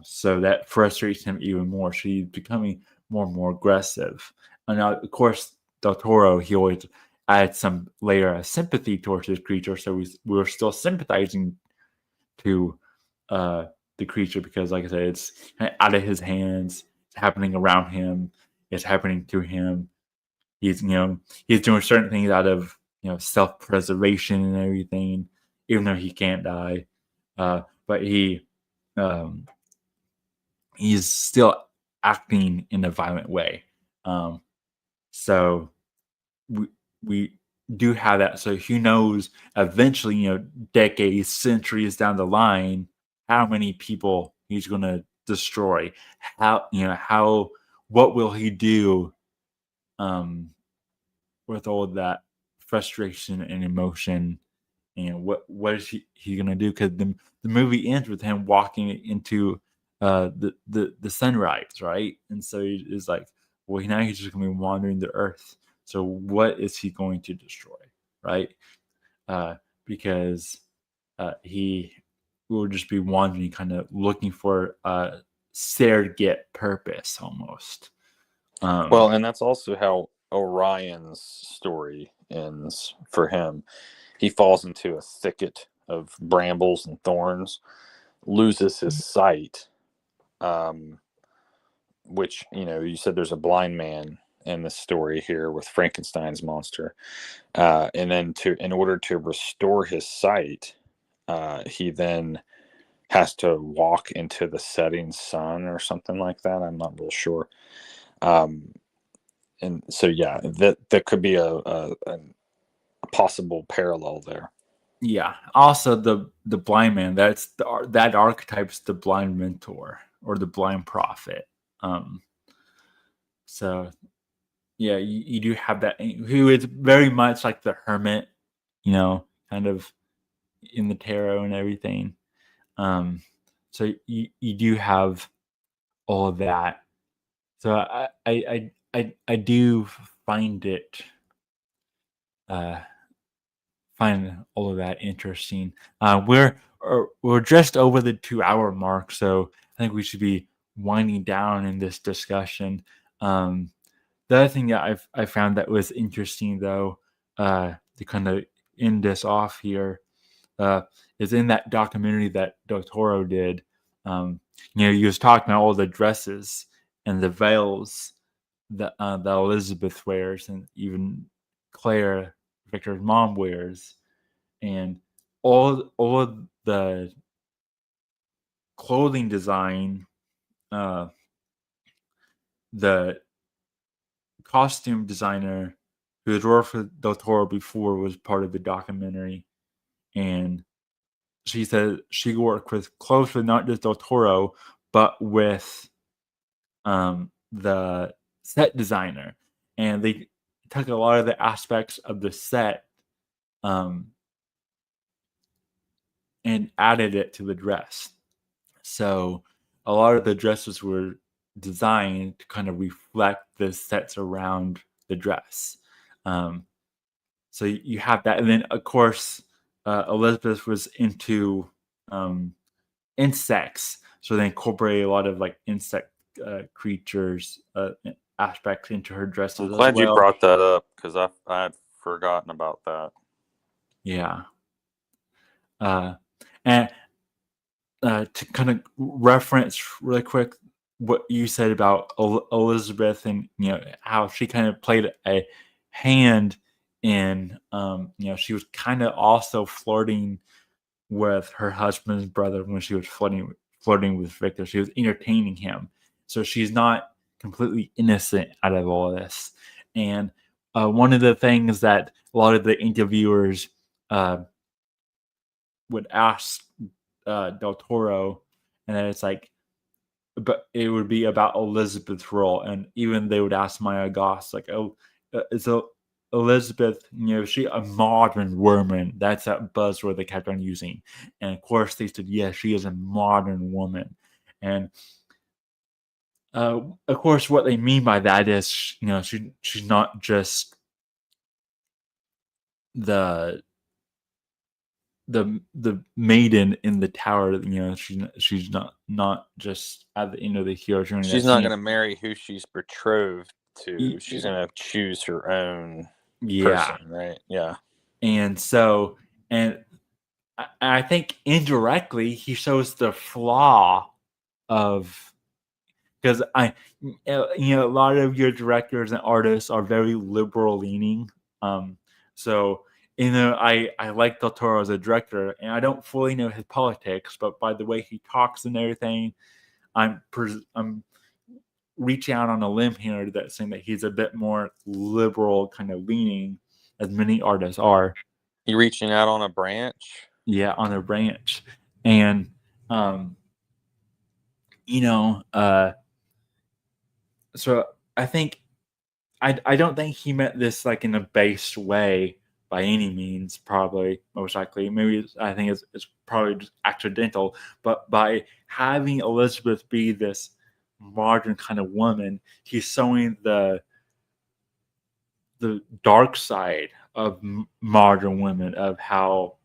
So that frustrates him even more. So he's becoming more and more aggressive. And now, of course, Del Toro, he always adds some layer of sympathy towards his creature. So we're still sympathizing to the creature because, like I said, it's out of his hands. It's happening around him. It's happening to him. He's he's doing certain things out of self-preservation and everything, even though he can't die. But he's still acting in a violent way. So we do have that. So who knows? Eventually, decades, centuries down the line, how many people he's going to destroy? What will he do? With all that frustration and emotion, and what is he gonna do? Because the movie ends with him walking into the sunrise, right? And so he's like, well, now he's just gonna be wandering the earth. So what is he going to destroy, right? Because he will just be wandering, kind of looking for a surrogate purpose, almost. Well, and that's also how Orion's story ends for him. He falls into a thicket of brambles and thorns, loses his sight, which, you said there's a blind man in this story here with Frankenstein's monster. And then in order to restore his sight, he then has to walk into the setting sun or something like that. I'm not real sure. And so, yeah, that could be a possible parallel there. Yeah. Also, the blind man. That archetype's the blind mentor or the blind prophet. So, yeah, you do have that, who is very much like the hermit, kind of in the tarot and everything. So you do have all of that. So I do find it find all of that interesting. We're just over the 2-hour mark, so I think we should be winding down in this discussion. The other thing that I found that was interesting, though, to kind of end this off here, is in that documentary that Del Toro did. He was talking about all the dresses and the veils that Elizabeth wears, and even Claire, Victor's mom, wears, and all of the clothing design, the costume designer who had worked with Del Toro before was part of the documentary, and she said she worked close with not just Del Toro but with the set designer, and they took a lot of the aspects of the set and added it to the dress. So a lot of the dresses were designed to kind of reflect the sets around the dress. So you have that, and then of course Elizabeth was into insects, so they incorporated a lot of like insect creatures aspects into her dresses I'm as glad you well. brought that up because I had forgotten about that. Yeah. And to kind of reference really quick what you said about Elizabeth, and how she kind of played a hand in she was kind of also flirting with her husband's brother when she was flirting with Victor. She was entertaining him, so she's not completely innocent out of all of this. And one of the things that a lot of the interviewers would ask Del Toro, and then it's like, but it would be about Elizabeth's role, and even they would ask Maya Goss, like, "Oh, is Elizabeth, is she a modern woman?" That's that buzzword they kept on using, and of course they said, "Yes, she is a modern woman," and of course what they mean by that is, she's not just the the maiden in the tower. She's not just at the end of the hero journey. She's not going to marry who she's betrothed to. She's going to choose her own person, right? Yeah. And so, and I think indirectly he shows the flaw of, because a lot of your directors and artists are very liberal leaning. So I like Del Toro as a director, and I don't fully know his politics, but by the way he talks and everything, I'm reaching out on a limb here that saying that he's a bit more liberal kind of leaning, as many artists are. You reaching out on a branch? Yeah, on a branch. And so I think I don't think he meant this like in a base way by any means, probably, most likely. Maybe I think it's probably just accidental, but by having Elizabeth be this modern kind of woman, he's showing the dark side of modern women, of how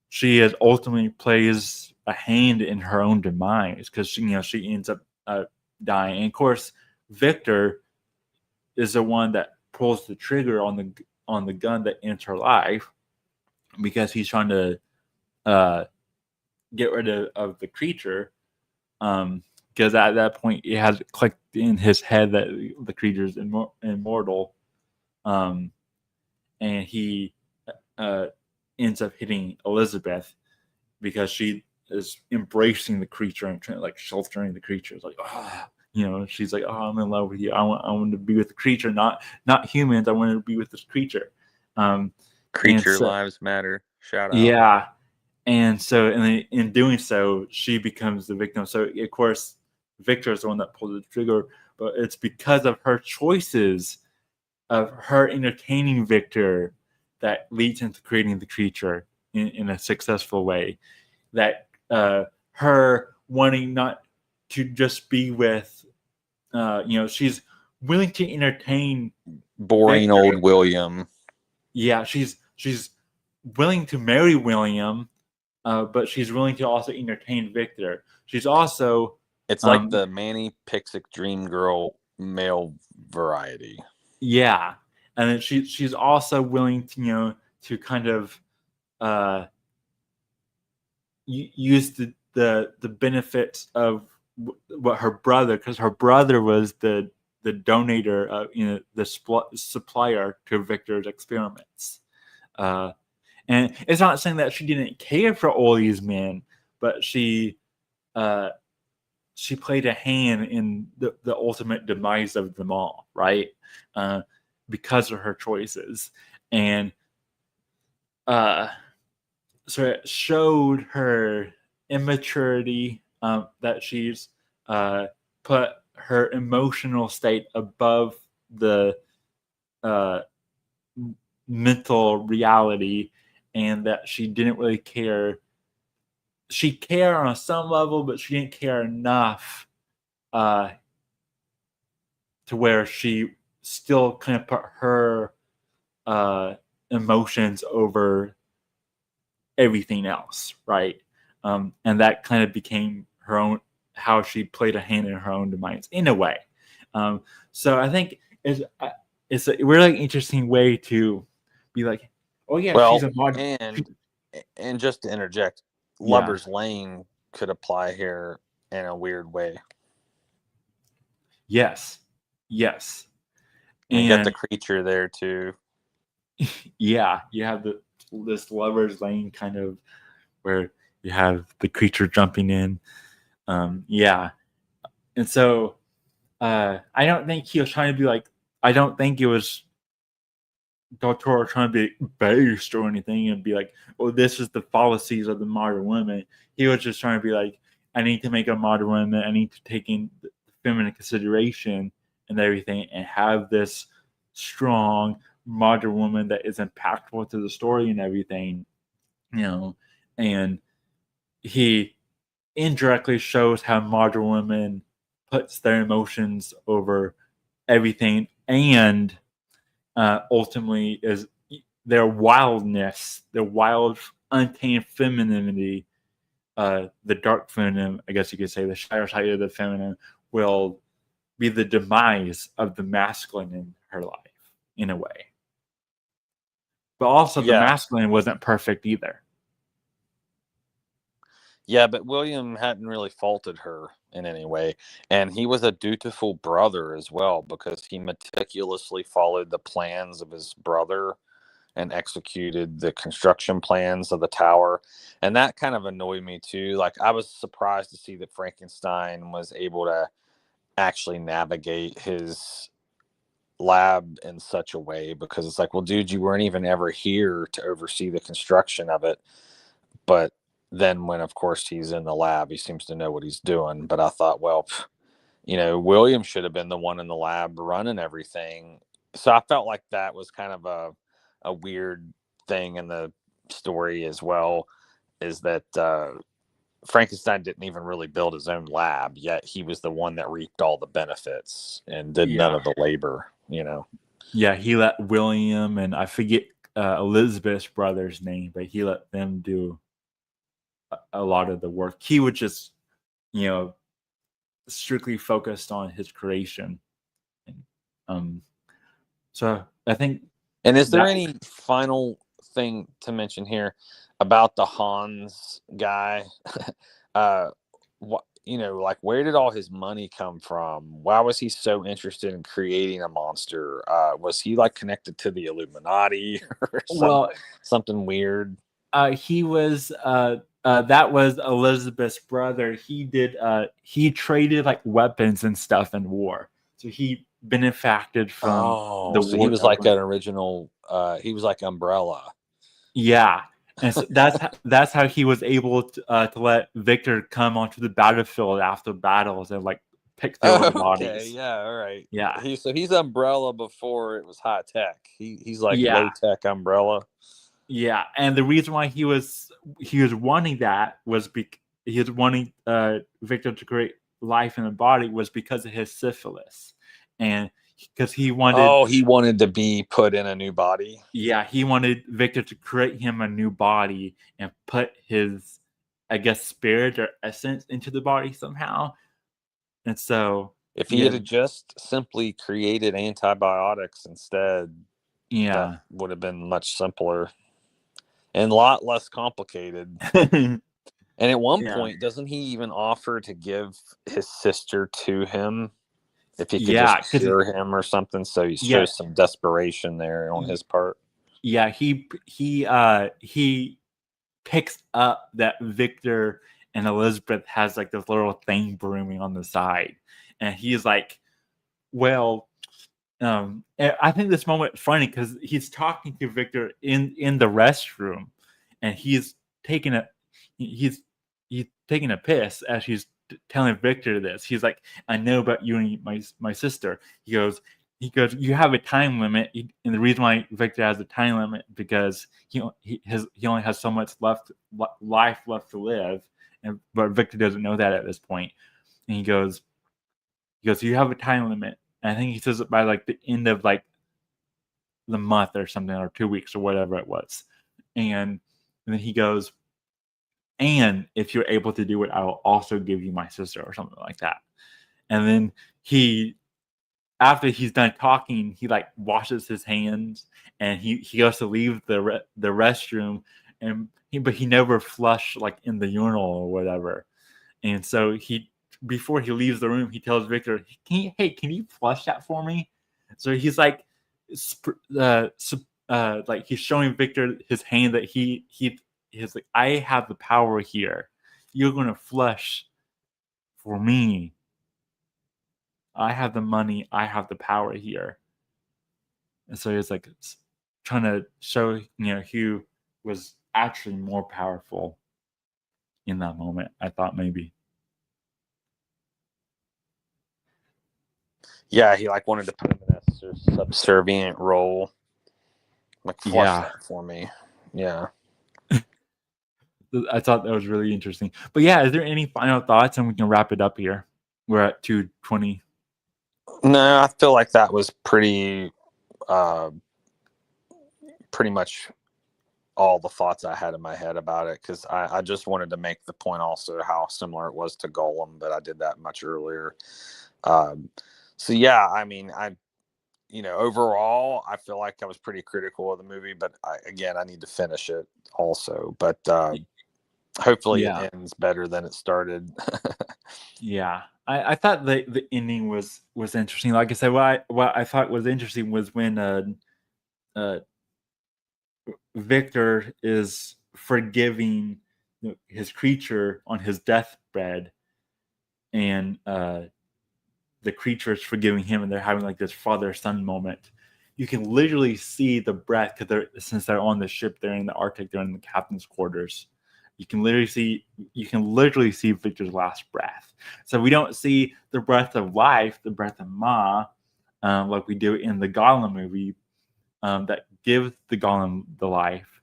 she is ultimately plays a hand in her own demise, because she ends up dying. And of course, Victor is the one that pulls the trigger on the gun that ends her life, because he's trying to get rid of the creature. Because at that point, it has clicked in his head that the creature is immortal. And he ends up hitting Elizabeth because she is embracing the creature and trying, like, sheltering the creature. It's like, she's like, "Oh, I'm in love with you. I want to be with the creature, not humans. I want to be with this creature." Creature lives matter. Shout out. Yeah, and so in doing so, she becomes the victim. So of course, Victor is the one that pulls the trigger, but it's because of her choices, of her entertaining Victor, that leads into creating the creature in a successful way. That her wanting not to just be with, she's willing to entertain boring Victor. Old William. Yeah, she's willing to marry William, but she's willing to also entertain Victor. She's also, it's like the Manny Pixic Dream Girl male variety. Yeah, and then she's also willing to to kind of use the benefits of what her brother, because her brother was the donator, the supplier to Victor's experiments. And it's not saying that she didn't care for all these men, but she she played a hand in the ultimate demise of them all, right? Because of her choices. And so it showed her immaturity, that she's put her emotional state above the mental reality, and that she didn't really care. She cared on some level, but she didn't care enough to where she still kind of put her emotions over everything else, right? And that kind of became her own, how she played a hand in her own demise in a way. So I think it's a really interesting way to be like, oh yeah, Well, she's a modern. and just to interject, Yeah. Lover's Lane could apply here in a weird way. Yes. You got the And creature there too. yeah, you have this Lover's Lane kind of where you have the creature jumping in. Yeah. And so I don't think he was trying to be like, I don't think it was Toro trying to be based or anything and be like, oh, this is the fallacies of the modern woman. He was just trying to be like, I need to make a modern woman. I need to take in the feminine consideration and everything and have this strong modern woman that is impactful to the story and everything, and he indirectly shows how modern women puts their emotions over everything, and ultimately is their wildness, their wild, untamed femininity, the dark feminine, I guess you could say, the shadow side of the feminine, will be the demise of the masculine in her life, in a way. But also, the masculine wasn't perfect either. Yeah, but William hadn't really faulted her in any way. And he was a dutiful brother as well, because he meticulously followed the plans of his brother and executed the construction plans of the tower. And that kind of annoyed me too. Like, I was surprised to see that Frankenstein was able to actually navigate his lab in such a way, because it's like, well, dude, you weren't even ever here to oversee the construction of it. But then when, of course, he's in the lab, he seems to know what he's doing. But I thought, well, William should have been the one in the lab running everything. So I felt like that was kind of a weird thing in the story as well, is that Frankenstein didn't even really build his own lab, yet he was the one that reaped all the benefits and did none of the labor, Yeah, he let William, and I forget Elizabeth's brother's name, but he let them do a lot of the work. He would just, strictly focused on his creation. So I think. And is there any final thing to mention here about the Hans guy? Like, where did all his money come from? Why was he so interested in creating a monster? Was he like connected to the Illuminati or something weird? He was. That was Elizabeth's brother. He traded like weapons and stuff in war. So he benefited from the war. So he was like an original. He was like Umbrella. Yeah, and so that's how he was able to let Victor come onto the battlefield after battles and like pick through the bodies. Yeah, all right. Yeah, he's Umbrella before it was high tech. He's like low tech Umbrella. Yeah, and the reason why he was wanting that was he was wanting Victor to create life in the body was because of his syphilis, and because he wanted to be put in a new body. Yeah, he wanted Victor to create him a new body and put his, I guess, spirit or essence into the body somehow. And so, if he had just simply created antibiotics instead, that would have been much simpler and a lot less complicated. And at one point, doesn't he even offer to give his sister to him if he could just cure him or something? So he shows some desperation there on his part. Yeah, he picks up that Victor and Elizabeth has like this little thing brewing on the side, and he's like, well, and I think this moment funny because he's talking to Victor in the restroom, and he's taking a he's taking a piss as she's telling Victor this. He's like, I know about you and my sister. He goes, you have a time limit, and the reason why Victor has a time limit because he only has so much life left to live, but Victor doesn't know that at this point. And he goes, you have a time limit. And I think he says it by like the end of like the month or something, or 2 weeks or whatever it was. And then he goes, and if you're able to do it, I will also give you my sister, or something like that. And then after he's done talking, he like washes his hands, and he goes to leave the restroom, but he never flushed like in the urinal or whatever. And so before he leaves the room, he tells Victor, can you flush that for me? So he's like, like he's showing Victor his hand that he's like, I have the power here. You're going to flush for me. I have the money. I have the power here. And so he's like trying to show, who was actually more powerful in that moment. I thought maybe. Yeah, he like wanted to put him in a subservient role. Like, flush that for me. Yeah. I thought that was really interesting. But yeah, is there any final thoughts? And we can wrap it up here. We're at 2:20. No, I feel like that was pretty much all the thoughts I had in my head about it, because I just wanted to make the point also how similar it was to Golem, but I did that much earlier. So yeah, I mean, overall, I feel like I was pretty critical of the movie, but I need to finish it also. But hopefully it ends better than it started. Yeah, I thought the ending was interesting. Like I said, what I thought was interesting was when Victor is forgiving his creature on his deathbed, and the creature is forgiving him, and they're having like this father-son moment. You can literally see the breath, because since they're on the ship, they're in the Arctic, they're in the captain's quarters. You can literally see Victor's last breath. So we don't see the breath of life, the breath of Ma, like we do in the Golem movie, that gives the Golem the life.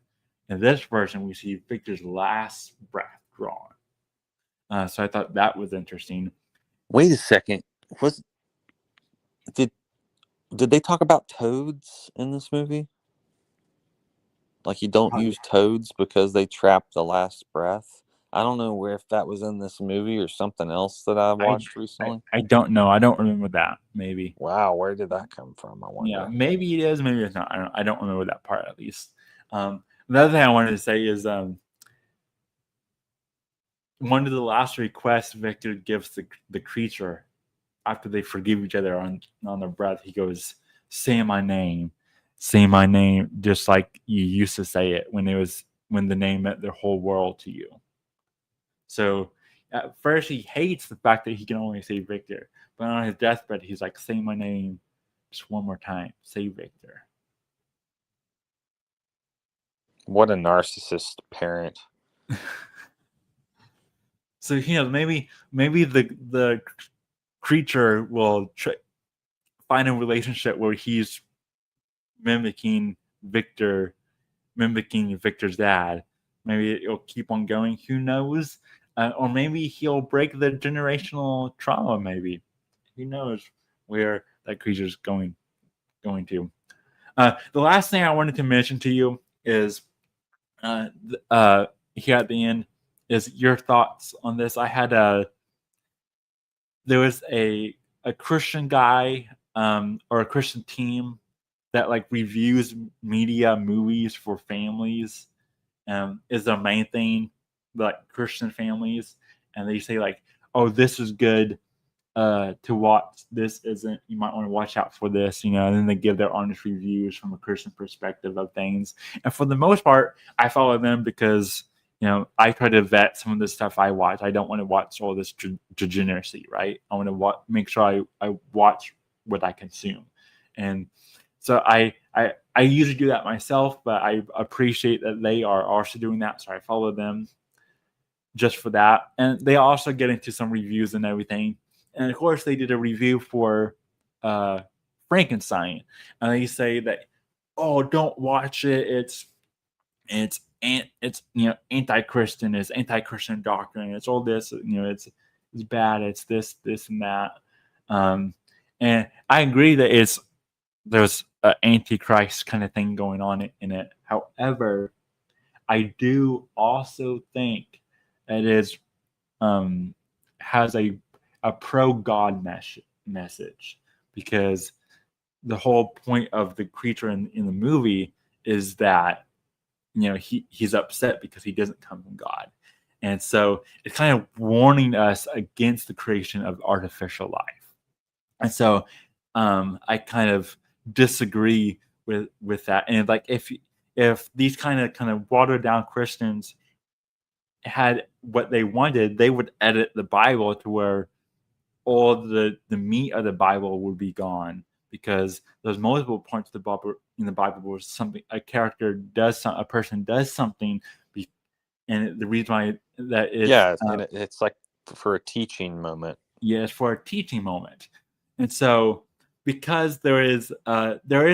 In this version, we see Victor's last breath drawn. So I thought that was interesting. Wait a second. Did they talk about toads in this movie? Like, you don't use toads because they trap the last breath? I don't know if that was in this movie or something else that I watched recently. I don't know. I don't remember that. Maybe. Wow, where did that come from? I wonder. Yeah, maybe it is. Maybe it's not. I don't remember that part, at least. The other thing I wanted to say is one of the last requests Victor gives the creature after they forgive each other on their breath. He goes, say my name, just like you used to say it when the name meant their whole world to you. So at first he hates the fact that he can only say Victor, but on his deathbed he's like, say my name just one more time, say Victor. What a narcissist parent. So maybe the creature will find a relationship where he's mimicking Victor's dad. Maybe it'll keep on going. Who knows? Or maybe he'll break the generational trauma. Maybe, who knows where that creature's going to. The last thing I wanted to mention to you is here at the end is your thoughts on this. I had there was a Christian guy or a Christian team that like reviews media movies for families, is the main thing, like Christian families, and they say like, oh, this is good to watch, this isn't, you might want to watch out for this, and then they give their honest reviews from a Christian perspective of things. And for the most part, I follow them because I try to vet some of the stuff I watch. I don't want to watch all this degeneracy, right? I want to make sure I watch what I consume. And so I usually do that myself, but I appreciate that they are also doing that. So I follow them just for that. And they also get into some reviews and everything. And of course, they did a review for Frankenstein. And they say that, oh, don't watch it. It's anti-Christian, it's anti-Christian doctrine, it's all this, it's bad, it's this and that. And I agree that there's an Antichrist kind of thing going on in it. However, I do also think it is has a pro-God message, because the whole point of the creature in the movie is that he's upset because he doesn't come from God. And so it's kind of warning us against the creation of artificial life. And so I kind of disagree with that. And like if these kind of watered down Christians had what they wanted, they would edit the Bible to where all the meat of the Bible would be gone, because there's multiple points in the Bible where a person does something, and the reason why that and it's like for a teaching moment. Yeah, it's for a teaching moment. And so because there is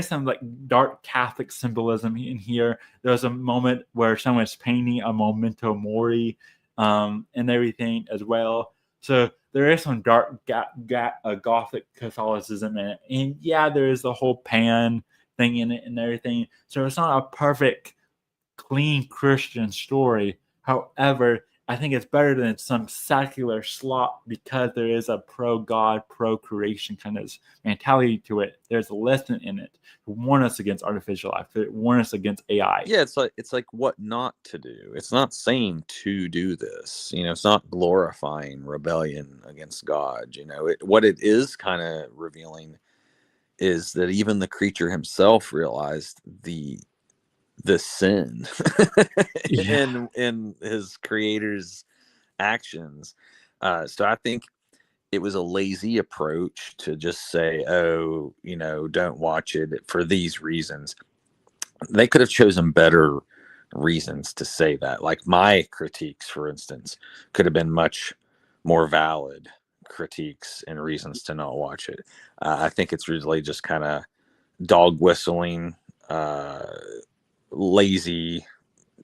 some like dark Catholic symbolism in here, there's a moment where someone's painting a memento mori and everything as well. So there is some dark Gothic Catholicism in it. And yeah, there is the whole Pan thing in it and everything. So it's not a perfect, clean Christian story. However, I think it's better than some secular slop, because there is a pro-God, pro-creation kind of mentality to it. There's a lesson in it to warn us against artificial life, to warn us against AI. Yeah, it's like what not to do. It's not saying to do this. It's not glorifying rebellion against God. What it is kind of revealing is that even the creature himself realized the sin in his creator's actions. So I think it was a lazy approach to just say, oh, don't watch it for these reasons. They could have chosen better reasons to say that. Like my critiques, for instance, could have been much more valid critiques and reasons to not watch it. I think it's really just kind of dog whistling, lazy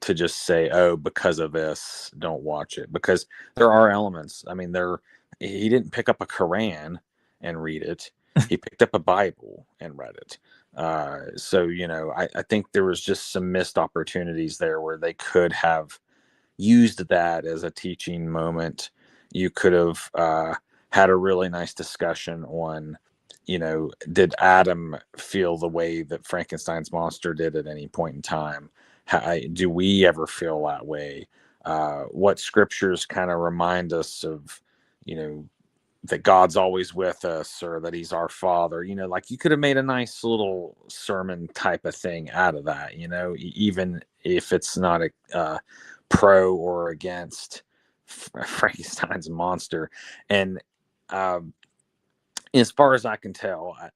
to just say, oh, because of this, don't watch it. Because there are elements. I mean, he didn't pick up a Quran and read it. He picked up a Bible and read it. So, I think there was just some missed opportunities there where they could have used that as a teaching moment. You could have had a really nice discussion on, did Adam feel the way that Frankenstein's monster did at any point in time? Do we ever feel that way? What scriptures kind of remind us of, that God's always with us, or that he's our father? Like you could have made a nice little sermon type of thing out of that, even if it's not a pro or against Frankenstein's monster. And as far as I can tell, I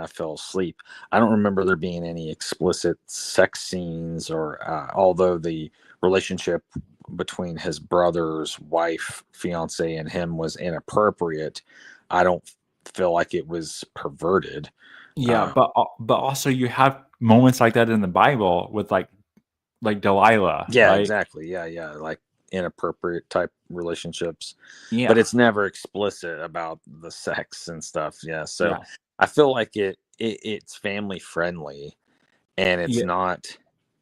fell asleep. I don't remember there being any explicit sex scenes, or although the relationship between his brother's wife, fiance, and him was inappropriate, I don't feel like it was perverted. Yeah, but also you have moments like that in the Bible with like Delilah. Yeah, right? Exactly. Yeah, like inappropriate type relationships. Yeah, But it's never explicit about the sex and stuff. Yeah, so yeah, I feel like it's family friendly, and it's yeah. not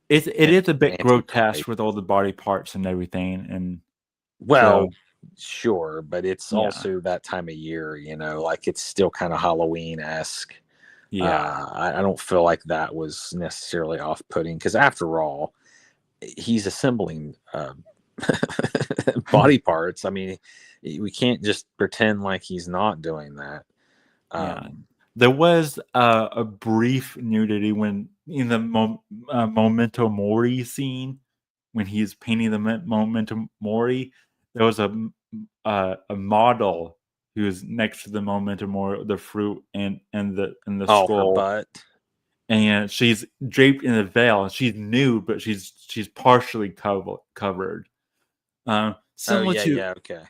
It is a bit grotesque anti-Christ. with all the body parts and everything, and Well, so sure, but it's yeah, also that time of year, like it's still kind of Halloween-esque. yeah, I don't feel like that was necessarily off-putting, because after all, he's assembling body parts. I mean, we can't just pretend like he's not doing that. yeah. There was a brief nudity when in the memento mori scene when he's painting the memento mori, there was a model who was next to the memento mori, the fruit and the Her skull, butt. and she's draped in a veil. She's nude, but she's partially covered. Similar to okay.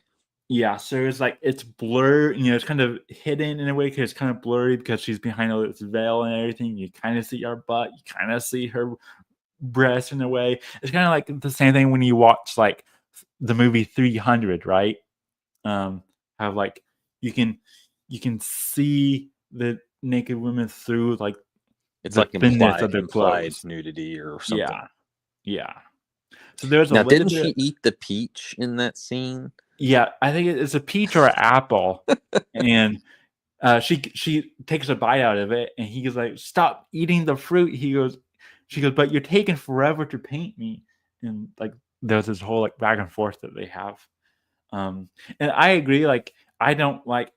yeah, so it's like it's blurred, it's kind of hidden in a way because it's kind of blurry because she's behind all this veil and everything. You kind of see her butt, you kind of see her breast in a way. It's kind of like the same thing when you watch like the movie 300, right? How like you can see the naked women through like It's the like thinness of their implied clothes. nudity or something. Yeah. So there's a Now, little didn't bit. she eat the peach in that scene? Yeah, I think it's a peach or an apple, and she takes a bite out of it, and he's like, "Stop eating the fruit." She goes, "But you're taking forever to paint me," and like there's this whole like back and forth that they have. And I agree. Like I don't like.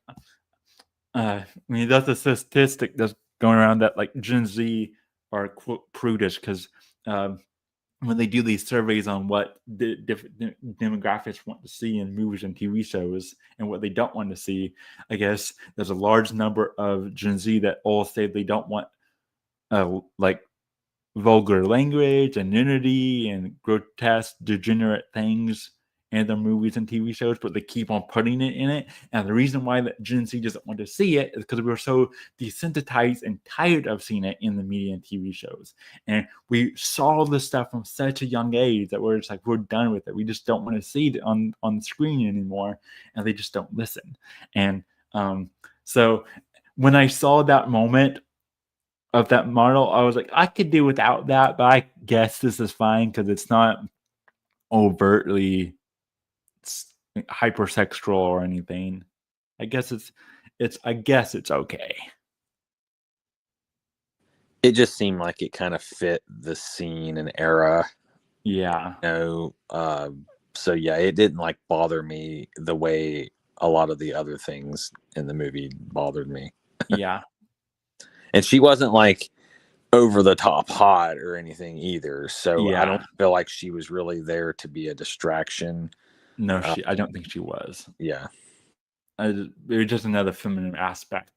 I mean, that's a statistic that's going around that like Gen Z are quote prudish because when they do these surveys on what the different demographics want to see in movies and TV shows and what they don't want to see, I guess there's a large number of Gen Z that all say they don't want like vulgar language and nudity and grotesque, degenerate things in their movies and TV shows, but they keep on putting it in it. And the reason why that Gen Z doesn't want to see it is because we're so desensitized and tired of seeing it in the media and TV shows. And we saw this stuff from such a young age that we're just like, we're done with it. We just don't want to see it on the screen anymore. And they just don't listen. And so when I saw that moment of that model, I was like, I could do without that, but I guess this is fine because it's not overtly hypersexual or anything. I guess it's okay. It just seemed like it kind of fit the scene and era. Yeah. So yeah, it didn't like bother me the way a lot of the other things in the movie bothered me. Yeah. And she wasn't like over the top hot or anything either. So Yeah. I don't feel like she was really there to be a distraction. No, I don't think she was. Yeah. It was just another feminine aspect.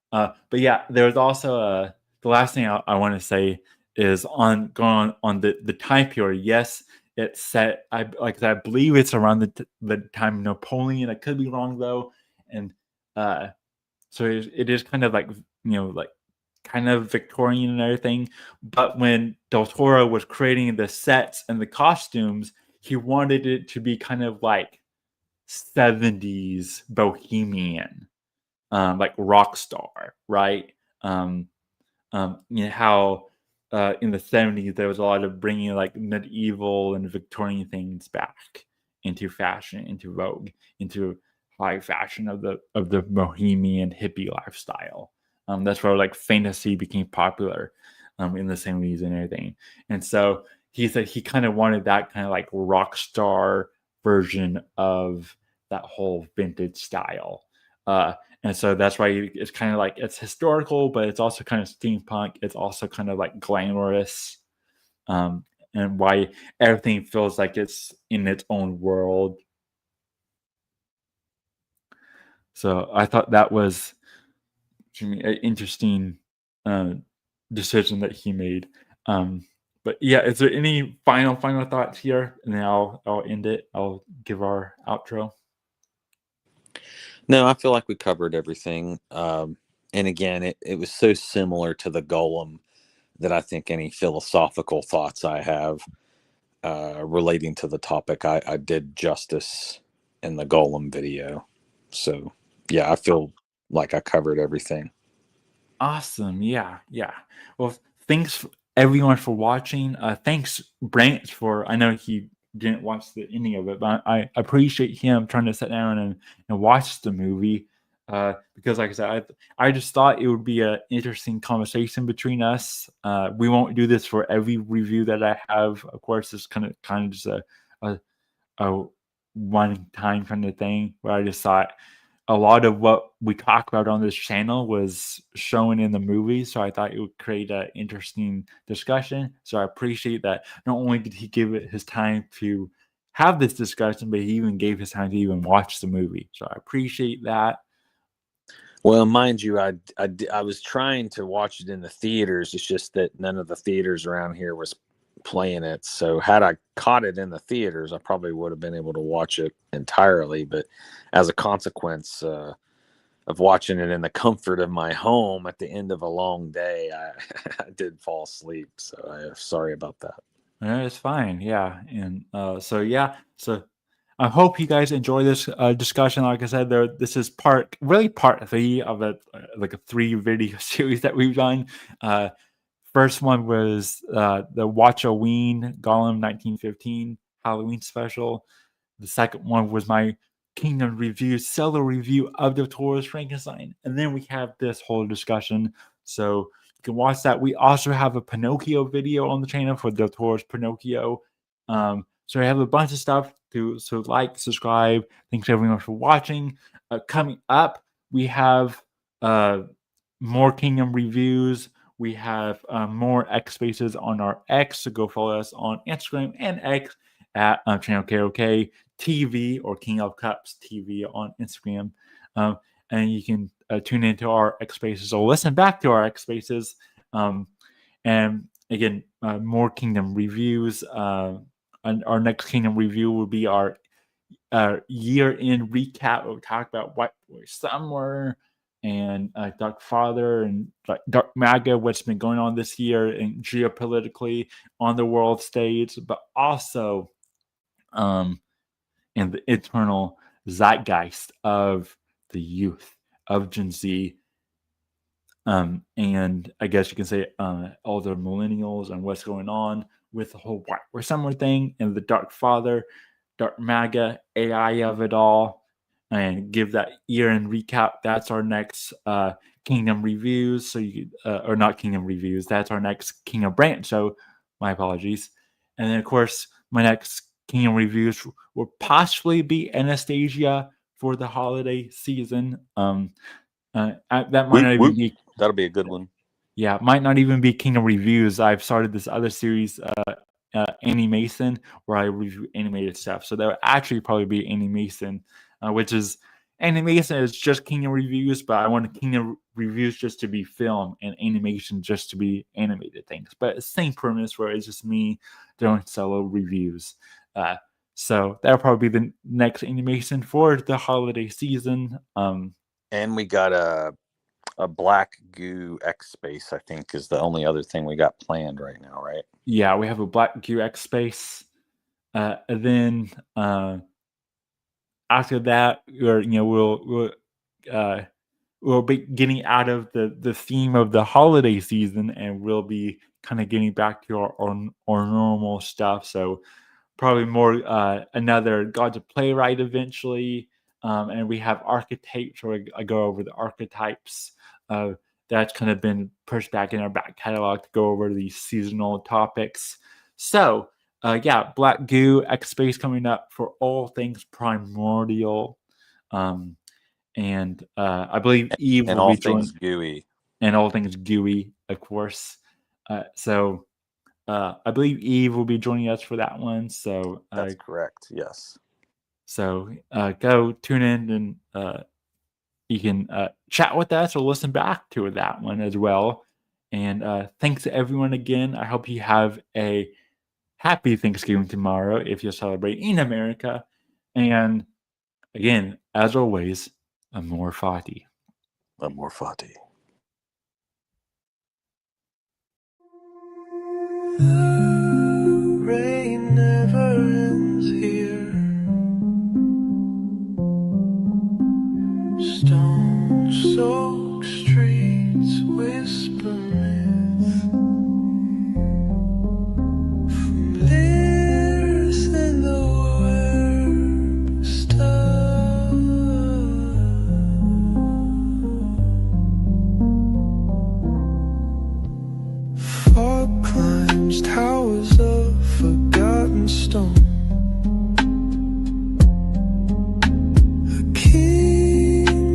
But yeah, there was also the last thing I want to say is going on the time period. Yes, it's set. I believe it's around the time of Napoleon. I could be wrong though, and so it is kind of like like kind of Victorian and everything. But when Del Toro was creating the sets and the costumes, he wanted it to be kind of like 70s bohemian, like rock star, right? How in the 70s there was a lot of bringing like medieval and Victorian things back into fashion, into vogue, into high fashion of the bohemian hippie lifestyle. That's where like fantasy became popular in the 70s and everything. And so he said he kind of wanted that kind of like rock star version of that whole vintage style. And so that's why it's kind of like it's historical, but it's also kind of steampunk. It's also kind of like glamorous, and why everything feels like it's in its own world. So I thought that was an interesting decision that he made. But yeah, is there any final thoughts here? And then I'll end it. I'll give our outro. No, I feel like we covered everything. And again, it was so similar to the Golem that I think any philosophical thoughts I have relating to the topic, I did justice in the Golem video. So yeah, I feel like I covered everything. Awesome. Yeah. Well, thanks everyone for watching. Thanks Brant I know he didn't watch the ending of it, but I appreciate him trying to sit down and watch the movie. Because like I said, I just thought it would be an interesting conversation between us. We won't do this for every review that I have. Of course, it's kind of just a one time kind of thing where I just thought a lot of what we talk about on this channel was shown in the movie, so I thought it would create an interesting discussion. So I appreciate that not only did he give it his time to have this discussion, but he even gave his time to even watch the movie. So I appreciate that. Well, mind you, I was trying to watch it in the theaters. It's just that none of the theaters around here was playing it. So had I caught it in the theaters, I probably would have been able to watch it entirely. But as a consequence of watching it in the comfort of my home at the end of a long day, I did fall asleep. So I'm sorry about that. It's fine, yeah, and so I hope you guys enjoy this discussion. Like I said, this is part 3 of like a 3 video series that we've done. First one was the Watch Halloween Golem 1915 Halloween special. The second one was my Kingdom review, solo review of the Toro's Frankenstein, and then we have this whole discussion. So you can watch that. We also have a Pinocchio video on the channel for the Toro's Pinocchio. So I have a bunch of stuff so like, subscribe. Thanks everyone for watching. Coming up, we have more Kingdom reviews. We have more X Spaces on our X, so go follow us on Instagram and X at channel KOK TV or King of Cups TV on Instagram. And you can tune into our X Spaces or listen back to our X Spaces. And again, more Kingdom reviews. And our next Kingdom review will be our year-end recap. We'll talk about White Boy Summer and Dark Father and Dark Maga, what's been going on this year and geopolitically on the world stage, but also in the eternal zeitgeist of the youth of Gen Z. And I guess you can say all the millennials and what's going on with the whole White Boy Summer thing and the Dark Father, Dark Maga, AI of it all, and give that year-end recap. That's our next Kingdom reviews. So you or not Kingdom reviews. That's our next Kingdom branch. So my apologies. And then of course my next Kingdom reviews will possibly be Anastasia for the holiday season. That might not even be. That'll be a good one. Yeah, might not even be Kingdom reviews. I've started this other series, Annie Mason, where I review animated stuff. So that would actually probably be Annie Mason, which is Annie Mason is just Kingdom reviews, but I want Kingdom reviews just to be film and animation just to be animated things. But it's the same premise where it's just me doing solo reviews. So that'll probably be the next animation for the holiday season. And we got a Black Goo X Space, I think, is the only other thing we got planned right now, right? Yeah, we have a Black Goo X Space. And then after that, we'll be getting out of the theme of the holiday season, and we'll be kind of getting back to our normal stuff. So probably more another Gods of Playwright eventually. And we have archetypes, where I go over the archetypes. That's kind of been pushed back in our back catalog to go over these seasonal topics. So, Black Goo X Space coming up for all things Primordial. And I believe Eve and will all be things gooey. And all things gooey, of course. So I believe Eve will be joining us for that one. So that's correct. Yes. So go tune in and you can chat with us or listen back to that one as well. And thanks to everyone again. I hope you have a happy Thanksgiving tomorrow if you're celebrating in America. And again, as always, Amor Fati. Amor Fati. The rain never ends here. Stone-soaked streets whisper myth. From lyrics in the word stuff. Fog climbs towers of forgotten stone. A king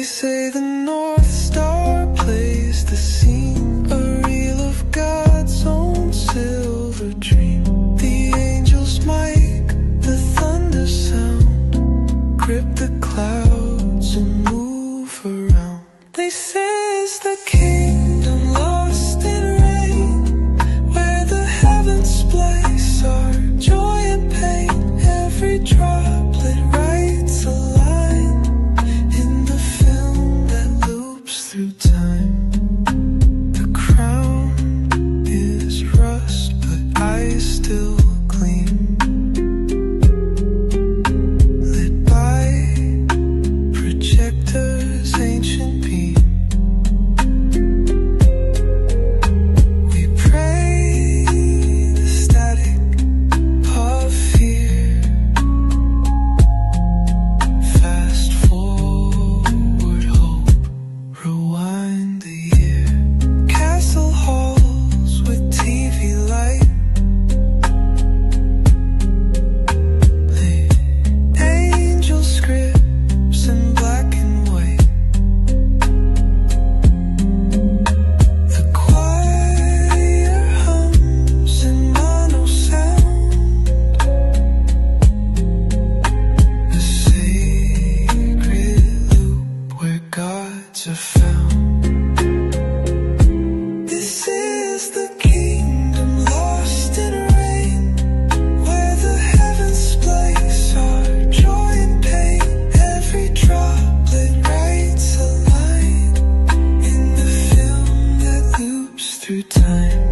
say the North Star plays the scene, a reel of God's own silver dream. The angels mic the thunder sound, grip the clouds and move around. They say it's the kingdom lost in rain, where the heavens splice our joy and pain. Every droplet writes a line in the film that loops through time. The crown is rust, but eyes still gleam, lit by projectors' ancient beam. We pray the static of fear. Fast forward hope, rewind the year. Castle halls with TV light, lit angel scripts in black and white. The choir hums in mono sound, a sacred loop where gods are found. This is the kingdom lost in rain, where the heavens splice our joy and pain. Every droplet writes a line in the film that loops through time.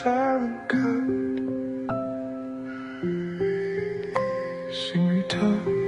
Silent cut, sing retouch.